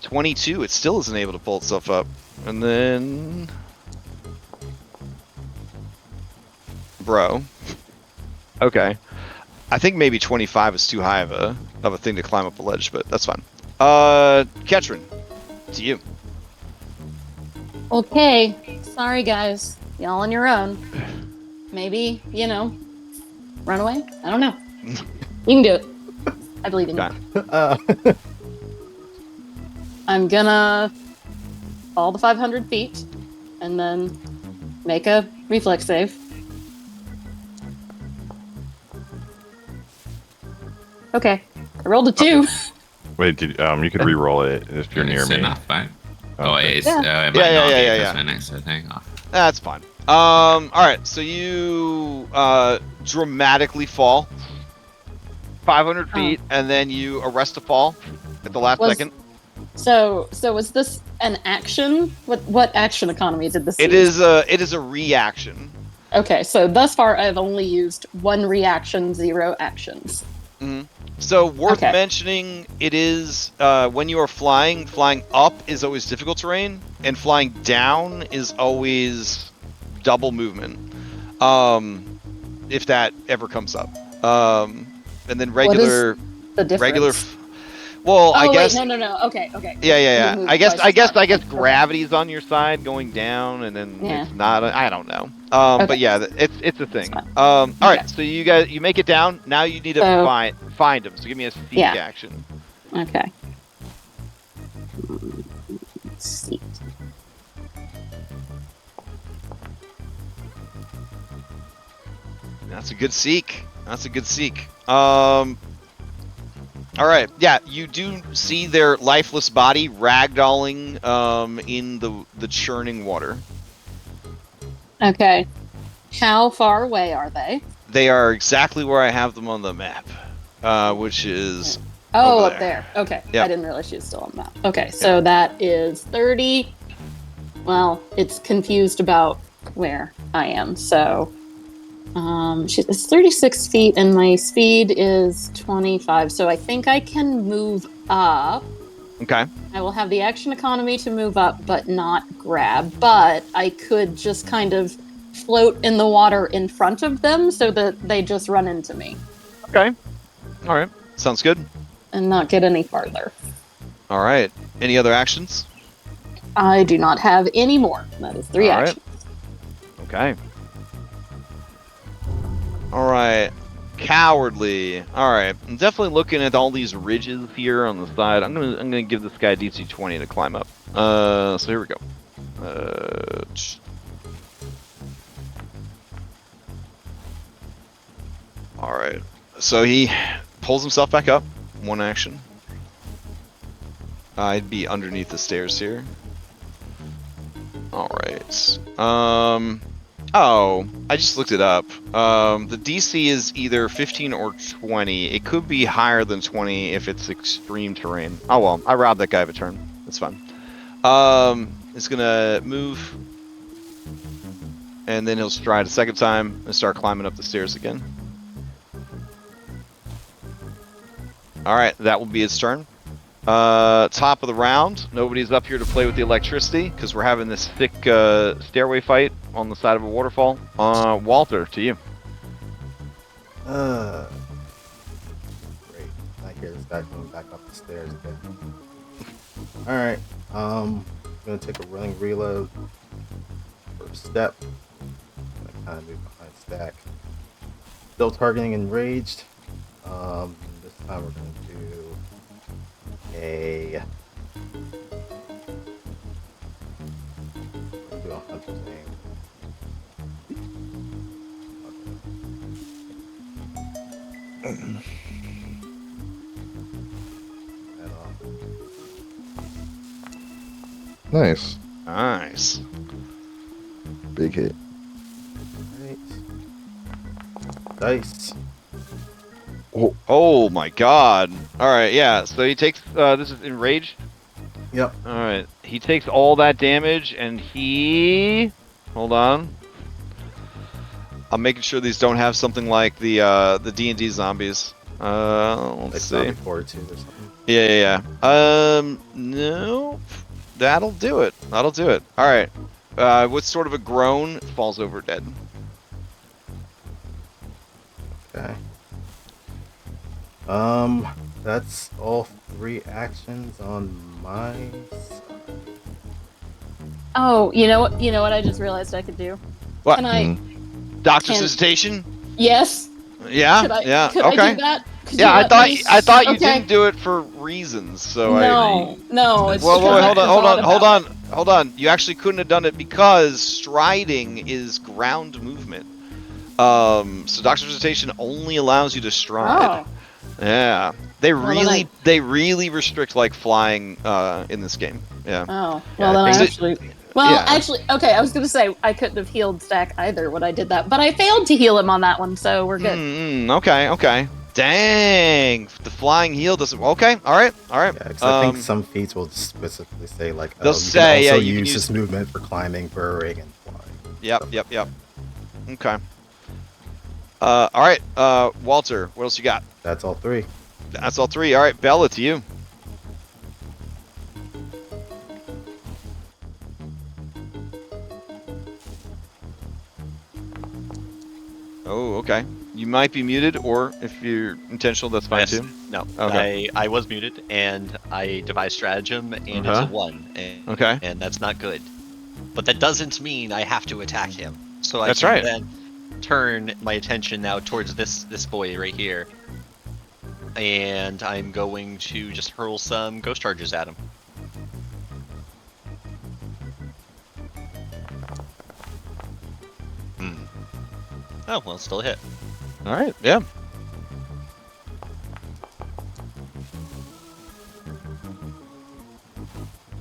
22. It still isn't able to pull itself up. And then... Bro. Okay. I think maybe 25 is too high of a thing to climb up a ledge, but that's fine. Ketrin, to you. Okay. Sorry, guys. Y'all on your own. Maybe, run away? I don't know. You can do it. I believe in you. I'm gonna fall the 500 feet and then make a reflex save. Okay. I rolled a 2. Wait, you could re-roll it if you're near It's me. enough, right? Oh, Oh, it is. Yeah. It might not be Yeah. because my next thing off. That's fine. All right. So you dramatically fall 500 feet, and then you arrest a fall at the last second. So was this an action? What action economy did this It use? is a reaction. Okay, so thus far I've only used 1 reaction, 0 actions. Mm-hmm. So worth Okay. mentioning, it is when you are flying up is always difficult terrain, and flying down is always double movement. If that ever comes up. And then regular The difference. regular. Well, I guess. Wait, no. Okay. Yeah. You moved I guess twice. gravity's on your side going down, and then Yeah. it's not. I don't know. Okay. But yeah, it's a thing. fine. All right. Okay. So you make it down. Now you need to So- find him. So give me a seek Yeah. action. Okay. Let's see. That's a good seek. All right. Yeah, you do see their lifeless body ragdolling in the churning water. Okay. How far away are they? They are exactly where I have them on the map, which is Oh, over up there. Okay. Yep. I didn't realize she was still on that. Okay, so that is 30. Well, it's confused about where I am. So it's 36 feet and my speed is 25. So I think I can move up. okay. I will have the action economy to move up, but not grab. But I could just kind of float in the water in front of them so that they just run into me Okay. All right. Sounds good. and not get any farther. All right. Any other actions? I do not have any more. That is 3 All right. actions. Okay. All right. Cowardly. All right. I'm definitely looking at all these ridges here on the side. I'm gonna give this guy DC 20 to climb up. So here we go. All right. So he pulls himself back up. 1 action. I'd be underneath the stairs here. All right. Oh, I just looked it up. The DC is either 15 or 20. It could be higher than 20 if it's extreme terrain. Oh well, I robbed that guy of a turn. That's fine. It's gonna move, and then he'll stride a second time and start climbing up the stairs again. All right, that will be its turn. Top of the round. Nobody's up here to play with the electricity because we're having this thick stairway fight on the side of a waterfall. Walter, to you. Great. I hear this guy coming back up the stairs again. Alright. I'm gonna take a running reload. First step. I'm gonna kind of move behind stack. Still targeting enraged. This time we're gonna do a hunter's aim. Nice. Nice. Big hit. Right. Dice. Oh my god. Alright, yeah. So he takes, this is enraged? Yep. Alright. He takes all that damage and he... Hold on. I'm making sure these don't have something like the D&D zombies. Let's Like see. zombie fortitude or something. Yeah. No. That'll do it. That'll do it. Alright. With sort of a groan, falls over dead. Okay. That's all 3 actions on my side. Oh, you know what? You know what? I just realized I could do. What? Can I? Doctor's Can- visitation? Yes. Yeah. Could I? Yeah. Could Okay. I do that? Could Yeah, you let me? I thought you Okay. didn't do it for reasons, so No, no. It's Well, because wait, I hold forgot on. Hold on. You actually couldn't have done it because striding is ground movement. So Doctor's Visitation only allows you to stride. Oh. Yeah. They Well, then really restrict like flying in this game. Yeah. Oh. Yeah, Well, I then I think- actually. Well, Yeah. actually, okay. I was gonna say I couldn't have healed Stack either when I did that, but I failed to heal him on that one, so we're good. Okay. Dang. The flying heal doesn't. Okay. All right. Yeah, because I think some feats will specifically say like, They'll you say, can yeah, also you can use use- this movement for climbing, burrowing, and flying. Yep. Okay. All right. Walter, what else you got? That's all 3. That's all 3. All right, Bella, to you. Oh, okay. You might be muted, or if you're intentional, that's fine Yes. too. No. Okay. I was muted, and I devised stratagem, and it's Uh-huh. a 1. Okay. And that's not good. But that doesn't mean I have to attack him. So I That's can right. then turn my attention now towards this boy right here. And I'm going to just hurl some ghost charges at him. Oh, well, still a hit. All right. Yeah.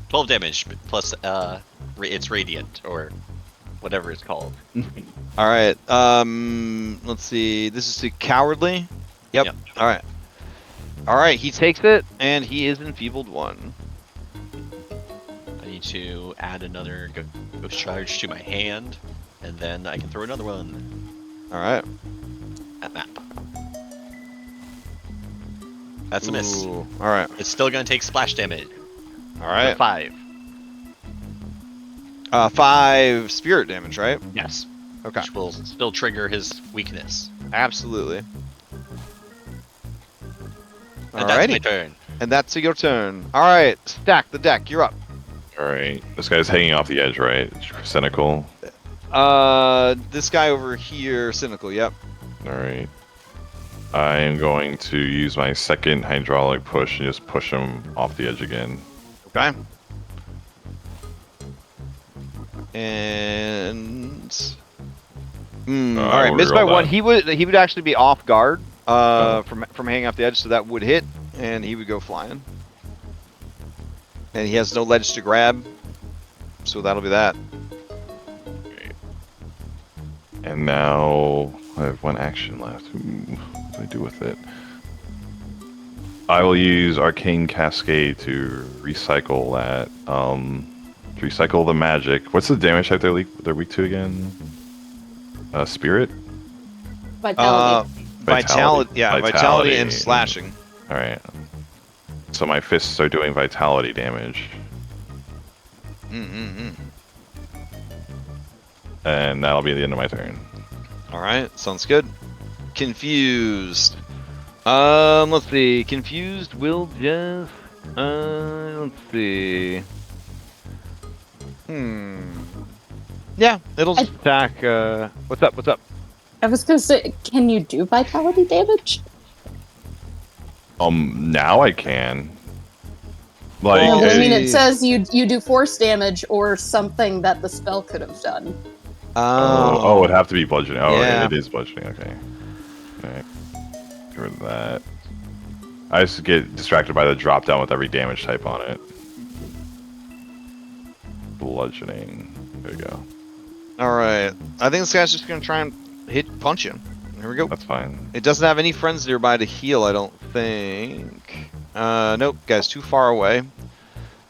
$12 damage plus it's radiant or whatever it's called. All right. Let's see. This is to cowardly. Yep. Yep. All right. All right. He takes it, and he is enfeebled 1. I need to add another ghost charge to my hand, and then I can throw another one All right. at map. That's a miss. Ooh, all right. It's still gonna take splash damage. All right. 5. 5 spirit damage, right? Yes. Okay. Which will still trigger his weakness. Absolutely. And that's my Alrighty. turn. And that's your turn. All right. Stack the deck. You're up. All right. This guy's hanging off the edge, right? Cynical. This guy over here, cynical. Yep. All right. I am going to use my second hydraulic push and just push him off the edge again. Okay. And all right, we'll missed by reroll 1. that. He would actually be off guard from hanging off the edge, so that would hit, and he would go flying. And he has no ledge to grab, so that'll be that. And now I have 1 action left. What do I do with it? I will use Arcane Cascade to recycle that. To recycle the magic. What's the damage type they're weak to again? Spirit? Vitality. Vitality. Yeah, vitality and Vitality. slashing. All right. So my fists are doing vitality damage, Mm-mm-mm. and that'll be the end of my turn. All right, sounds good. Confused. Let's see. Confused will just. Let's see. Yeah, it'll just attack. What's up? What's up? I was gonna say, can you do vitality damage? Now I can. Like, No, but I mean, Hey. it says you do force damage or something that the spell could have done. oh, it'd have to be bludgeoning. Oh, Yeah. it is bludgeoning. Okay. Alright. Get rid of that. I just get distracted by the drop down with every damage type on it. Bludgeoning. There we go. All right. I think this guy's just gonna try and punch him. Here we go. That's fine. It doesn't have any friends nearby to heal, I don't think. Nope, guy's too far away.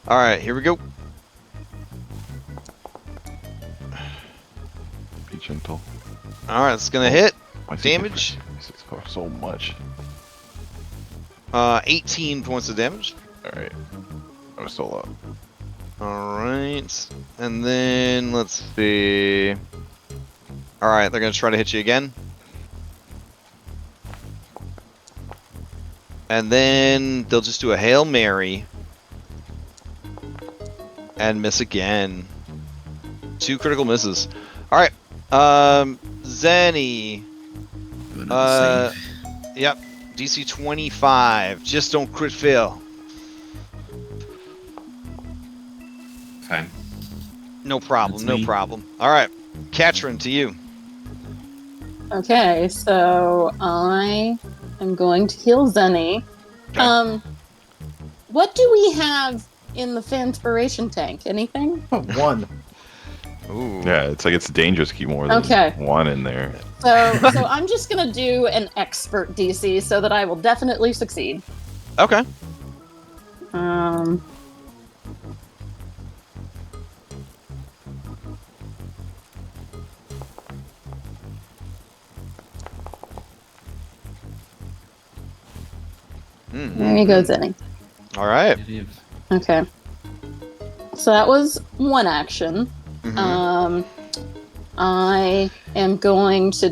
All right, here we go. Be gentle. All right, it's gonna hit. Why is it Damage? different? It's so much. 18 points of damage. Alright. I'm still up. All right, and then let's see. All right, they're gonna try to hit you again. And then they'll just do a Hail Mary. And miss again. 2 critical misses. Alright. Zenny. Do another save. Yep. DC 25. Just don't crit fail. Fine. No problem, That's no me. problem. Alright. Katrin, to you. Okay, so I am going to heal Zenny. Okay. What do we have in the Fanspiration tank? Anything? 1. Ooh. Yeah, it's like it's dangerous to keep more than Okay. one in there. So I'm just gonna do an expert DC so that I will definitely succeed. Okay. There you go, Zenny. Alright. Okay. So that was one action. Mhm. I am going to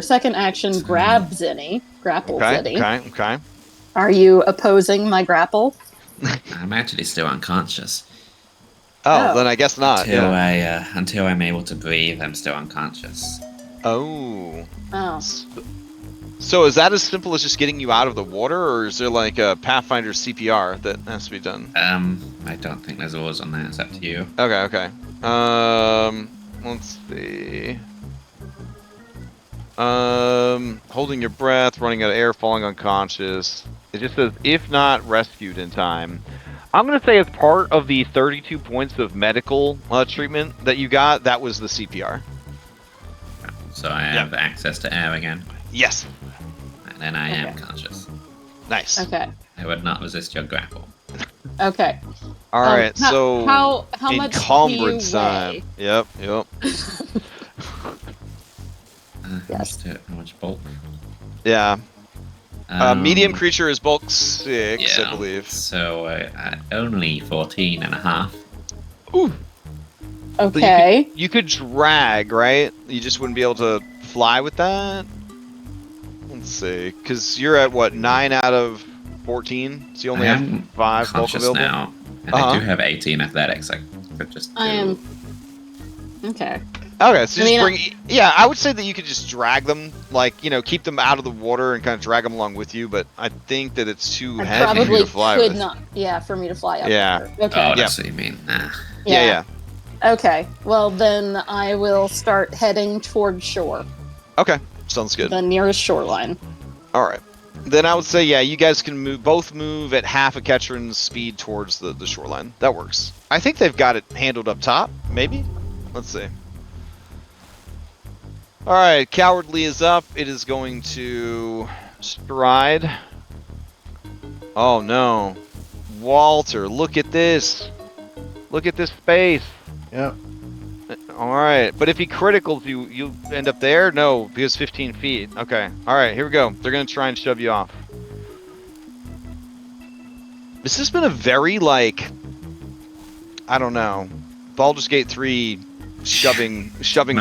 second action grab Zenny, grapple Okay, Zenny. okay. Are you opposing my grapple? I'm actually still unconscious. Oh, then I guess not. Until Yeah. until I'm able to breathe, I'm still unconscious. Oh. Oh. So is that as simple as just getting you out of the water, or is there like a Pathfinder CPR that has to be done? I don't think there's laws on that. It's up to you. Okay. Let's see. Holding your breath, running out of air, falling unconscious. It just says, if not rescued in time. I'm going to say as part of the 32 points of medical treatment that you got, that was the CPR. So I have access to air again, Yes. and then I am Okay. conscious. Nice. Okay. I would not resist your grapple. Okay. All right, How, so how much do you encumbrance time. weigh? Yep. Yes. How much bulk? Yeah. Um, Medium creature is bulk 6, yeah. I believe. So only 14 and a half. Ooh. Okay. You could drag, right? You just wouldn't be able to fly with that? Let's see. Because you're at, what, 9 out of 14? So you only I have am 5 bulk conscious available? now, and Uh-huh. I do have 18 athletics. I could just do... I am. Okay. Okay, so I mean, yeah, I would say that you could just drag them, like, keep them out of the water and kind of drag them along with you, but I think that it's too I heavy for you probably to fly could with. not. Yeah, for me to fly up. Yeah. there. Oh, Okay. that's what you mean. Nah. Yeah. Okay. Well, then I will start heading toward shore, Okay, sounds good. the nearest shoreline. All right. Then I would say, yeah, you guys can both move at half a Ketron's speed towards the shoreline. That works. I think they've got it handled up top, maybe? Let's see. All right, Cowardly is up. It is going to stride. Oh, no. Walter, look at this. Look at this space. Yep. All right, but if he criticals you, you end up there? No, because 15 feet. Okay. All right, here we go. They're going to try and shove you off. This has been a very, like, I don't know, Baldur's Gate 3 shoving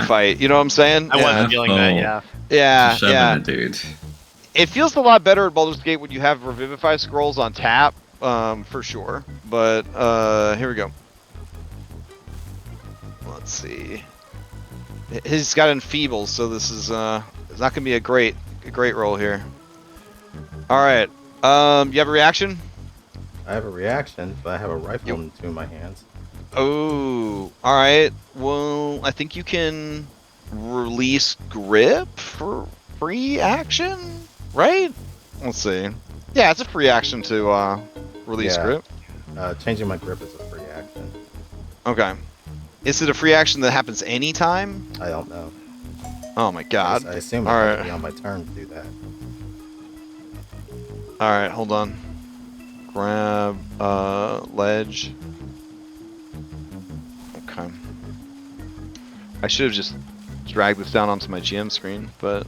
fight. You know what I'm saying? I Yeah. wasn't feeling that, yeah. Yeah, Shoving yeah. it, dude. It feels a lot better at Baldur's Gate when you have Revivify scrolls on tap, for sure. But here we go. Let's see. He's got enfeeble, so this is it's not gonna be a great roll here. All right. You have a reaction? I have a reaction, but I have a rifle in two of my hands. Oh, all right. Well, I think you can release grip for free action, right? Let's see. Yeah, it's a free action to release Yeah. grip. Changing my grip is a free action. Okay. Is it a free action that happens anytime? I don't know. Oh my god. I assume it All has to right. be on my turn to do that. All right, hold on. Grab ledge. Okay. I should have just dragged this down onto my GM screen, but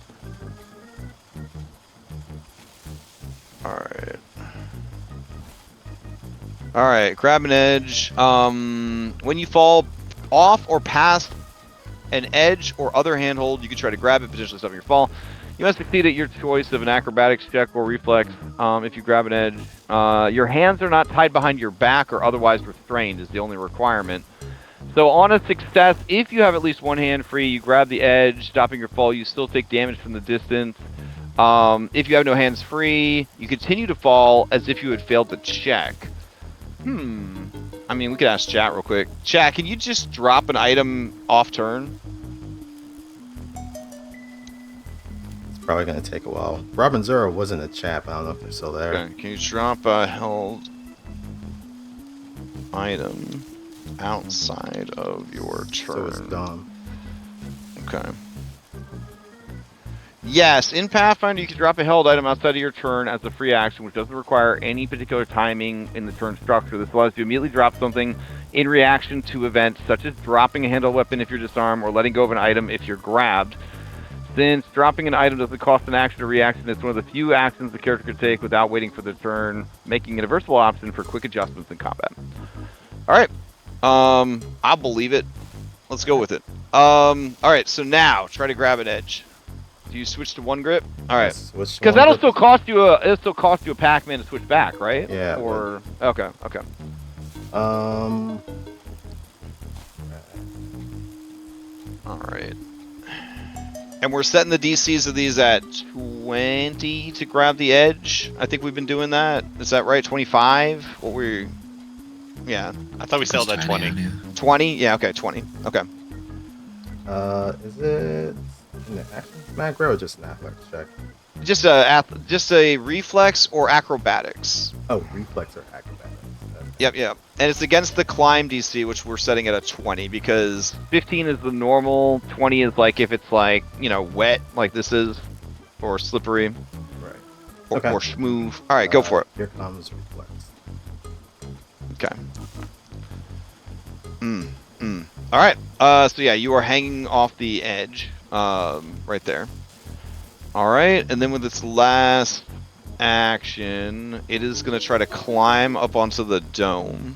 all right. All right, grab an edge. When you fall off or past an edge or other handhold, you can try to grab it, potentially stop your fall. You must succeed at your choice of an acrobatics check or reflex if you grab an edge. Your hands are not tied behind your back or otherwise restrained is the only requirement. So on a success, if you have at least one hand free, you grab the edge, stopping your fall, you still take damage from the distance. If you have no hands free, you continue to fall as if you had failed the check. I mean, we could ask chat real quick. Chat, can you just drop an item off turn? It's probably going to take a while. Robin Zero was in the chat, but I don't know if they're still there. Okay, can you drop a held item outside of your So turn? it's dumb. Okay. Yes, in Pathfinder, you can drop a held item outside of your turn as a free action, which doesn't require any particular timing in the turn structure. This allows you to immediately drop something in reaction to events, such as dropping a handheld weapon if you're disarmed, or letting go of an item if you're grabbed. Since dropping an item doesn't cost an action or reaction, it's one of the few actions the character could take without waiting for the turn, making it a versatile option for quick adjustments in combat. Alright. I'll believe it. Let's go with it. Alright, so now, try to grab an edge. Do you switch to one grip? All right. Because that'll still cost you a Pac-Man to switch back, right? Yeah. Or okay. Um. All right. And we're setting the DCs of these at 20 to grab the edge. I think we've been doing that. Is that right? 25? What were? Yeah. I thought we settled at 20. 20? Yeah. Okay. 20. Okay. Is it in the action smack or just an athletics check? Just a reflex or acrobatics. Oh, reflex or acrobatics. Yep. And it's against the climb DC, which we're setting at a 20 because 15 is the normal. 20 is like if it's like, wet like this is, or slippery. Right. Or, Okay. or smooth. All right, go for it. Here comes reflex. Okay. All right. So yeah, you are hanging off the edge, right there. All right, and then with its last action, it is going to try to climb up onto the dome.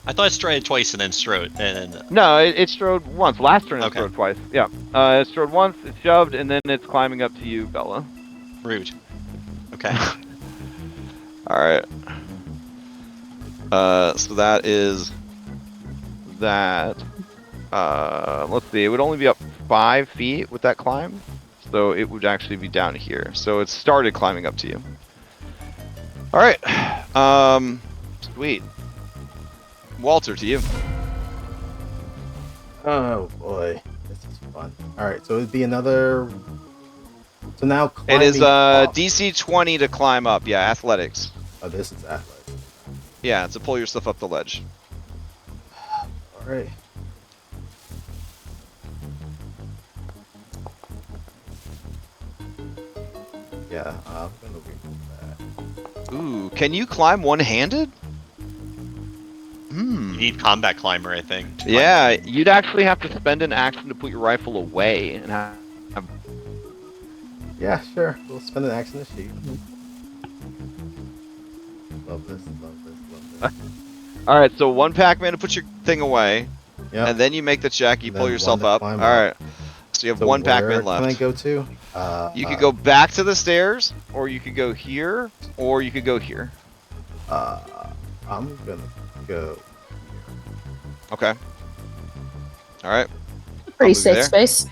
I thought it strode twice and then strode. And No, it strode once. Last turn it Okay. strode twice. Yeah. It strode once, it shoved, and then it's climbing up to you, Bella. rude. Okay. All right. So that is that. Let's see. It would only be up 5 feet with that climb, so it would actually be down here. So it started climbing up to you. All right. Sweet. Walter, to you. Oh boy, this is fun. All right, so it'd be another. So now It is climbing off. DC 20 to climb up. Yeah, athletics. Oh, this is athletics. Yeah, to pull yourself up the ledge. All right. Yeah, I'm gonna remove that. Ooh, can you climb one-handed? You need combat climber, I think. to climb. Yeah, you'd actually have to spend an action to put your rifle away and have. Yeah, sure. We'll spend an action to shoot. Love this. All right, so one Pac-Man to put your thing away. Yep. And then you make the check. You And pull then yourself one to up. All climb right. up. So you have So one where Pac-Man left. Can I go to? You could go back to the stairs, or you could go here, or you could go here. I'm gonna go. Okay. All right. Pretty move you safe there. space.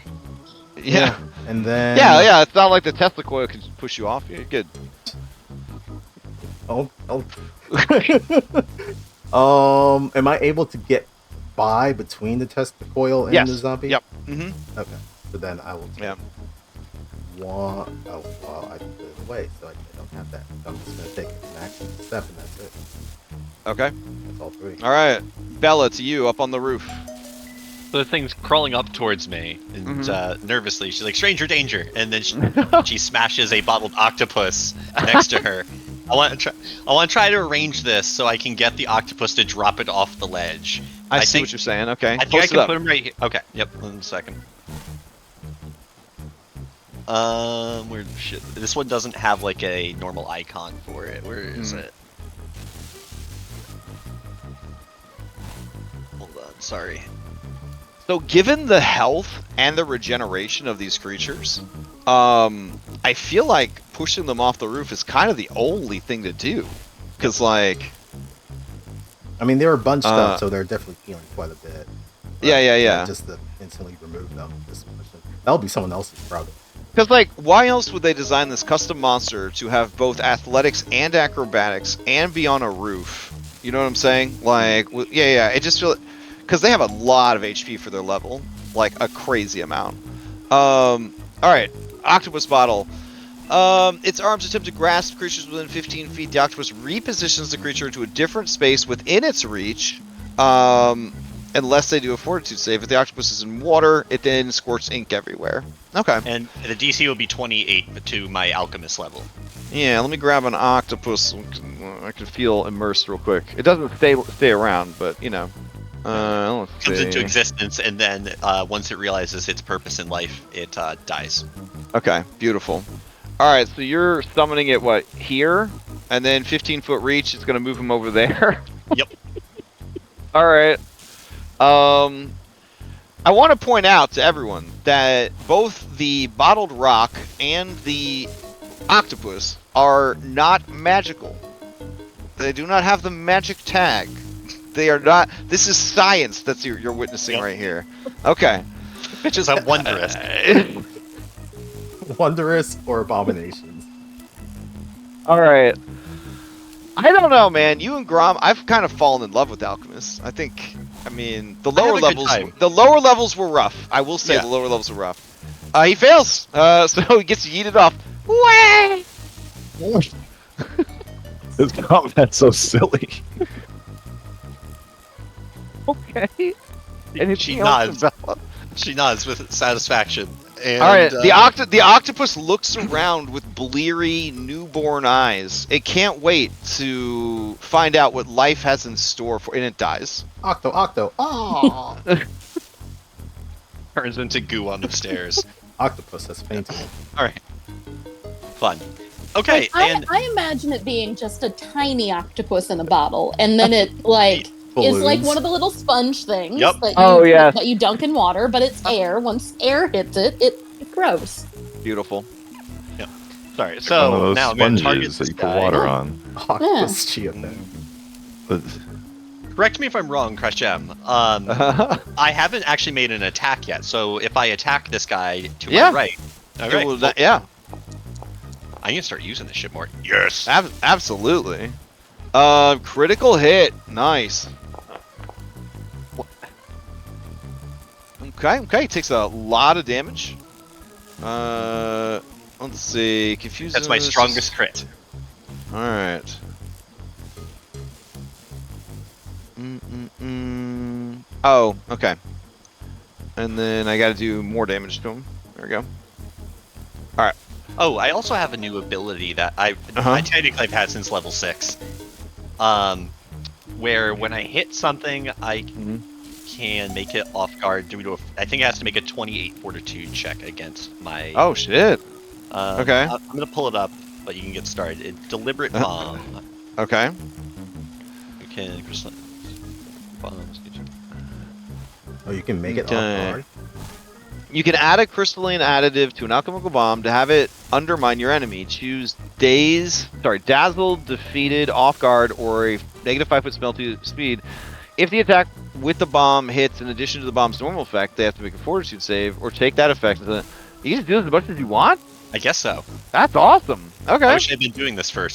Yeah. And then. Yeah. It's not like the Tesla coil can push you off. You're good. Oh. Am I able to get by between the Tesla coil and Yes. the zombie? Yep. Mm-hmm. Okay. So then I will. Yeah. One. Oh, well, I put it away, so I don't have that. I'm just gonna take an action step, and that's it. Okay. That's all three. All right. Bella, to you up on the roof. So the thing's crawling up towards me, and nervously she's like, "Stranger danger!" And then she smashes a bottled octopus next to her. I want to try to arrange this so I can get the octopus to drop it off the ledge. I see think what you're saying. Okay. I think I Post it can up. put him right here. Okay. Yep. 1 second. Where shit? This one doesn't have like a normal icon for it. Where is it? Hold on. Sorry. So given the health and the regeneration of these creatures, I feel like pushing them off the roof is kind of the only thing to do. Because, like... I mean, they were bunched up, so they're definitely healing quite a bit. But, Yeah. Just to instantly remove them. That'll be someone else's problem. Because, like, why else would they design this custom monster to have both athletics and acrobatics and be on a roof? You know what I'm saying? Like, yeah, it just feels... Because they have a lot of HP for their level. Like, a crazy amount. Alright. Octopus bottle. Its arms attempt to grasp creatures within 15 feet. The octopus repositions the creature into a different space within its reach. Unless they do a fortitude save. If the octopus is in water, it then squirts ink everywhere. Okay. And the DC will be 28 to my alchemist level. Yeah, let me grab an octopus. I can feel immersed real quick. It doesn't stay around, but, you know. Let's Comes see. into existence, and then once it realizes its purpose in life, it dies. Okay, beautiful. Alright, so you're summoning it, what, here? And then 15-foot reach, it's going to move him over there? Yep. Alright. I want to point out to everyone that both the bottled rock and the octopus are not magical. They do not have the magic tag. They are not... This is science that you're witnessing right here. Okay. Bitches are wondrous. Wondrous or abominations? Alright. I don't know, man. You and Grom, I've kind of fallen in love with alchemists. I think... I mean, the lower levels were rough. I will say the lower levels were rough. He fails. So he gets yeeted off. Way! This combat's so silly. Okay. She nods. She nods with satisfaction. And, all right. The octopus looks around with bleary, newborn eyes. It can't wait to find out what life has in store for, and it dies. Octo. Oh. Turns into goo on the stairs. Octopus has fainted. All right. Fun. Okay, and I imagine it being just a tiny octopus in a bottle, and then it like is like one of the little sponge things that you dunk in water, but it's air. Once air hits it, it grows. Beautiful. Yeah. Sorry. One of So those now I'm going to target sponges this that you put guy. water on. Octopus chia pet. Correct me if I'm wrong, Krashem. I haven't actually made an attack yet, so if I attack this guy to my right, Yeah. I need to start using this shit more. Yes. Absolutely. Critical hit. Nice. Okay. Takes a lot of damage. Let's see. Confusing. That's my strongest crit. All right. Oh, okay. And then I got to do more damage to him. There we go. All right. Oh, I also have a new ability that I technically have had since level 6. Where when I hit something, I can make it off guard due to I think it has to make a 28 fortitude check against my... Oh, shit. Okay. I'm going to pull it up, but you can get started. Deliberate bomb. Okay. You can... Bombs. Oh, you can make it off Okay. guard? You can add a crystalline additive to an alchemical bomb to have it undermine your enemy. Choose dazzled, defeated, off guard, or a -5 foot spell to speed. If the attack with the bomb hits in addition to the bomb's normal effect, they have to make a fortitude save or take that effect. You can just do this as much as you want? I guess so. That's awesome. Okay. I wish I'd been doing this for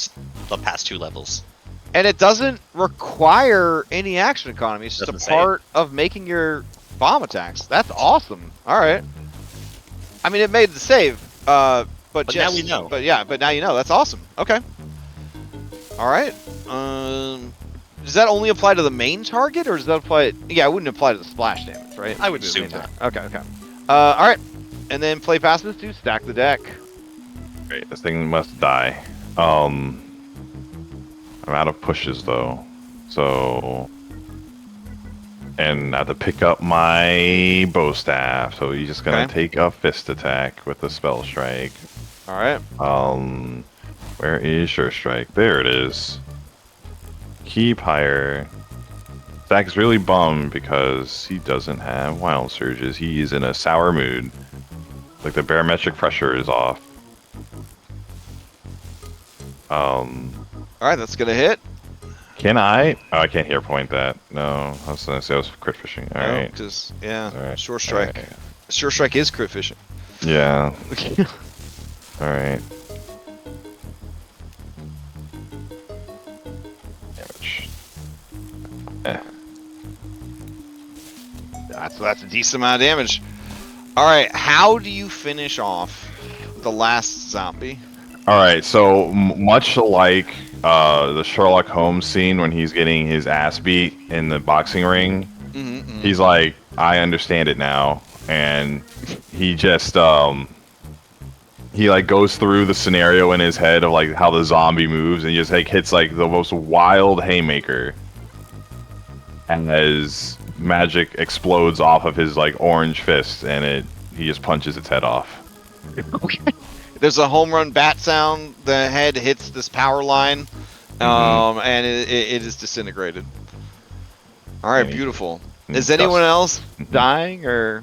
the past 2 levels. And it doesn't require any action economy. It's just Doesn't a say. part of making your bomb attacks. That's awesome. All right. I mean, it made the save, but But now we know. But yeah, but now you know. That's awesome. Okay. All right. Does that only apply to the main target, or does that apply? Yeah, it wouldn't apply to the splash damage, right? I would To the assume main not. target. Okay. Okay. All right. And then play passes to stack the deck. Great, this thing must die. I'm out of pushes though, so and I have to pick up my bow staff. So he's just gonna Okay. take a fist attack with the spell strike. All right. Where is Sure Strike? There it is. Keep higher. Zach is really bummed because he doesn't have wild surges. He's in a sour mood. Like the barometric pressure is off. All right. That's gonna hit. Can I? Oh, I can't hero point that. No, I was gonna say I was crit fishing. All right. Because yeah, All right. Sure Strike. All right. Sure Strike is crit fishing. Yeah. All right. Damage. That's a decent amount of damage. All right, how do you finish off the last zombie? All right. So much like the Sherlock Holmes scene when he's getting his ass beat in the boxing ring, Mm-hmm. he's like, I understand it now, and he just he like goes through the scenario in his head of like how the zombie moves, and he just like hits like the most wild haymaker, and as magic explodes off of his like orange fist, and he just punches its head off. Okay. There's a home run bat sound. The head hits this power line, and it is disintegrated. All right, Yeah. beautiful. And Is dust. anyone else dying or?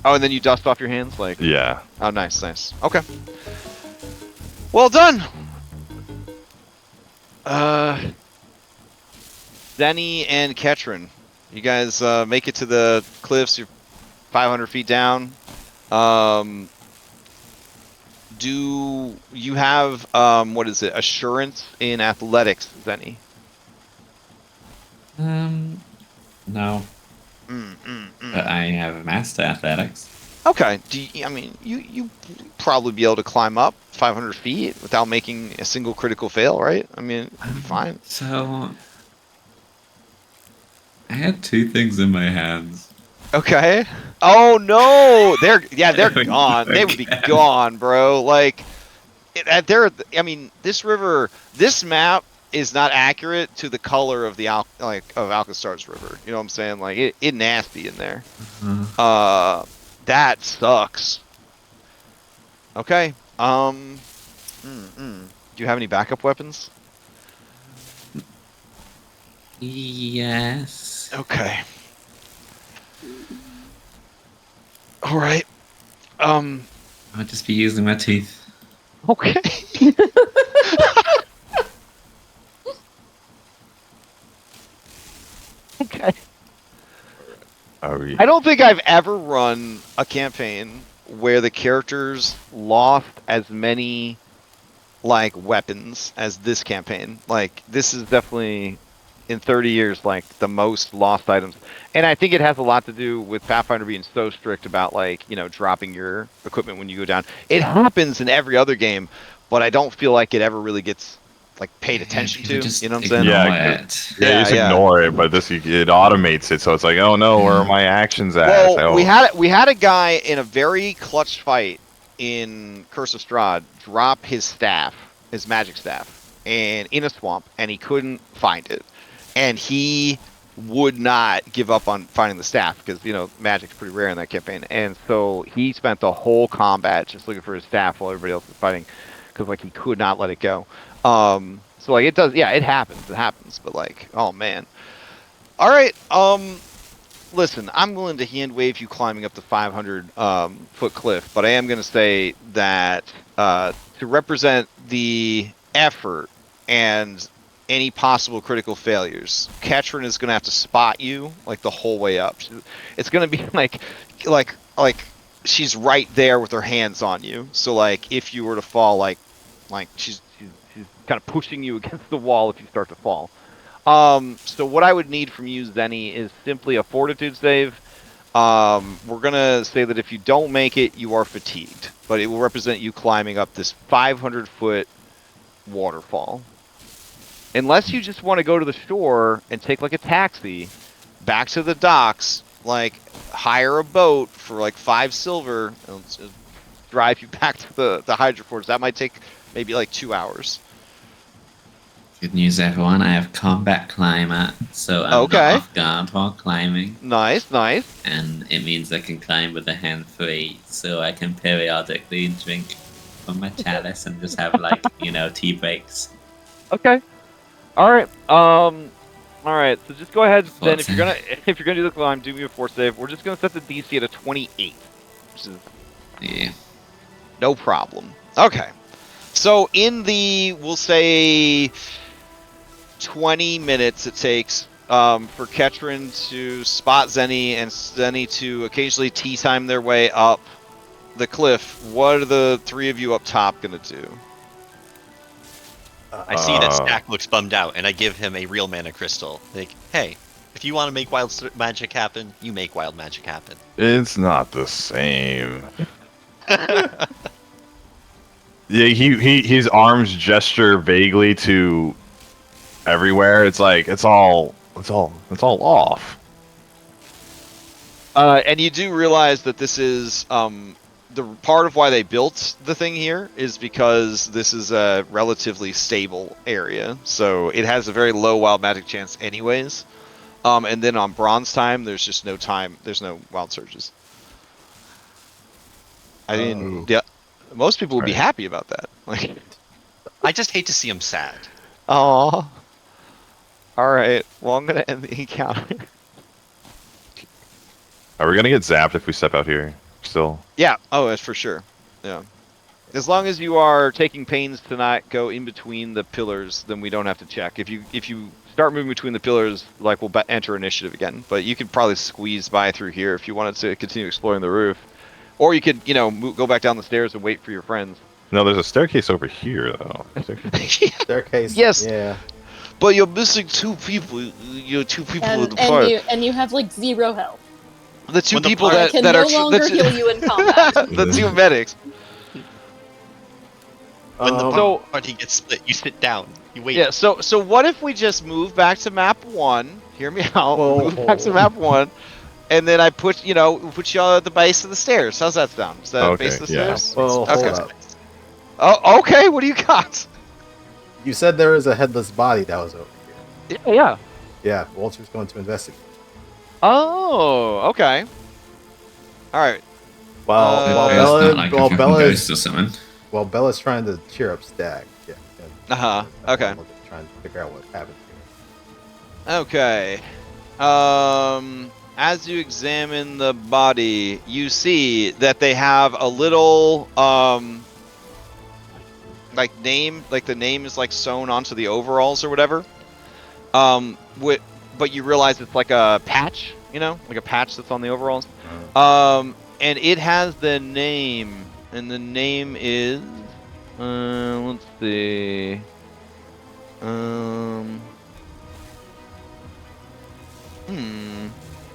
Oh, and then you dust off your hands, like. Yeah. Oh, nice, nice. Okay. Well done. Zenny and Ketrin, you guys make it to the cliffs. You're 500 feet down. Do you have what is it? Assurance in athletics, Zenny? No, but I have master athletics. Okay. I mean, you probably be able to climb up 500 feet without making a single critical fail, right? I mean, fine. So I had 2 things in my hands. Okay. Oh no, they're There we gone. go They would be again. gone, bro. Like, I mean, this river, this map is not accurate to the color of the of Alkenstar's river. You know what I'm saying? Like, it nasty in there. That sucks. Okay. Do you have any backup weapons? Yes. Okay. All right. I'll just be using my teeth. Okay. Okay. I don't think I've ever run a campaign where the characters lost as many like weapons as this campaign. Like, this is definitely in 30 years like the most lost items. And I think it has a lot to do with Pathfinder being so strict about, like, you know, dropping your equipment when you go down. It happens in every other game, but I don't feel like it ever really gets like paid attention People to. just You know what I'm saying? Yeah, ignore it- it. Yeah, you just Yeah. ignore it, but it automates it, so it's like, oh no, where are my actions at? Well, Oh. we had a guy in a very clutch fight in Curse of Strahd drop his staff, his magic staff, and in a swamp, and he couldn't find it, and he would not give up on finding the staff because, you know, magic's pretty rare in that campaign, and so he spent the whole combat just looking for his staff while everybody else was fighting because, like, he could not let it go. So like, it does, yeah, it happens, but like, oh man. All right, listen, I'm willing to hand wave you climbing up the 500 foot cliff, but I am going to say that to represent the effort and any possible critical failures, Ketrin is going to have to spot you like the whole way up. It's going to be like she's right there with her hands on you. So like if you were to fall, like she's kind of pushing you against the wall if you start to fall. So what I would need from you, Zenny, is simply a fortitude save. We're gonna say that if you don't make it, you are fatigued, but it will represent you climbing up this 500-foot waterfall. Unless you just want to go to the shore and take like a taxi back to the docks, like hire a boat for like 5 silver and drive you back to the hydroforge. That might take maybe like 2 hours. Good news, everyone. I have combat climber, so I'm not off guard while climbing. Nice. And it means I can climb with a hand free, so I can periodically drink from my chalice and just have like, tea breaks. Okay. All right. All right. So just go ahead. Then if you're gonna do the climb, do me a force save. We're just gonna set the DC at a 28, which is no problem. Okay. So in the, we'll say, 20 minutes it takes for Ketrin to spot Zenny and Zenny to occasionally tea time their way up the cliff, what are the 3 of you up top gonna do? I see that Stack looks bummed out, and I give him a real mana crystal. Like, hey, if you want to make wild magic happen, you make wild magic happen. It's not the same. Yeah, his arms gesture vaguely to everywhere. It's like it's all off. And you do realize that this is the part of why they built the thing here is because this is a relatively stable area, so it has a very low wild magic chance anyways. And then on bronze time, there's just no time. There's no wild surges. I mean, yeah, most people would be happy about that. Like, I just hate to see him sad. oh. All right. Well, I'm gonna end the encounter. Are we gonna get zapped if we step out here? Still? Yeah. Oh, that's for sure. Yeah. As long as you are taking pains to not go in between the pillars, then we don't have to check. If you start moving between the pillars, like we'll enter initiative again. But you could probably squeeze by through here if you wanted to continue exploring the roof, or you could, go back down the stairs and wait for your friends. No, there's a staircase over here though. Staircase. Yes. Yeah. But you're missing 2 people. You're 2 people in the party. And you have like 0 health. The 2 people I that can are no longer heal you in combat. the 2 medics. When the So- party gets split, you sit down. You wait. Yeah. So what if we just move back to map 1? Hear me out. Move back to map 1, and then I put you all at the base of the stairs. How's that sound? Is that Okay, base of the yeah. stairs? Well, Okay. hold up. Oh, okay. What do you got? You said there was a headless body that was over here. Yeah. Yeah, Walter's going to investigate. Oh, okay. All right. While It's Bella, not like a fucking ghost or something. while Bella's trying to cheer up Stag. Yeah. Okay. Trying to figure out what happened here. Okay. As you examine the body, you see that they have a little the name is like sewn onto the overalls or whatever. But you realize it's like a patch, like a patch that's on the overalls. And it has the name, and the name is let's see.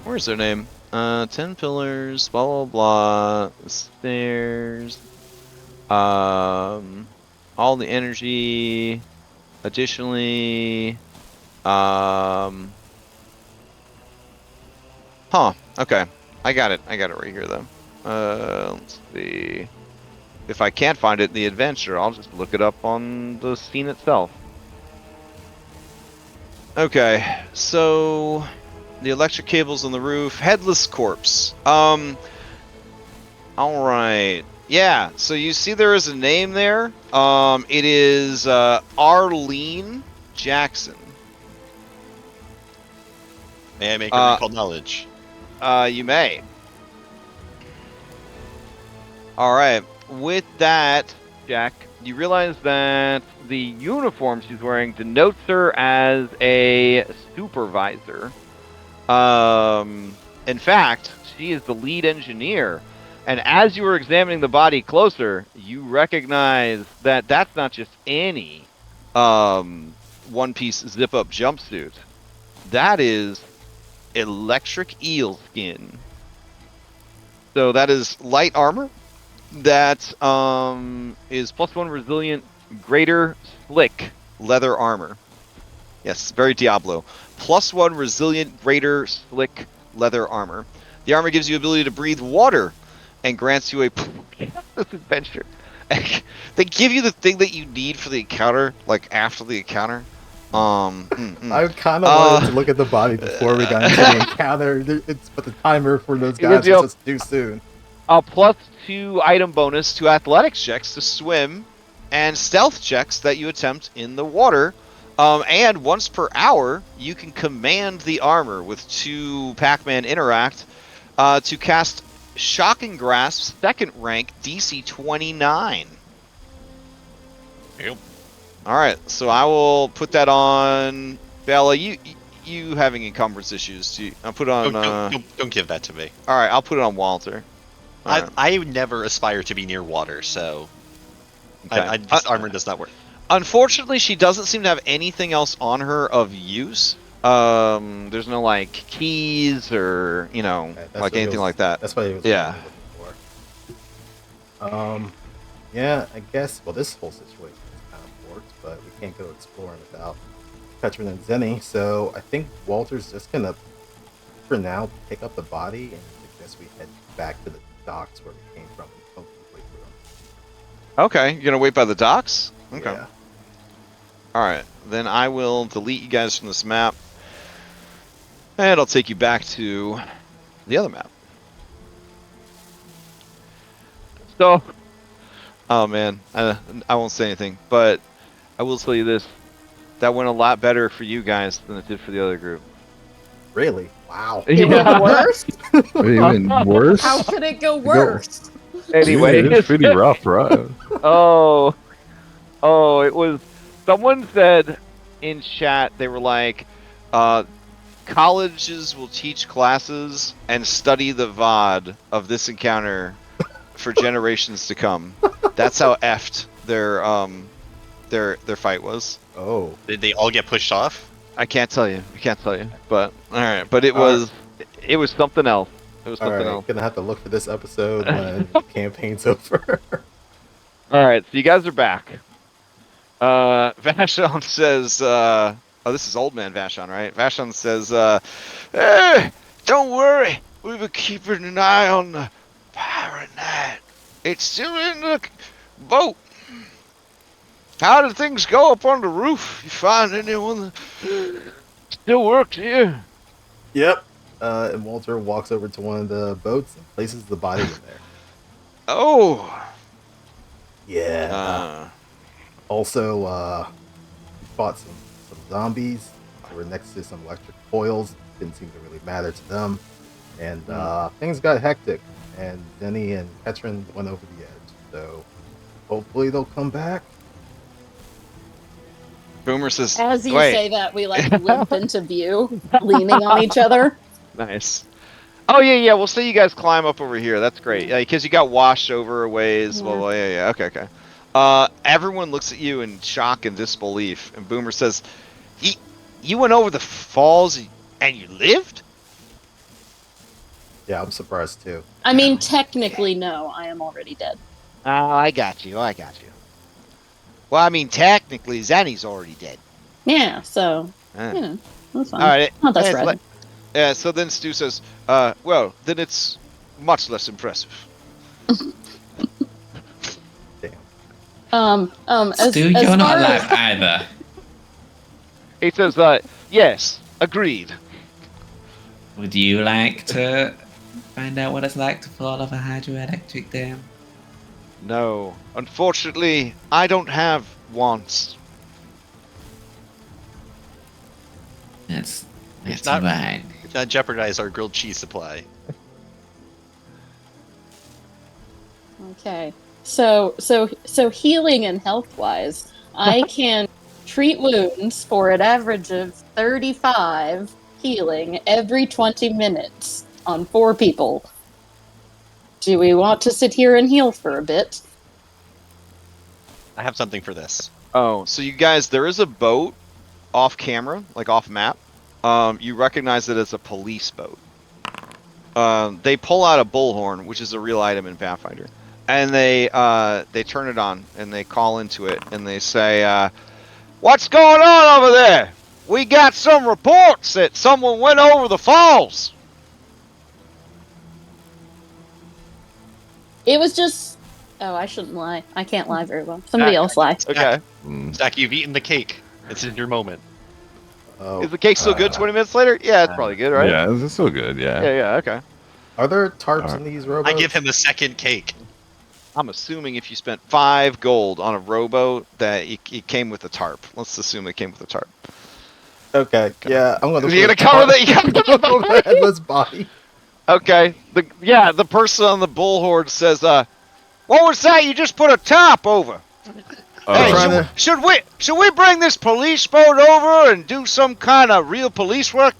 Where's their name? 10 pillars, blah blah blah, stairs, all the energy, additionally, okay, I got it right here though. Let's see. If I can't find it in the adventure, I'll just look it up on the scene itself. Okay, so the electric cables on the roof, headless corpse. All right. Yeah, so you see there is a name there. It is Arlene Jackson. May I make a recall knowledge? You may. All right. With that, Jack, you realize that the uniform she's wearing denotes her as a supervisor. In fact, she is the lead engineer. And as you were examining the body closer, you recognize that that's not just any one-piece zip-up jumpsuit. That is electric eel skin. So that is light armor. That is +1 resilient, greater slick leather armor. Yes, very Diablo. +1 resilient, greater slick leather armor. The armor gives you ability to breathe water and grants you a this adventure. They give you the thing that you need for the encounter, like after the encounter. I kind of wanted to look at the body before we got into the encounter. But the timer for those guys was just too soon. A +2 item bonus to athletics checks to swim and stealth checks that you attempt in the water. And once per hour, you can command the armor with 2 Pac-Man interact to cast Shocking Grasp, 2nd rank, DC 29. Yep. All right, so I will put that on Bella. You having encumbrance issues? I'll put it on. Don't give that to me. All right, I'll put it on Walter. All right. I never aspire to be near water, so Okay. this armor does not work. Unfortunately, she doesn't seem to have anything else on her of use. There's no like keys or like anything like that. That's what he was Yeah. looking for. Yeah, I guess. Well, this whole situation is kind of worked, but we can't go exploring without Petrin and Zenny. So I think Walter's just gonna, for now, pick up the body and suggest we head back to the docks where we came from and hopefully through them. Okay, you're gonna wait by the docks. Okay. Yeah. All right, then I will delete you guys from this map, and I'll take you back to the other map. So, oh man, I won't say anything, but I will tell you this: that went a lot better for you guys than it did for the other group. Really? Wow. It went worse? Even worse. How could it go worse? Anyway, it's pretty rough, right? Oh, it was. Someone said in chat, they were like, colleges will teach classes and study the VOD of this encounter for generations to come. That's how effed their fight was. Oh. Did they all get pushed off? I can't tell you. But all right. But it was something else. It was something else. Gonna have to look for this episode when the campaign's over. All right. So you guys are back. Vashon says, this is old man Vashon, right? Vashon says, don't worry, we've been keeping an eye on the pirate knight. It's still in the boat. How did things go up on the roof? You find anyone that still works here? Yep. And Walter walks over to one of the boats and places the body in there. Oh. Yeah. Also, fought some zombies. They were next to some electric coils. Didn't seem to really matter to them. And things got hectic. And Denny and Petrin went over the edge. So hopefully they'll come back. Boomer says, As you wait. say that, we like limp into view, leaning on each other. Nice. Oh, yeah. We'll see you guys climb up over here. That's great. Yeah, because you got washed over a ways. Yeah. Well, yeah. Okay. Everyone looks at you in shock and disbelief, and Boomer says, you went over the falls and you lived? Yeah, I'm surprised too. I mean, technically, no. I am already dead. Oh, I got you. Well, I mean, technically, Zanny's already dead. Yeah, so, Uh. that's fine. All right. Not that spread. Yeah, so then Stu says, well, then it's much less impressive. Damn. As Stu, as you're not far alive as, either. He says, yes, agreed. Would you like to find out what it's like to fall off a hydroelectric dam? No, unfortunately, I don't have wants. That's That's not- right. Let's not jeopardize our grilled cheese supply. Okay. So healing and health wise, I can treat wounds for an average of 35 healing every 20 minutes on 4 people. Do we want to sit here and heal for a bit? I have something for this. Oh, so you guys, there is a boat off camera, like off map. You recognize it as a police boat. They pull out a bullhorn, which is a real item in Pathfinder, and they turn it on and they call into it and they say, "What's going on over there? We got some reports that someone went over the falls." It was just. Oh, I shouldn't lie. I can't lie very well. Somebody else lie. Okay. Zach, you've eaten the cake. This is your moment. Oh, Is the cake still good 20 minutes later? Yeah, it's probably good, right? Yeah, it's still good. Yeah. Yeah, okay. Are there tarps in these robots? I give him a second cake. I'm assuming if you spent 5 gold on a rowboat, that it came with a tarp. Let's assume it came with a tarp. Okay, yeah, I'm gonna. You're gonna cover that? You gotta cover over the headless body. Okay. The person on the bullhorn says, "What was that? You just put a top over." Hey, trying should we bring this police boat over and do some kind of real police work?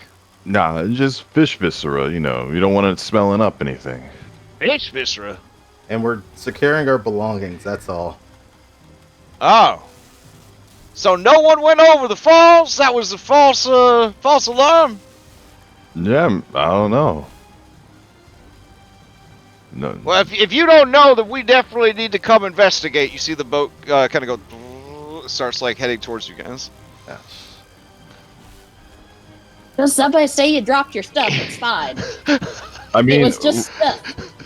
Nah, just fish viscera. You know, you don't want it smelling up anything. Fish viscera. And we're securing our belongings. That's all. Oh. So no one went over the falls? That was a false alarm? Yeah, I don't know. No. Well, if you don't know, then we definitely need to come investigate. You see the boat kind of go, starts like heading towards you guys. Does somebody say you dropped your stuff? It's fine. I mean, It was just stuff.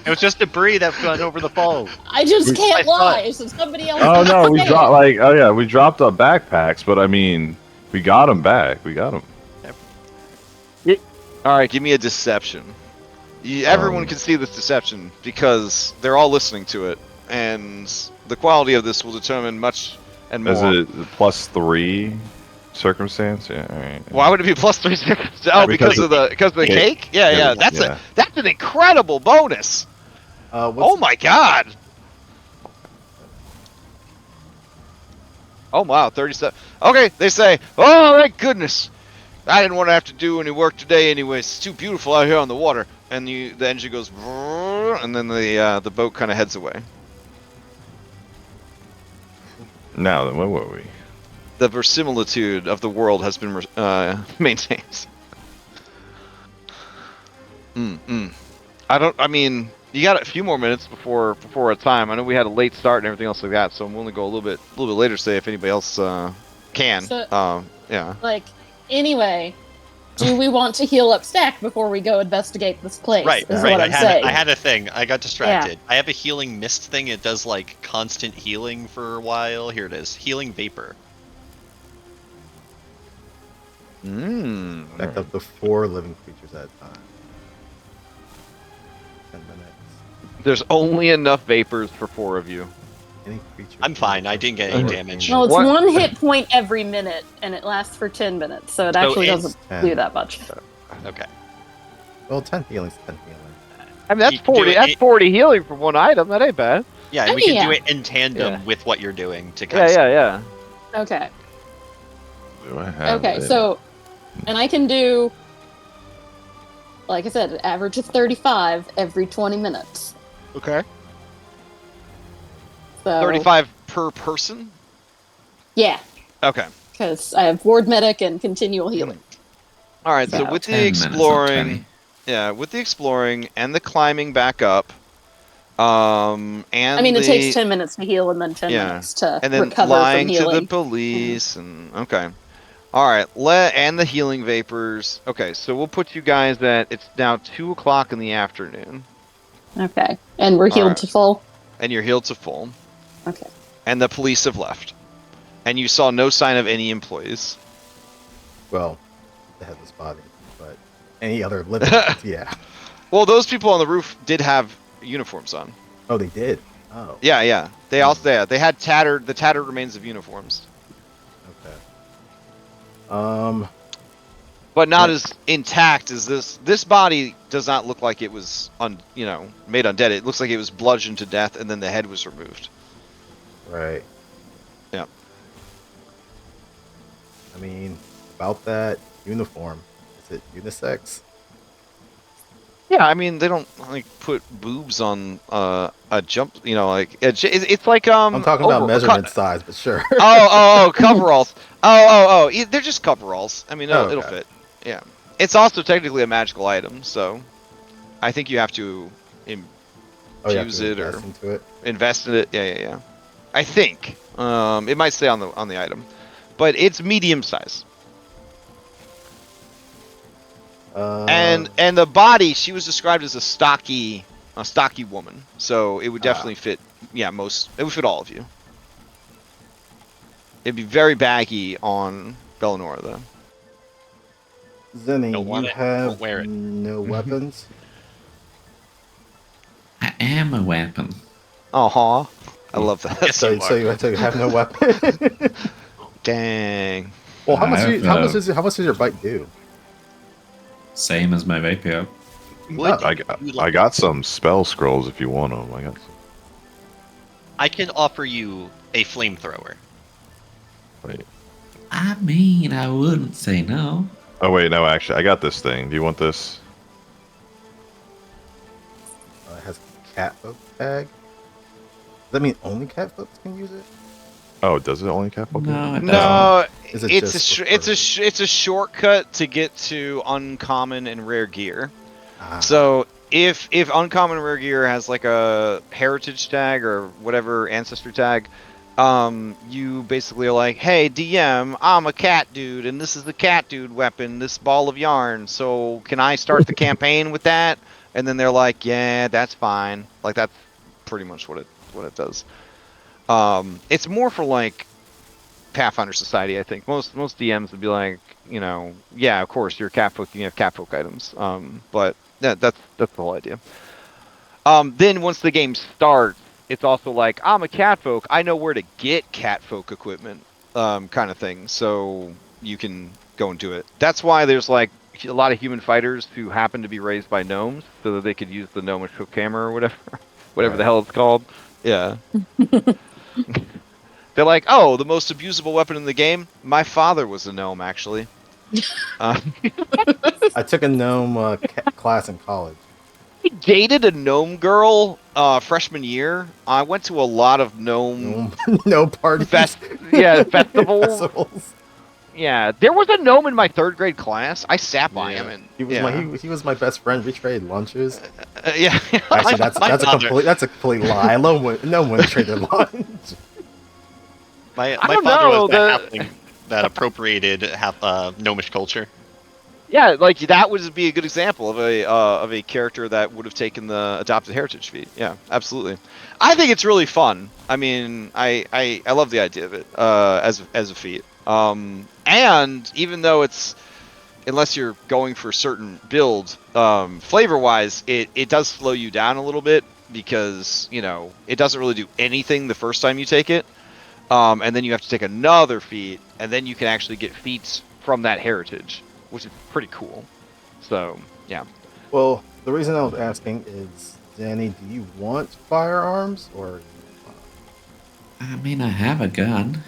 It was just debris that went over the falls. I just I can't saw lie. So somebody else. oh needs no, to we say dropped it. we dropped our backpacks, but I mean, we got them back. We got them. All right, give me a deception. Everyone can see this deception because they're all listening to it, and the quality of this will determine much and more. Is it +3 circumstance? Yeah. All right. Why would it be +3 seconds? Oh, because of the cake? Yeah, Yeah, That's yeah. that's an incredible bonus. Oh my god. Oh wow, 37. Okay, they say, "Oh, thank goodness. I didn't want to have to do any work today anyways. It's too beautiful out here on the water." And the engine goes, and then the boat kind of heads away. Now then, where were we? The verisimilitude of the world has been maintained. I mean, you got a few more minutes before our time. I know we had a late start and everything else like that, so I'm willing to go a little bit later. Say if anybody else can. So- Yeah. Like, anyway, do we want to heal up Stack before we go investigate this place? Right, is right. what I I'm saying. had a thing. I got distracted. I have a healing mist thing. It does like constant healing for a while. Here it is. Healing vapor. Back up to 4 living creatures at a time. 10 minutes. There's only enough vapors for 4 of you. Any creature. I'm fine. I didn't get any damage. No, it's What? 1 hit point every minute, and it lasts for 10 minutes, so it actually it's doesn't 10. do that much. Okay. Well, 10 healing's 10 healing. I mean, that's You can do 40. it- That's 40 healing for 1 item. That ain't bad. Yeah, and we can Yeah. do it in tandem Yeah. with what you're doing to kind Yeah. Okay. Do I have Okay, it? so, and I can do, like I said, an average of 35 every 20 minutes. Okay. So, 35 per person. Yeah, Okay. because I have ward medic and continual healing. All right. So About with the 10 minutes, not exploring, 20. yeah, with the exploring and the climbing back up, and I mean, it takes 10 minutes to heal and then 10 Yeah. minutes to and then recover lying from to the healing. police and okay. All right. And the healing vapors. Okay. So we'll put you guys at it's now 2 o'clock in the afternoon, Okay, and we're healed Alright. to full. and you're healed to full, Okay. and the police have left, and you saw no sign of any employees. Well, the headless body, but any other living. Yeah. Well, those people on the roof did have uniforms on. Oh, they did. Oh. Yeah. They also they had the tattered remains of uniforms. Okay. but not Right. as intact as this. This body does not look like it was made undead. It looks like it was bludgeoned to death and then the head was removed. Right. Yeah. I mean, about that uniform, is it unisex? Yeah, I mean they don't like put boobs on a jump. It's like I'm talking about over- measurement size, but sure. coveralls. They're just coveralls. I mean, Oh, it'll okay. fit. Yeah. It's also technically a magical item, so I think you have to Oh, you have infuse to it or invest into it. invest in it. Yeah. I think it might say on the item, but it's medium size. And the body, she was described as a stocky woman, so it would definitely fit. Yeah, it would fit all of you. It'd be very baggy on Bellinora, though. Zenny, Don't want you it, have won't wear it. no weapons. I am a weapon. I love that. Yes, So you are. you have no weapon. Dang. Well, how much? I've, How much does your bike do? Same as my rapier. Would Oh, you I got some spell scrolls if you want them. I got. I can offer you a flamethrower. Wait. I mean, I wouldn't say no. Oh wait, no. Actually, I got this thing. Do you want this? it has cat folk tag. Does that mean only cat folks can use it? Oh, does it only cap? Okay. No, it doesn't. No, Is it it's a shortcut to get to uncommon and rare gear. Ah, So if uncommon and rare gear has like a heritage tag or whatever ancestry tag, you basically are like, hey DM, I'm a cat dude, and this is the cat dude weapon, this ball of yarn. So can I start the campaign with that? And then they're like, yeah, that's fine. Like that's pretty much what it does. It's more for like Pathfinder Society, I think. Most DMs would be like, yeah, of course, you're catfolk, you can have catfolk items. But that's the whole idea. Then once the game starts, it's also like, I'm a catfolk, I know where to get catfolk equipment, kind of thing. So you can go and do it. That's why there's like a lot of human fighters who happen to be raised by gnomes, so that they could use the gnomish hook hammer or whatever the hell it's called. Yeah. They're like, oh, the most abusable weapon in the game? My father was a gnome, actually. I took a gnome class in college. I dated a gnome girl freshman year. I went to a lot of gnome No parties. festivals. Festivals. Yeah, there was a gnome in my 3rd grade class. I sat by him, and He was he was my best friend. We traded lunches. yeah. Actually, that's father- a complete lie. No one traded lunch. My I don't father know, was the halfling that appropriated gnomish culture. Yeah, like that would be a good example of a character that would have taken the adopted heritage feat. Yeah, absolutely. I think it's really fun. I mean, I love the idea of it as a feat. And even though it's, unless you're going for certain builds, flavor wise, it does slow you down a little bit because it doesn't really do anything the first time you take it. And then you have to take another feat, and then you can actually get feats from that heritage, which is pretty cool. So, yeah. Well, the reason I was asking is, Danny, do you want firearms or? I mean, I have a gun.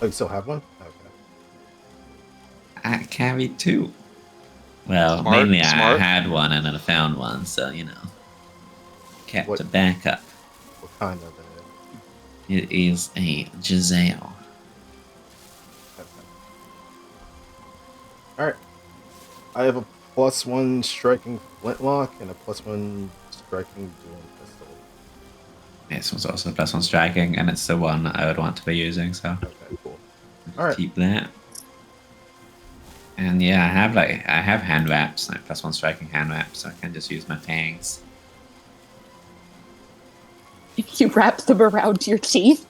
Oh, you still have one? Okay. I carried 2. Well, Smart, mainly smart. I had one and then I found one, so kept What- a backup. What kind of it? It is a Giselle. All right. I have a +1 striking flintlock and a +1 striking dual pistol. This one's also +1 striking, and it's the one I would want to be using, so Okay, cool. All right. keep that. And yeah, I have hand wraps, like +1 striking hand wraps, so I can just use my fangs. You wrap them around your teeth.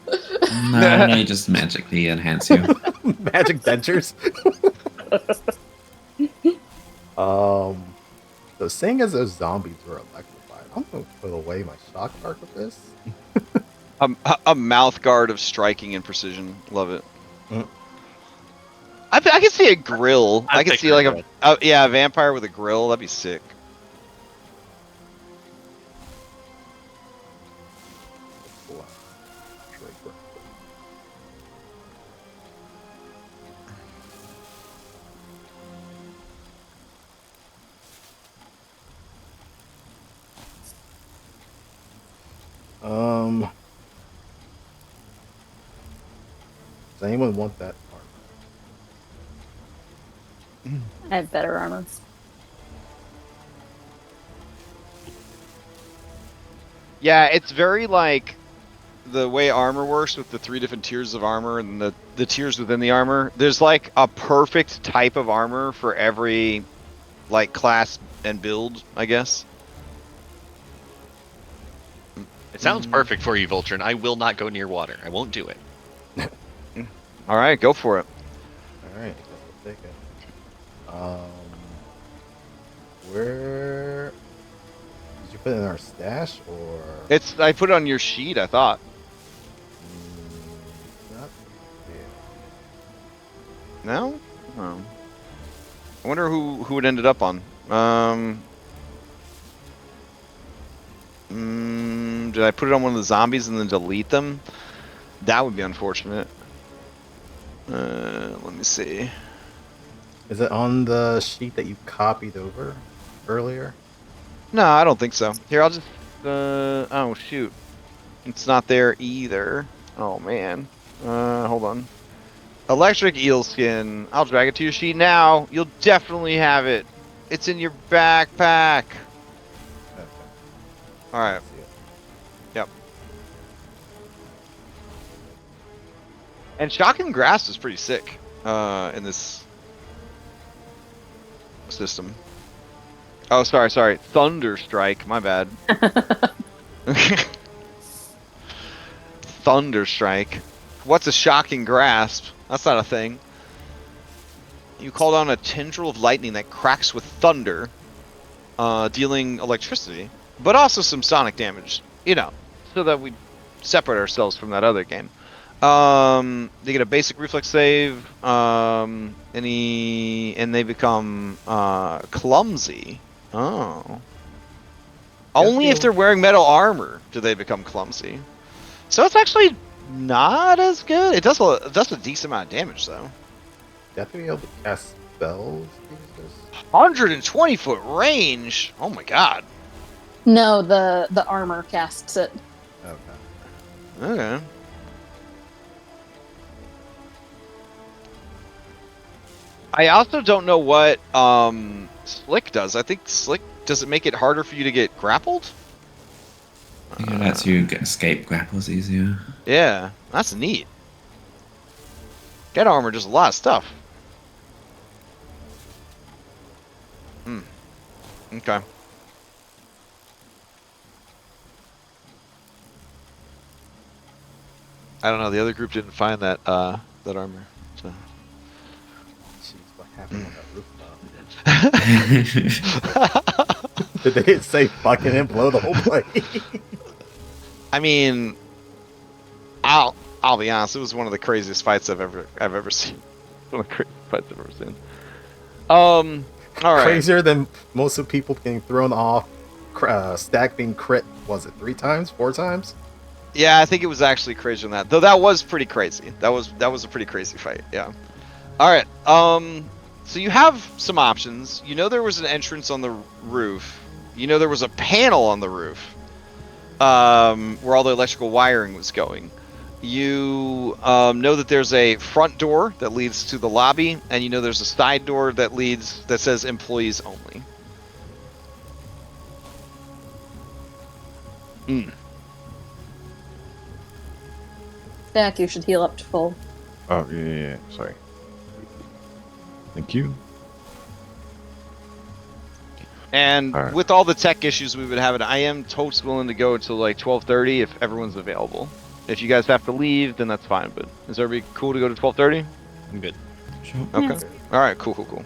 No, they just magically enhance you. Magic dentures. So seeing as those zombies were electrified, I'm gonna put away my shock arc with this. A mouth guard of striking and precision. Love it. Mm. I I could see a grill. I could see like picturing a vampire with a grill. That'd be sick. Does anyone want that armor? I have better armor. Yeah, it's very like the way armor works with the 3 different tiers of armor and the tiers within the armor. There's like a perfect type of armor for every like class and build, I guess. It sounds perfect for you, Voltron. I will not go near water. I won't do it. All right, go for it. All right, we'll take it. Where did you put it in our stash or? I put it on your sheet, I thought. Not there. No? Oh. I wonder who it ended up on. Did I put it on one of the zombies and then delete them? That would be unfortunate. Let me see. Is it on the sheet that you copied over earlier? No, I don't think so. Here, I'll just. Oh shoot, it's not there either. Oh man. Hold on. Electric eel skin. I'll drag it to your sheet now. You'll definitely have it. It's in your backpack. Okay. All right. See it. Yep. And shocking grasp is pretty sick. In this system. Oh, sorry. Thunderstrike. My bad. Thunderstrike. What's a shocking grasp? That's not a thing. You call down a tendril of lightning that cracks with thunder, dealing electricity, but also some sonic damage. You know, so that we separate ourselves from that other game. They get a basic reflex save, and they become clumsy. Oh. Only if they're wearing metal armor do they become clumsy. So it's actually not as good. It does a decent amount of damage though. You have to be able to cast spells. 120-foot range. Oh my god. No, the armor casts it. Okay. Okay. I also don't know what Slick does. I think Slick does it make it harder for you to get grappled? I think it lets you escape grapples easier. Yeah, that's neat. Get armor does a lot of stuff. Okay. I don't know. The other group didn't find that that armor. So. Jeez, what happened on that rooftop? Did they say fucking and blow the whole place? I mean, I'll be honest. It was one of the craziest fights I've ever seen. One of the craziest fights I've ever seen. All right. Crazier than most of the people getting thrown off. Stack being crit. Was it 3 times, 4 times? Yeah, I think it was actually crazier than that. Though that was pretty crazy. That was a pretty crazy fight. Yeah. All right. So you have some options. You know there was an entrance on the roof. You know there was a panel on the roof. Where all the electrical wiring was going. You know that there's a front door that leads to the lobby, and you know there's a side door that says employees only. Stack, you should heal up to full. Oh, yeah. Sorry. Thank you. And All right. with all the tech issues we've been having, I am totes willing to go until like 12:30 if everyone's available. If you guys have to leave, then that's fine. But is everybody cool to go to 12:30? I'm good. Sure. Okay. Yes. All right. Cool.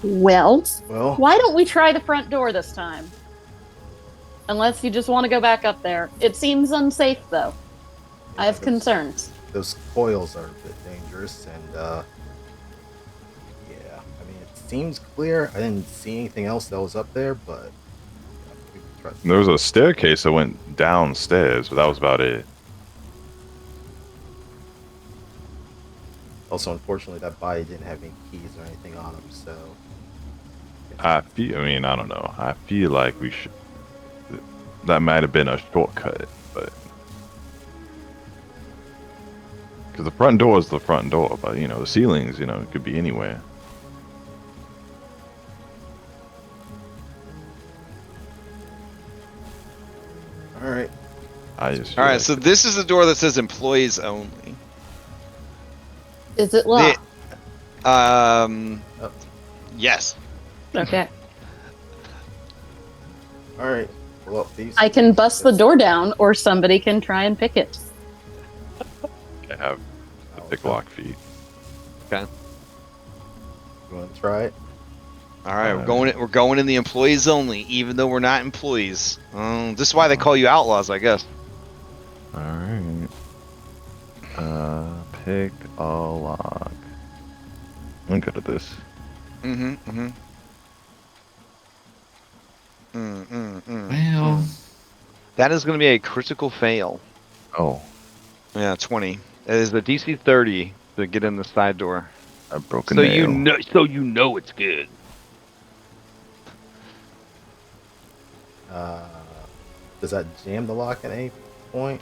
Well, Well, why don't we try the front door this time? Unless you just want to go back up there. It seems unsafe, though. I have concerns. Those coils are a bit dangerous, and yeah, I mean, it seems clear. I didn't see anything else that was up there, but we can trust There was a staircase that went downstairs, but that was about it. Also, unfortunately, that body didn't have any keys or anything on him, so. I mean, I don't know. I feel like we should. That might have been a shortcut, but because the front door is the front door, but the ceilings, it could be anywhere. All right. I just All feel right, so this is the door that says employees only. Is it locked? Yes. Okay. All right. Well, these. I can bust the door down, or somebody can try and pick it. I have the pick lock feet. Okay. You want to try it? All right, we're going in the employees only, even though we're not employees. This is why they call you outlaws, I guess. All right. Pick a lock. I'm good at this. Well, That is going to be a critical fail. Oh, Yeah, 20. It is the DC 30 to get in the side door. I broke a So nail. you know it's good. Does that jam the lock at any point?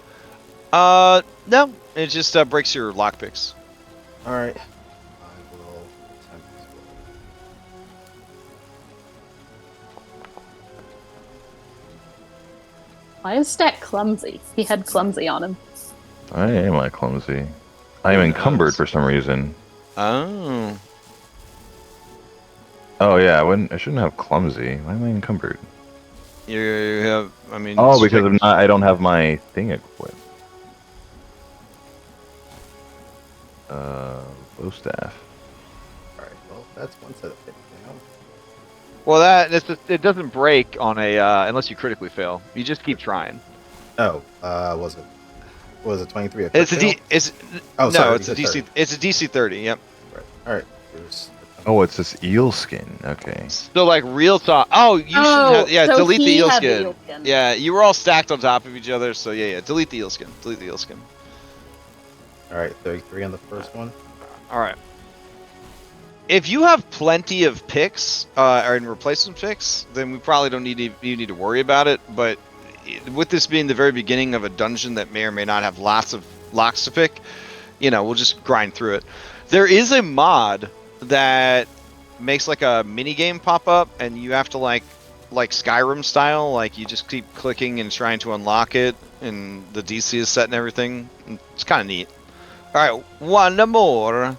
No, it just breaks your lockpicks. All right. I will attempt as well. Why is Stack clumsy? He had clumsy on him. I am like clumsy. I am encumbered for some reason. Oh. Oh yeah, I shouldn't have clumsy. Why am I encumbered? You have, I mean... Oh, because I don't have my thing equipped. Bow staff. All right. Well, that's one set of things down. Well, it doesn't break on a unless you critically fail. You just keep trying. Oh, was it 23? It's a D. It's Oh, no, sorry, it's a you DC. said 30. It's a DC 30. Yep. Right. All right. There's. Oh, it's this eel skin. Okay. So like real talk. Oh, you shouldn't have. Yeah, so delete the he eel had the skin. eel skin. Yeah, you were all stacked on top of each other. So yeah. Delete the eel skin. Delete the eel skin. All right. 33 on the first one. All right. If you have plenty of picks or in replacement picks, then we probably don't need to worry about it. But with this being the very beginning of a dungeon that may or may not have lots of locks to pick, we'll just grind through it. There is a mod that makes like a mini game pop up, and you have to like Skyrim style, like you just keep clicking and trying to unlock it, and the DC is set and everything. It's kind of neat. All right, one more.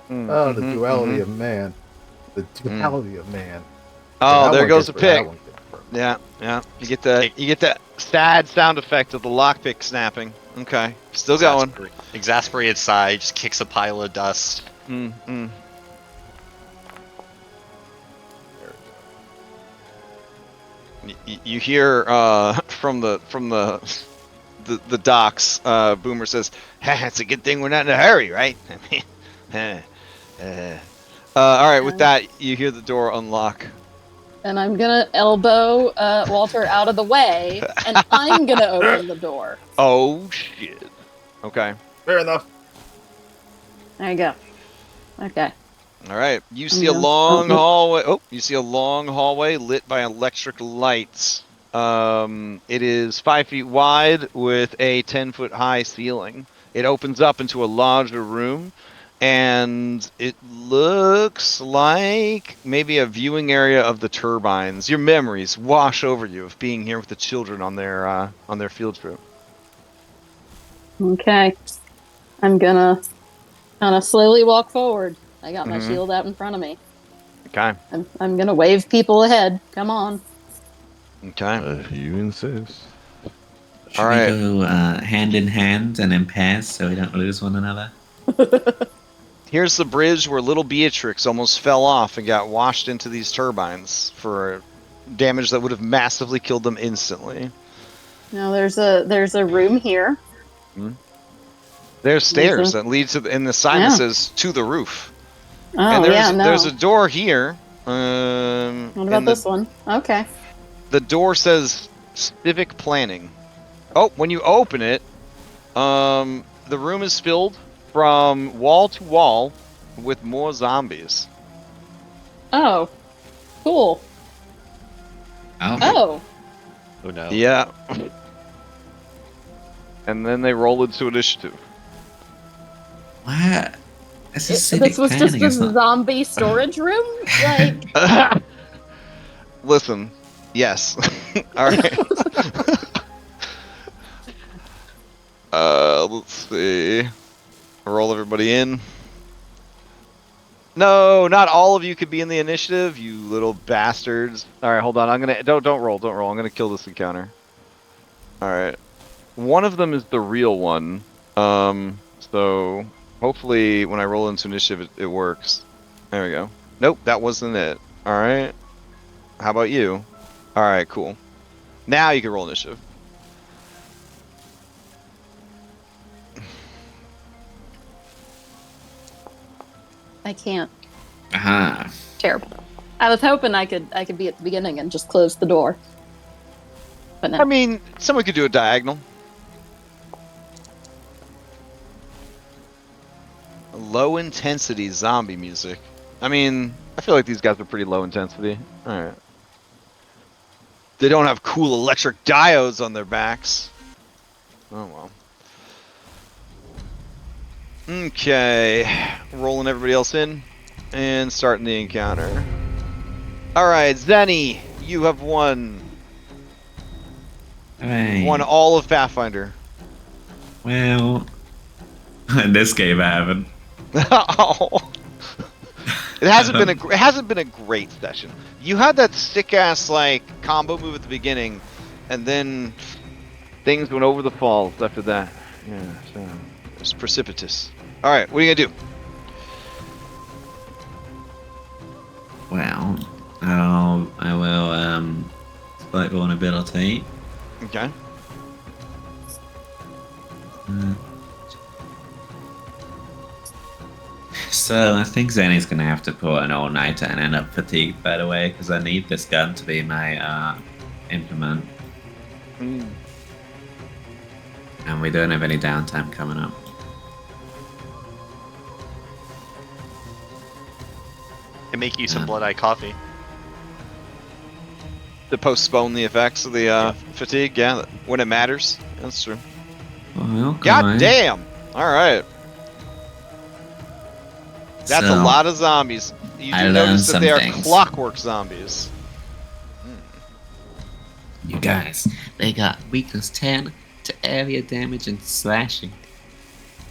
Oh, the duality of man. The duality of man. Oh, That there one goes the gets- that pick. one gets confirmed. Yeah. You get that sad sound effect of the lockpick snapping. Okay, still going. Exasperated sigh, just kicks a pile of dust. You hear from the docks. Boomer says, "It's a good thing we're not in a hurry, right?" All right. With that, you hear the door unlock. And I'm gonna elbow Walter out of the way, and I'm gonna open the door. Oh shit. Okay. Fair enough. There you go. Okay. All right. You see a long hallway. Oh, you see a long hallway lit by electric lights. It is 5 feet wide with a 10-foot high ceiling. It opens up into a larger room, and it looks like maybe a viewing area of the turbines. Your memories wash over you of being here with the children on their field trip. Okay. I'm gonna kind of slowly walk forward. I got my shield out in front of me. Okay. I'm gonna wave people ahead. Come on. Okay. You insist. Should All we right. go hand in hand and in pairs so we don't lose one another? Here's the bridge where little Beatrix almost fell off and got washed into these turbines for damage that would have massively killed them instantly. Now there's a room here. There's stairs a- that lead to in the sign Yeah. that says to the roof. Oh And yeah, no. there's a door here. What about this one? Okay. The door says civic planning. Oh, when you open it, the room is filled from wall to wall with more zombies. Oh, cool. Oh. Oh, Oh no. Yeah. And then they roll into initiative. What? This is civic this was planning. just a It's not... zombie storage room. Like, Listen, yes. All right. Let's see. Roll everybody in. No, not all of you could be in the initiative, you little bastards. All right, hold on. I'm gonna don't roll. I'm gonna kill this encounter. All right. One of them is the real one. So hopefully when I roll into initiative, it works. There we go. Nope, that wasn't it. All right. How about you? All right, cool. Now you can roll initiative. I can't. Aha. Terrible. I was hoping I could be at the beginning and just close the door. But no. I mean, someone could do a diagonal. Low intensity zombie music. I mean, I feel like these guys are pretty low intensity. Alright. They don't have cool electric diodes on their backs. Oh well. Okay. Rolling everybody else in. And starting the encounter. Alright, Zenny, you have won. Hooray. Won all of Pathfinder. Well, in this game I haven't. Oh. It hasn't been a great session. You had that sick ass like combo move at the beginning, and then things went over the falls after that. Yeah, so it was precipitous. All right, what are you gonna do? Well, I will spike vulnerability. Okay. So I think Zenny's gonna have to pull an all-nighter and end up fatigued, by the way, because I need this gun to be my implement, Mm. and we don't have any downtime coming up. Can make you some blood eye coffee. To postpone the effects of the fatigue, yeah, when it matters. That's true. Well, God damn! All right. That's a So, lot of zombies. You I do learned notice that some they are things. clockwork zombies. You guys, they got weakness 10 to area damage and slashing,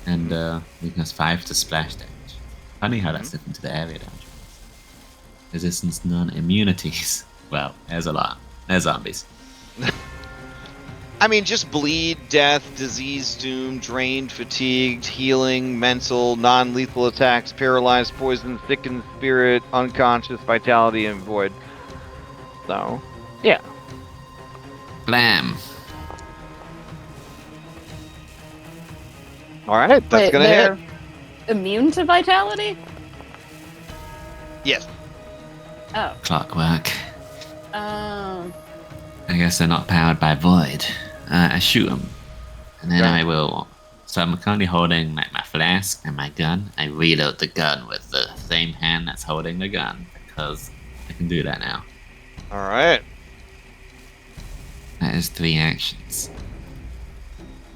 and weakness 5 to splash damage. Funny how that's different to the area damage. Resistance none, immunities. Well, there's a lot. There's zombies. I mean, just bleed, death, disease, doom, drained, fatigued, healing, mental, non-lethal attacks, paralyzed, poisoned, thickened spirit, unconscious, vitality, and void. So, yeah. Blam. All right, that's wait, gonna they're hit. immune to vitality? Yes. Oh. Clockwork. Um. I guess they're not powered by void. I shoot them, and then Right. I will. So I'm currently holding my flask and my gun. I reload the gun with the same hand that's holding the gun because I can do that now. All right. That is 3 actions.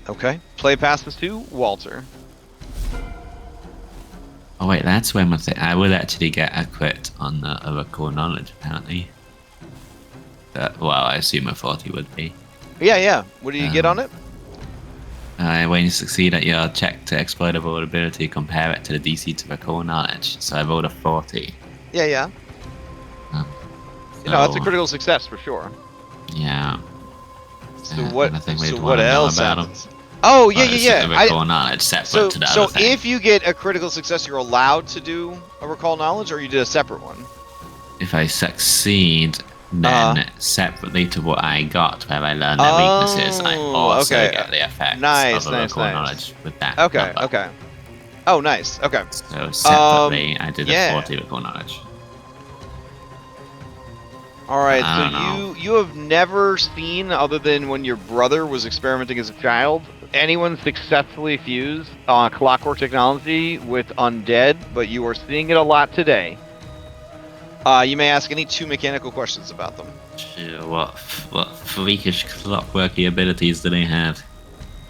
Okay. Play passes to Walter. Oh wait, that's when I would actually get a crit on the Oracle Knowledge apparently. Well, I assume a 40 would be. Yeah. What do you get on it? When you succeed at your check to exploit a vulnerability, compare it to the DC to Recall Knowledge. So I rolled a 40. Yeah. So, You know, that's a critical success for sure. Yeah. So what? Anything we'd So what wanna know else about 'em? happens? Oh yeah, Well, it's yeah, a yeah. recall knowledge separate So to the so other thing. if you get a critical success, you're allowed to do a recall knowledge, or you did a separate one. If I succeed, then separately to what I got, where I learn their weaknesses, I Oh, also okay. get the effects Nice, of a nice, recall nice. knowledge with that Okay, number. okay. Oh, nice. Okay. So separately, I did yeah. a 40 recall knowledge. All right. I So don't know. you have never seen, other than when your brother was experimenting as a child, anyone successfully fuse clockwork technology with undead, but you are seeing it a lot today. You may ask any 2 mechanical questions about them. Sure, what freakish clockworky abilities do they have?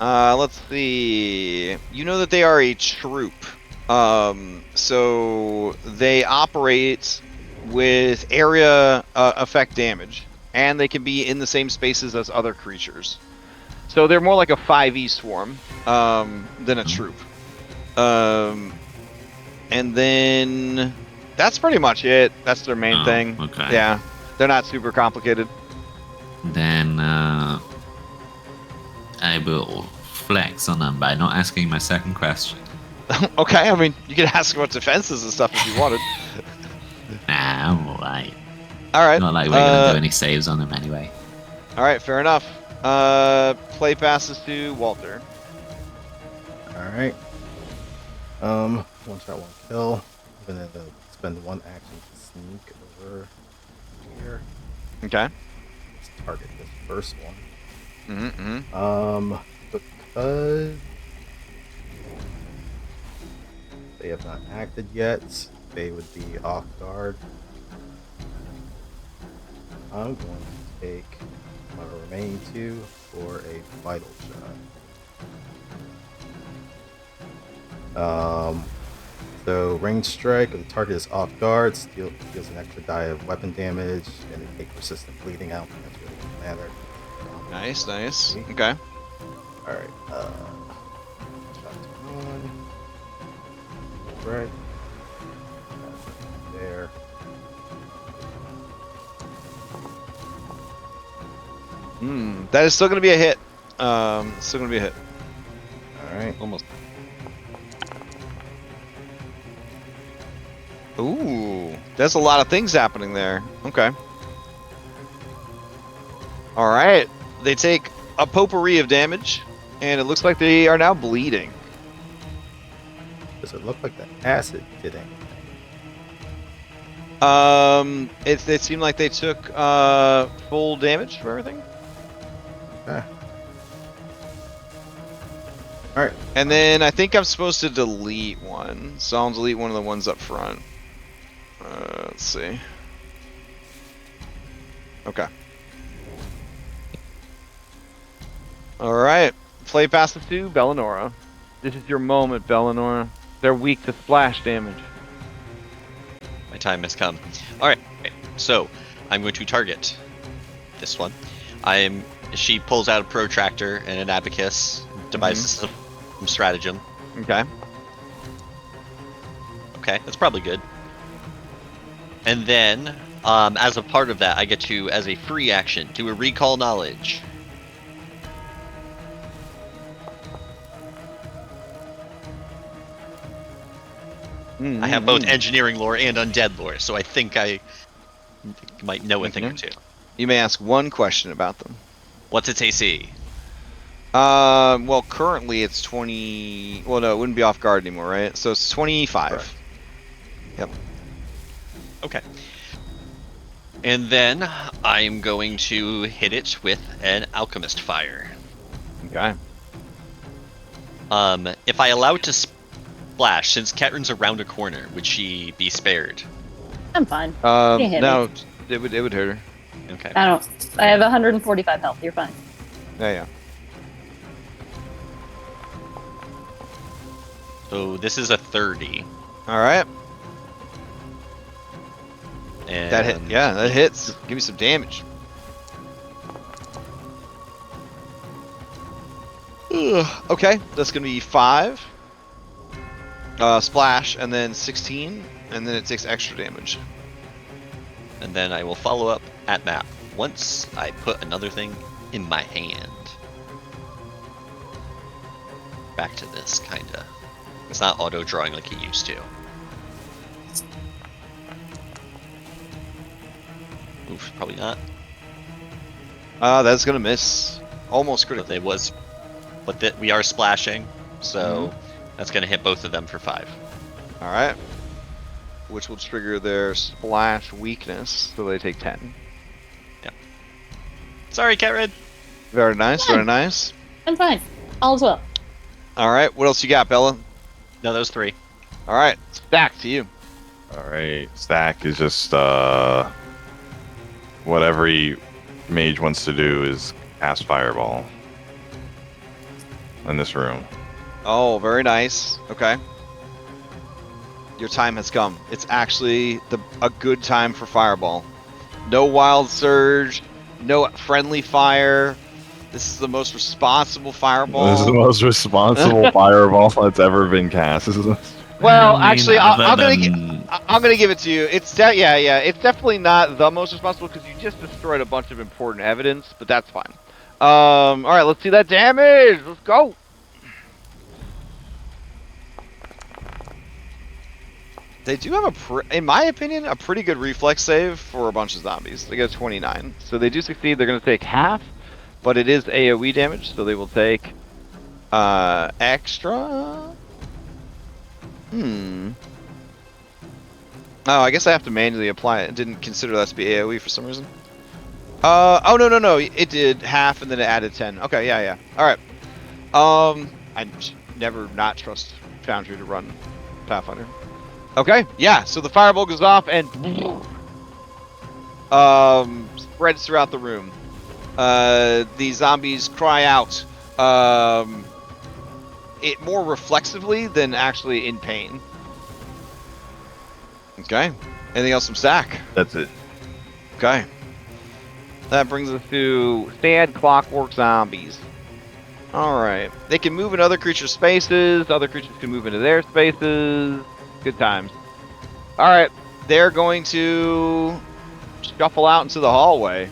Let's see. You know that they are a troop. So they operate with area effect damage, and they can be in the same spaces as other creatures. So they're more like a 5e swarm than a troop. And then that's pretty much it. That's their main thing. Okay. Yeah, they're not super complicated. Then I will flex on them by not asking my second question. Okay, I mean, you can ask about defenses and stuff if you wanted. Nah, I'm alright. All right. Not like we're gonna do any saves on them anyway. All right, fair enough. Play passes to Walter. All right. One shot, one kill. I'm gonna spend 1 action to sneak over here. Okay. Let's target this first one. Mm-hmm. Because they have not acted yet, they would be off guard. I'm going to take my remaining 2 for a vital shot. So range strike, if the target is off guard, deals an extra die of weapon damage, and they take persistent bleeding out. That's really what matters. Nice, nice. Okay. Alright, shots on. Right. There. That is still going to be a hit. Still going to be a hit. Alright. Almost. Ooh, there's a lot of things happening there. Okay. All right. They take a potpourri of damage, and it looks like they are now bleeding. Does it look like the acid did anything? It seemed like they took full damage for everything. Okay. Alright. And then I think I'm supposed to delete one, so I'll delete one of the ones up front. Let's see. Okay. All right. Play passes to Bellinora. This is your moment, Bellinora. They're weak to splash damage. My time has come. All right, so I'm going to target this one. She pulls out a protractor and an abacus, devises some stratagem. Okay. Okay, that's probably good. And then, as a part of that, I get to, as a free action, do a recall knowledge. I have both engineering lore and undead lore, so I think I might know a thing or two. You may ask one question about them. What's its AC? Well, currently it's 20. Well, no, it wouldn't be off guard anymore, right? So it's 25. Correct. Yep. Okay. And then I'm going to hit it with an alchemist fire. Okay. If I allow it to splash, since Ketrin's around a corner, would she be spared? I'm fine. Can't hit No, me. it would hurt her. Okay. I have 145 health. You're fine. Yeah. So this is a 30. All right. And That hit. Yeah, that hits. Give me some damage. Ugh, okay, that's gonna be 5. Splash, and then 16, and then it takes extra damage. And then I will follow up at map. Once I put another thing in my hand. Back to this, kinda. It's not auto drawing like it used to. Oof, probably not. That's gonna miss. Almost But critical. it was, but we are splashing, so that's gonna hit both of them for 5. All right. Which will trigger their splash weakness, so they take 10. Sorry, Cat Red. Very nice, very nice. I'm fine. All's well. All right, what else you got, Bella? No, those 3. All right, Stack to you. All right, Stack is just what every mage wants to do is cast Fireball in this room. Oh, very nice. Okay. Your time has come. It's actually a good time for Fireball. No Wild Surge, no friendly fire. This is the most responsible Fireball. This is the most responsible Fireball that's ever been cast. Well, I mean, actually, other I'm than- gonna give it to you. It's it's definitely not the most responsible because you just destroyed a bunch of important evidence, but that's fine. All right, let's see that damage. Let's go. They do have in my opinion, a pretty good reflex save for a bunch of zombies. They get 29, so they do succeed. They're gonna take half, but it is AOE damage, so they will take extra. Oh, I guess I have to manually apply it. I didn't consider that to be AoE for some reason. Oh, no. It did half and then it added 10. Okay, yeah. Alright. I never not trust Foundry to run Pathfinder. Okay, yeah, so the fireball goes off and spreads throughout the room. The zombies cry out. It more reflexively than actually in pain. Okay. Anything else from Stack? That's it. Okay. That brings us to Sad Clockwork Zombies. Alright. They can move in other creatures' spaces. Other creatures can move into their spaces. Good times. Alright. They're going to shuffle out into the hallway.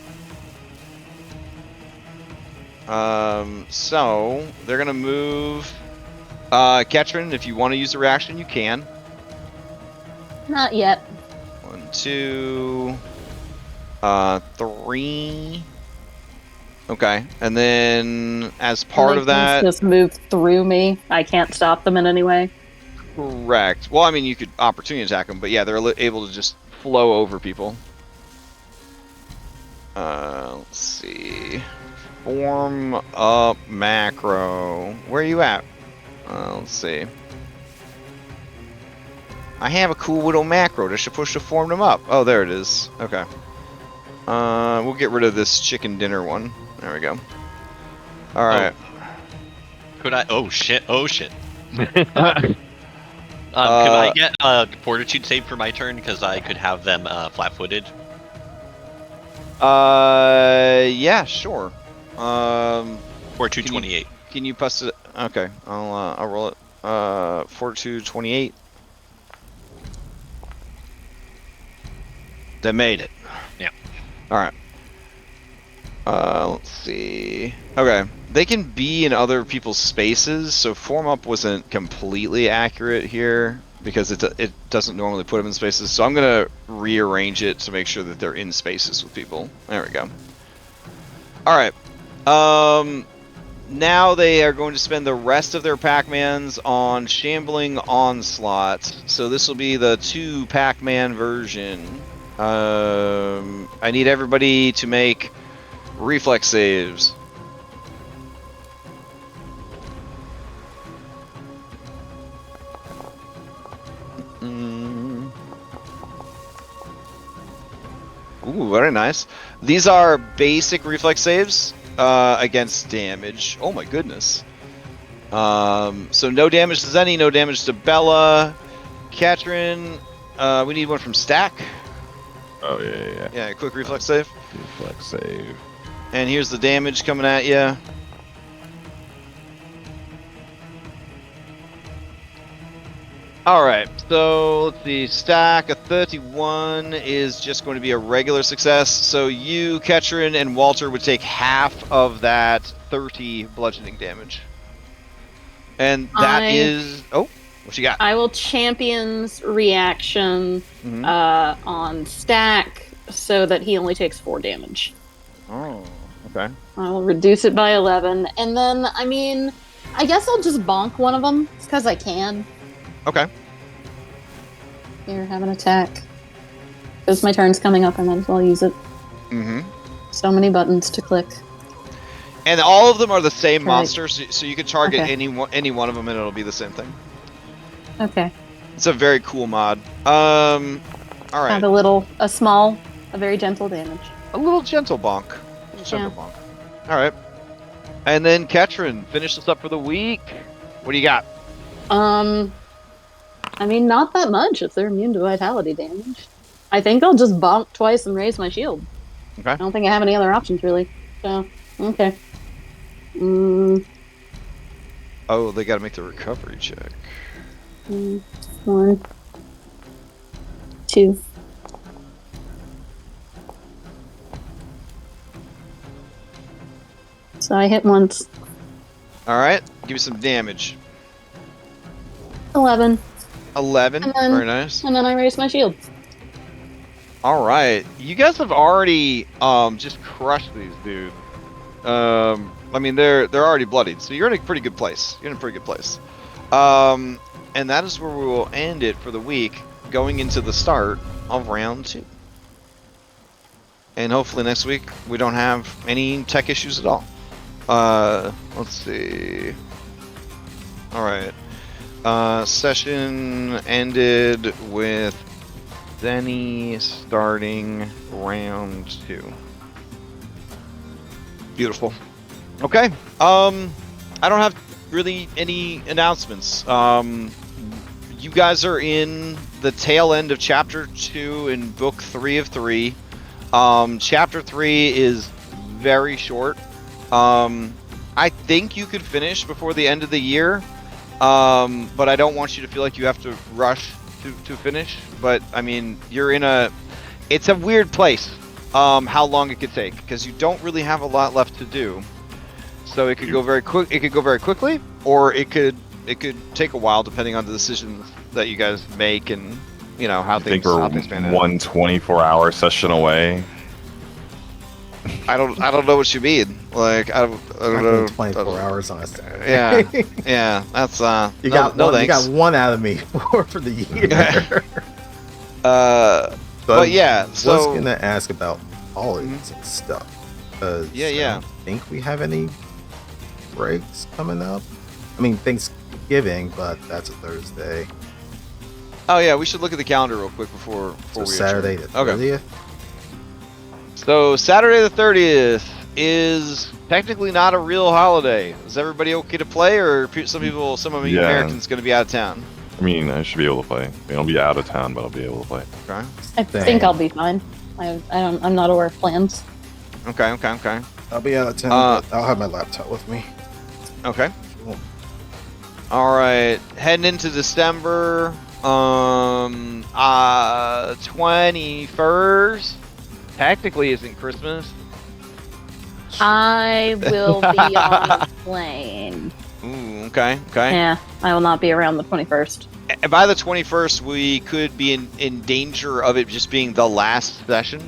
So, they're going to move... Ketrin, if you want to use a reaction, you can. Not yet. 1, 2, 3. Okay, and then as part of that, just move through me. I can't stop them in any way. correct. Well, I mean, you could opportunity attack them, but yeah, they're able to just flow over people. Let's see. Form up macro. Where are you at? Let's see. I have a cool little macro that should push to form them up. Oh, there it is. Okay. We'll get rid of this chicken dinner one. There we go. All right. Could I? Oh shit! Could I get a fortitude save for my turn because I could have them flat-footed? Yeah, sure. Fortitude 28. Can you pass it? Okay, I'll roll it. Fortitude 28. They made it. Yeah. All right. Let's see. Okay, they can be in other people's spaces, so form up wasn't completely accurate here because it doesn't normally put them in spaces. So I'm gonna rearrange it to make sure that they're in spaces with people. There we go. All right. Now they are going to spend the rest of their Pac-Mans on shambling onslaught. So this will be the 2 Pac-Man version. I need everybody to make reflex saves. Ooh, very nice. These are basic reflex saves against damage. Oh my goodness. So no damage to Zenny, no damage to Bella. Katrin, we need one from Stack. Oh, yeah. Yeah, quick reflex save. Reflex save. And here's the damage coming at you. All right, so let's see. Stack of 31 is just going to be a regular success. So you, Ketrin, and Walter would take half of that 30 bludgeoning damage. And that is. Oh, what you got? I will champion's reaction Mhm. on Stack so that he only takes 4 damage. Oh, okay. I will reduce it by 11, and then I guess I'll just bonk one of them because I can. Okay. Here, have an attack. Because my turn's coming up, I might as well use it. Mm-hmm. So many buttons to click. And all of them are the same Right. monsters, so you can target Okay. any one of them, and it'll be the same thing. Okay. It's a very cool mod. All right. Have a very gentle damage. A little gentle bonk. A little gentle bonk. All right. And then Ketrin, finish this up for the week. What do you got? Not that much if they're immune to vitality damage. I think I'll just bonk twice and raise my shield. Okay. I don't think I have any other options really. So, okay. Oh, they got to make the recovery check. 1, 2. So I hit once. All right. Give me some damage. 11. 11. And then- Very nice. And then I raise my shield. All right. You guys have already just crushed these dudes. They're already bloodied, so you're in a pretty good place. You're in a pretty good place. And that is where we will end it for the week, going into the start of round 2. And hopefully next week we don't have any tech issues at all. Let's see. All right. Session ended with Zenny starting round 2. Beautiful. Okay. I don't have really any announcements. You guys are in the tail end of chapter 2 in book 3 of 3. Chapter 3 is very short. I think you could finish before the end of the year, but I don't want you to feel like you have to rush to finish. But you're in it's a weird place. How long it could take, because you don't really have a lot left to do. So it could go very quick. It could go very quickly, or it could take a while, depending on the decisions that you guys make and how I think things we're pan out. one 24-hour session away. I don't know what you mean. Like I don't know. 24 hours on a Saturday. Yeah. That's You no, got no one, you thanks. got one out of me for the year. But yeah. I So was gonna ask about holidays and stuff. 'Cause Yeah. I don't think we have any breaks coming up. Thanksgiving, but that's a Thursday. oh yeah, we should look at the calendar real quick before So we Saturday the Okay. 30th. So Saturday the 30th is technically not a real holiday. Is everybody okay to play, or some of you Yeah. Americans going to be out of town? I should be able to play. I'll be out of town, but I'll be able to play. Okay. I think I'll be fine. I'm not aware of plans. Okay. I'll be out of town, but I'll have my laptop with me. Okay. Cool. All right. Heading into December, 21st technically isn't Christmas. I will be on a plane. Ooh, okay. Yeah, I will not be around the 21st. And by the 21st, we could be in danger of it just being the last session.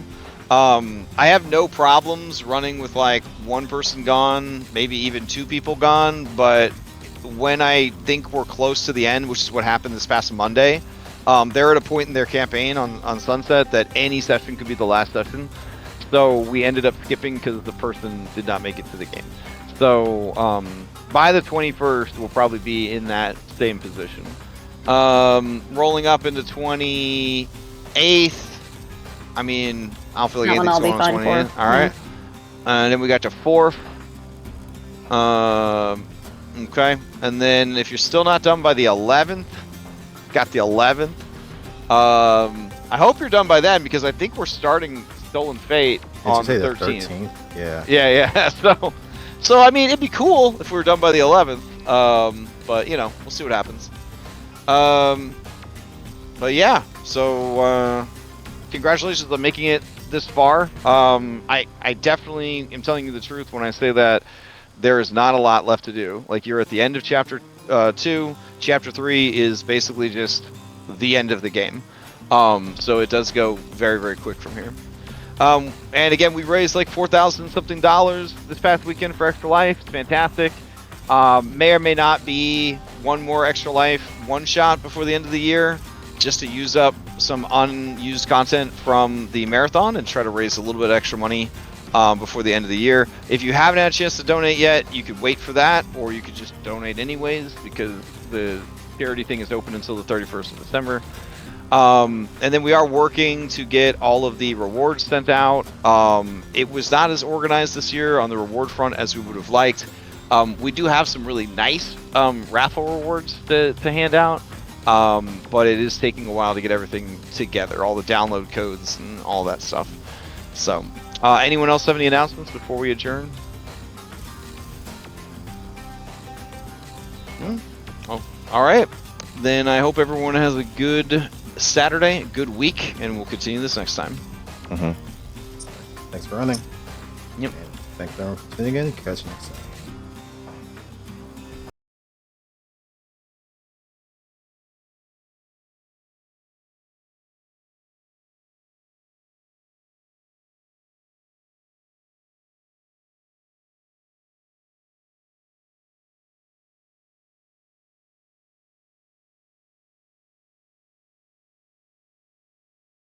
I have no problems running with like one person gone, maybe even 2 people gone, but when I think we're close to the end, which is what happened this past Monday, they're at a point in their campaign on Sunset that any session could be the last session. So we ended up skipping because the person did not make it to the game. So by the 21st, we'll probably be in that same position. Rolling up into 28th. I don't feel like That one anything's I'll be going on fine 28th. for. All right. And then we got to 4th. Okay. And then if you're still not done by the 11th, got the 11th. I hope you're done by then, because I think we're starting Stolen Fate on the 13th. Yeah. Yeah. So it'd be cool if we were done by the 11th. But we'll see what happens. But yeah, so congratulations on making it this far. I definitely am telling you the truth when I say that there is not a lot left to do. Like, you're at the end of chapter 2. Chapter 3 is basically just the end of the game. So it does go very, very quick from here. And again, we raised like $4,000 something this past weekend for Extra Life. It's fantastic. May or may not be one more Extra Life one shot before the end of the year, just to use up some unused content from the marathon and try to raise a little bit extra money before the end of the year. If you haven't had a chance to donate yet, you could wait for that, or you could just donate anyways, because the charity thing is open until the 31st of December. And then we are working to get all of the rewards sent out. It was not as organized this year on the reward front as we would have liked. We do have some really nice raffle rewards to hand out, but it is taking a while to get everything together, all the download codes and all that stuff. So, anyone else have any announcements before we adjourn? Oh, all right. Then I hope everyone has a good Saturday, a good week, and we'll continue this next time. Thanks for running. Yep. And thanks everyone for tuning in. Catch you next time.